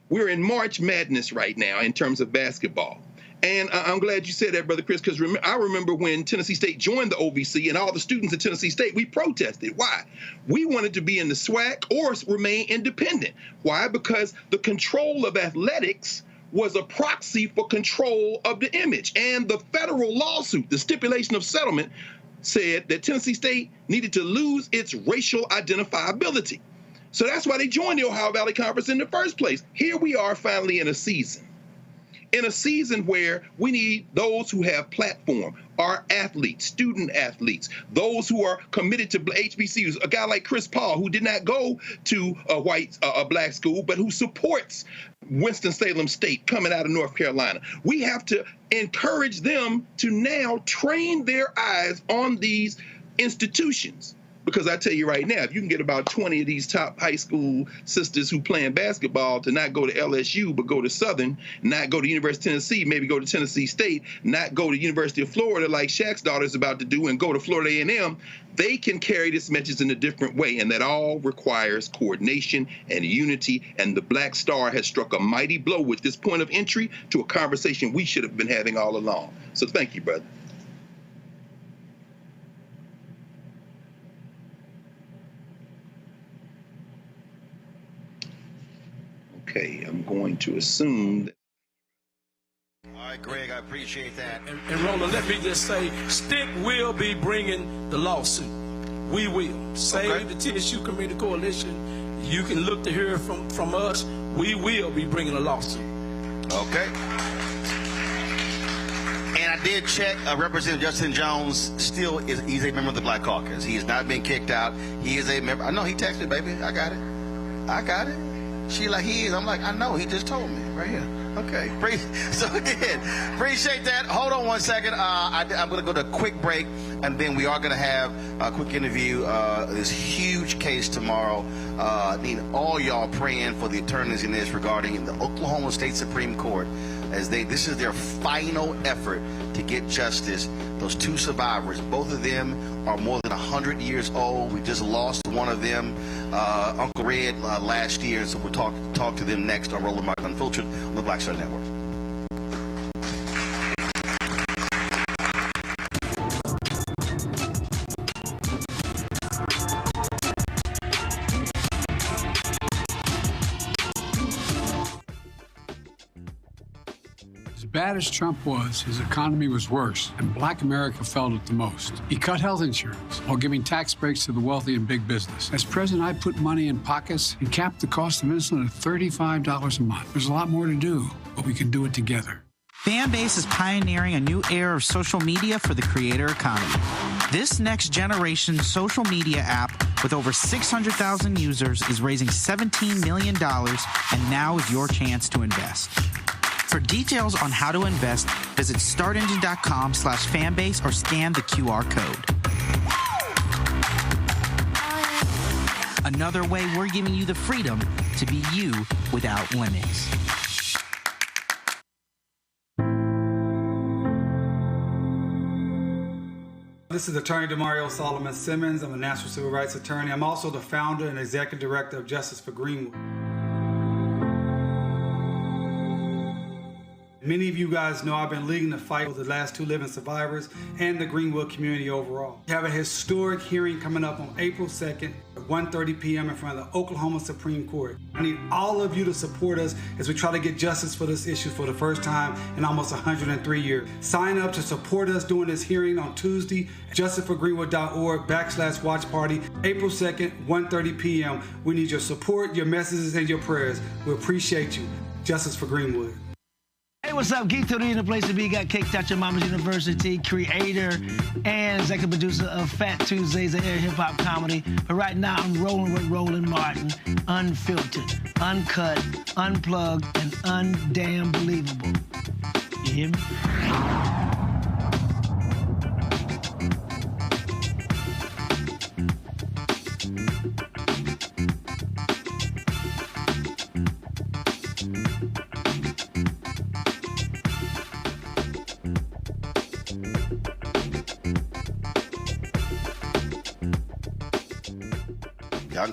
We're in March Madness right now in terms of basketball. And I'm glad you said that, Brother Chris, because I remember when Tennessee State joined the OVC and all the students at Tennessee State, we protested. Why? We wanted to be in the SWAC or remain independent. Why? Because the control of athletics was a proxy for control of the image. And the federal lawsuit, the stipulation of settlement, said that Tennessee State needed to lose its racial identifiability. So that's why they joined the Ohio Valley Conference in the first place. Here we are finally in a season where we need those who have platform, our athletes, student athletes, those who are committed to HBCUs, a guy like Chris Paul, who did not go to a black school, but who supports Winston-Salem State coming out of North Carolina. We have to encourage them to now train their eyes on these institutions, Because I tell you right now, if you can get about 20 of these top high school sisters who playing basketball to not go to LSU but go to Southern, not go to University of Tennessee, maybe go to Tennessee State, not go to University of Florida like Shaq's daughter's about to do and go to Florida A&M, they can carry this message in a different way, and that all requires coordination and unity, and the Black Star has struck a mighty blow with this point of entry to a conversation we should have been having all along. So thank you, brother. Okay, I'm going to assume that. All right, Greg, I appreciate that. And Roland, let me just say, Stick will be bringing the lawsuit. We will. Save the TSU Community Coalition. You can look to hear from us. We will be bringing a lawsuit. Okay. And I did check. Representative Justin Jones he's a member of the Black Caucus. He has not been kicked out. He is a member. I know he texted me, baby. I got it. She like, he is. I'm like, I know. He just told me right here. Okay. So again, appreciate that. Hold on one second. I'm going to go to a quick break, and then we are going to have a quick interview. This huge case tomorrow. Need all y'all praying for the attorneys in this regarding the Oklahoma State Supreme Court, as this is their final effort to get justice. Those two survivors, both of them are more than 100 years old. We just lost one of them, Uncle Red, last year. So we'll talk to them next on Roland Martin Unfiltered on the Black Star Network. As bad as Trump was, his economy was worse, and Black America felt it the most. He cut health insurance while giving tax breaks to the wealthy and big business. As president, I put money in pockets and capped the cost of insulin at $35 a month. There's a lot more to do, but we can do it together. Fanbase is pioneering a new era of social media for the creator economy. This next generation social media app with over 600,000 users is raising $17 million, and now is your chance to invest. For details on how to invest, visit startengine.com/fanbase or scan the QR code. Another way we're giving you the freedom to be you without limits. This is Attorney Demario Solomon Simmons. I'm a national civil rights attorney. I'm also the founder and executive director of Justice for Greenwood. Many of you guys know I've been leading the fight for the last two living survivors and the Greenwood community overall. We have a historic hearing coming up on April 2nd at 1:30 p.m. in front of the Oklahoma Supreme Court. I need all of you to support us as we try to get justice for this issue for the first time in almost 103 years. Sign up to support us during this hearing on Tuesday, justiceforgreenwood.org/watch party, April 2nd, 1:30 p.m. We need your support, your messages, and your prayers. We appreciate you. Justice for Greenwood. Hey, what's up? Geek Tony in the place to be. Got kicked out your mama's university, creator and executive producer of Fat Tuesdays and Air Hip Hop Comedy. But right now, I'm rolling with Roland Martin, unfiltered, uncut, unplugged, and undamn believable. You hear me?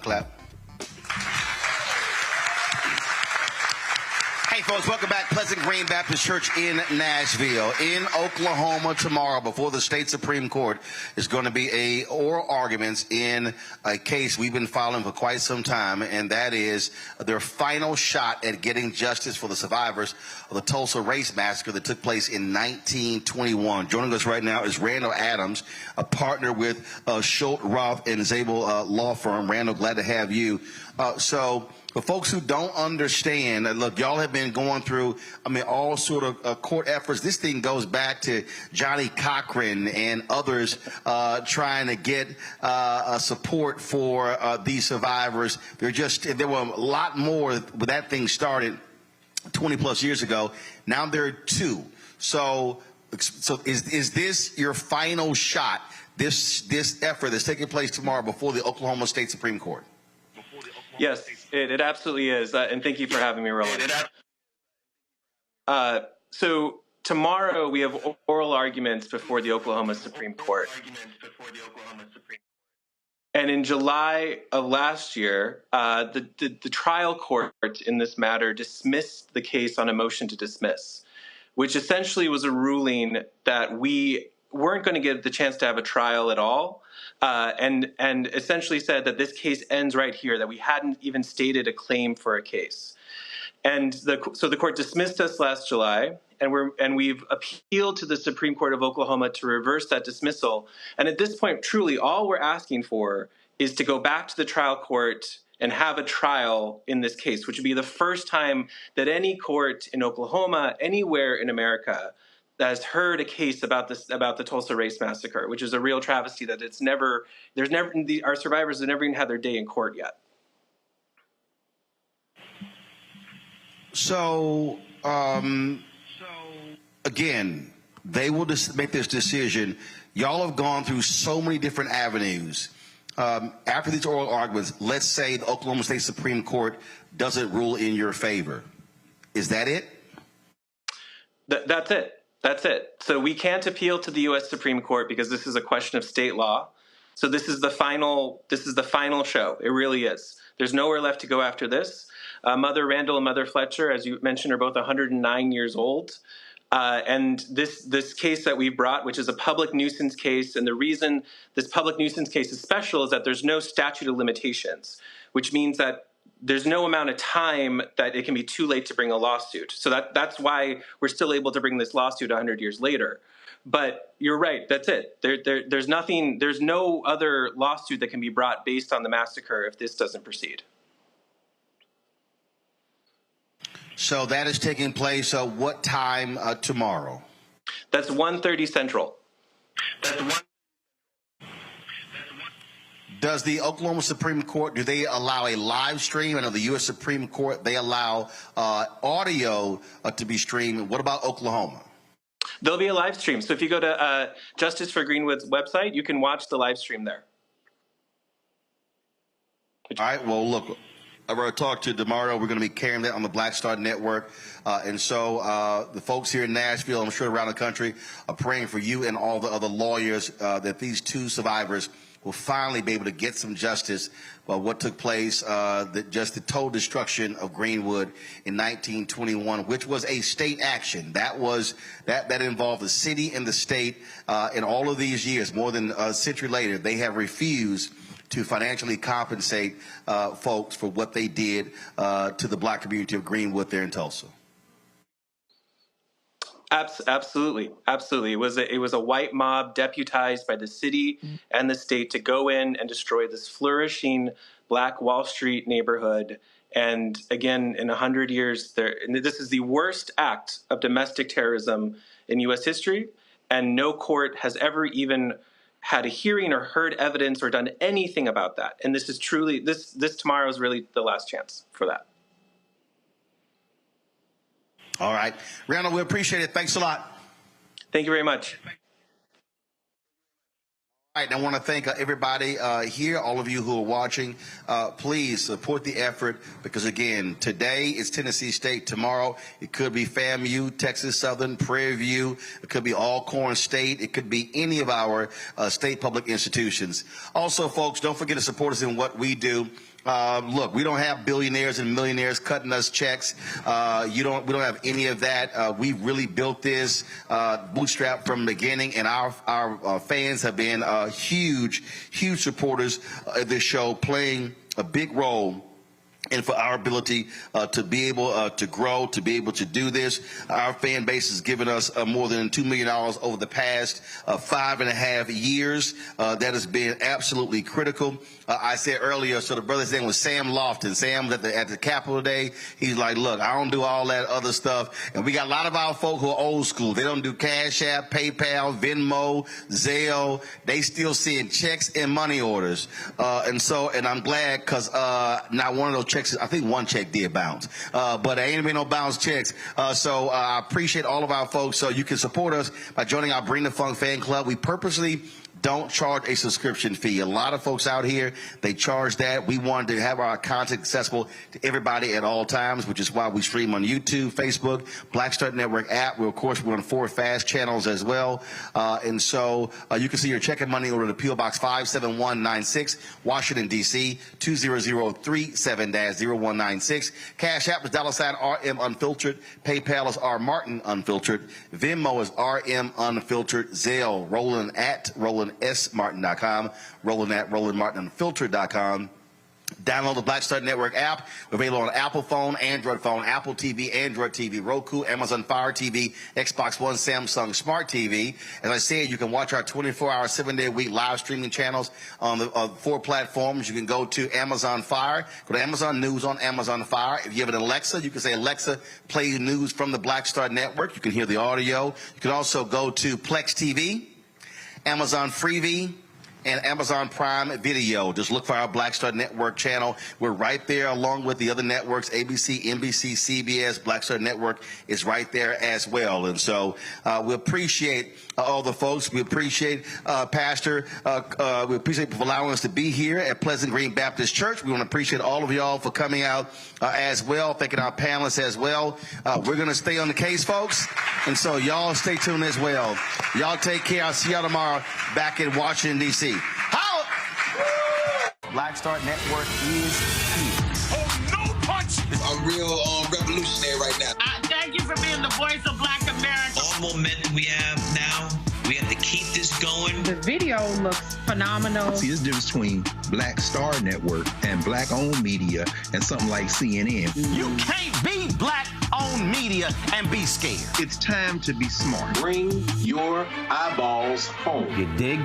Clap. Hey, folks, welcome back. Pleasant Green Baptist Church in Nashville. In Oklahoma tomorrow, before the state Supreme Court, is going to be oral arguments in a case we've been following for quite some time, and that is their final shot at getting justice for the survivors of the Tulsa Race Massacre that took place in 1921. Joining us right now is Randall Adams, a partner with Schultz, Roth, and Zabel law firm. Randall, glad to have you. So for folks who don't understand, look, y'all have been going through, all sort of court efforts. This thing goes back to Johnny Cochran and others trying to get support for these survivors. There were a lot more when that thing started 20 plus years ago. Now there are two. So is this your final shot this effort that's taking place tomorrow before the Oklahoma State Supreme Court? Yes, it absolutely is. And thank you for having me, Roland. So tomorrow we have oral arguments before the Oklahoma Supreme Court. And in July of last year, the trial court in this matter dismissed the case on a motion to dismiss, which essentially was a ruling that we weren't going to get the chance to have a trial at all, and essentially said that this case ends right here, that we hadn't even stated a claim for a case. And so the court dismissed us last July, and we've appealed to the Supreme Court of Oklahoma to reverse that dismissal. And at this point, truly, all we're asking for is to go back to the trial court and have a trial in this case, which would be the first time that any court in Oklahoma, anywhere in America, that has heard a case about the Tulsa Race Massacre, which is a real travesty that our survivors have never even had their day in court yet. So, again, they will make this decision. Y'all have gone through so many different avenues. After these oral arguments, let's say the Oklahoma State Supreme Court doesn't rule in your favor. Is that it? That's it. That's it. So we can't appeal to the U.S. Supreme Court because this is a question of state law. So this is the final show. It really is. There's nowhere left to go after this. Mother Randall and Mother Fletcher, as you mentioned, are both 109 years old. And this case that we brought, which is a public nuisance case, and the reason this public nuisance case is special is that there's no statute of limitations, which means that there's no amount of time that it can be too late to bring a lawsuit. So that's why we're still able to bring this lawsuit 100 years later. But you're right, that's it. There's no other lawsuit that can be brought based on the massacre if this doesn't proceed. So that is taking place what time tomorrow? That's 1:30 Central. Does the Oklahoma Supreme Court, do they allow a live stream? I know the U.S. Supreme Court, they allow audio to be streamed. What about Oklahoma? There'll be a live stream. So if you go to Justice for Greenwood's website, you can watch the live stream there. All right, well, look, I'm going to talk to tomorrow. We're going to be carrying that on the Black Star Network. And so the folks here in Nashville, I'm sure around the country, are praying for you and all the other lawyers that these two survivors will finally be able to get some justice for what took place, just the total destruction of Greenwood in 1921, which was a state action. That involved the city and the state. In all of these years, more than a century later, they have refused to financially compensate folks for what they did to the black community of Greenwood there in Tulsa. Absolutely. It was a white mob deputized by the city and the state to go in and destroy this flourishing Black Wall Street neighborhood. And again, in 100 years, this is the worst act of domestic terrorism in U.S. history, and no court has ever even had a hearing or heard evidence or done anything about that. And this is truly, this tomorrow is really the last chance for that. All right. Randall, we appreciate it. Thanks a lot. Thank you very much. All right, I want to thank everybody here, all of you who are watching. Please support the effort because, again, today is Tennessee State. Tomorrow it could be FAMU, Texas Southern, Prairie View. It could be Alcorn State. It could be any of our state public institutions. Also, folks, don't forget to support us in what we do. Look, we don't have billionaires and millionaires cutting us checks. We don't have any of that. We really built this bootstrap from the beginning, and our fans have been huge supporters of this show, playing a big role and for our ability to be able to grow, to be able to do this. Our fan base has given us more than $2 million over the past 5.5 years. That has been absolutely critical. I said earlier, so the brother's name was Sam Lofton. Sam was at the Capitol today. He's like, look, I don't do all that other stuff. And we got a lot of our folk who are old school. They don't do Cash App, PayPal, Venmo, Zelle. They still seeing checks and money orders. And I'm glad because not one of those checks, I think one check did bounce. But there ain't been no bounce checks. So I appreciate all of our folks. So you can support us by joining our Bring the Funk fan club. We purposely don't charge a subscription fee. A lot of folks out here, they charge that. We wanted to have our content accessible to everybody at all times, which is why we stream on YouTube, Facebook, Black Star Network app. Of course, we're on 4 fast channels as well. And so you can see your check and money order to P.O. Box 57196, Washington, D.C., 20037-0196. Cash App is $RM Unfiltered. PayPal is R Martin Unfiltered. Venmo is RM Unfiltered. Zelle, Roland at RolandSMartin.com, Roland at RolandMartinUnfiltered.com. Download the Black Star Network app. We're available on Apple phone, Android phone, Apple TV, Android TV, Roku, Amazon Fire TV, Xbox One, Samsung Smart TV. As I said, you can watch our 24-hour, 7-day-a-week live streaming channels on the 4 platforms. You can go to Amazon Fire, go to Amazon News on Amazon Fire. If you have an Alexa, you can say, Alexa, play news from the Black Star Network. You can hear the audio. You can also go to Plex TV, Amazon Freevee, and Amazon Prime Video. Just look for our Black Star Network channel. We're right there along with the other networks, ABC, NBC, CBS. Black Star Network is right there as well. And so we appreciate all the folks. We appreciate Pastor. We appreciate for allowing us to be here at Pleasant Green Baptist Church. We want to appreciate all of y'all for coming out as well. Thanking our panelists as well. We're going to stay on the case, folks. And so y'all stay tuned as well. Y'all take care. I'll see y'all tomorrow back in Washington, D.C. Black Star Network is here. Oh, no punch! I'm real revolutionary right now. Thank you for being the voice of Black America. All momentum we have now, we have to keep this going. The video looks phenomenal. See, there's a difference between Black Star Network and black-owned media and something like CNN. You can't be black-owned media and be scared. It's time to be smart. Bring your eyeballs home. You dig?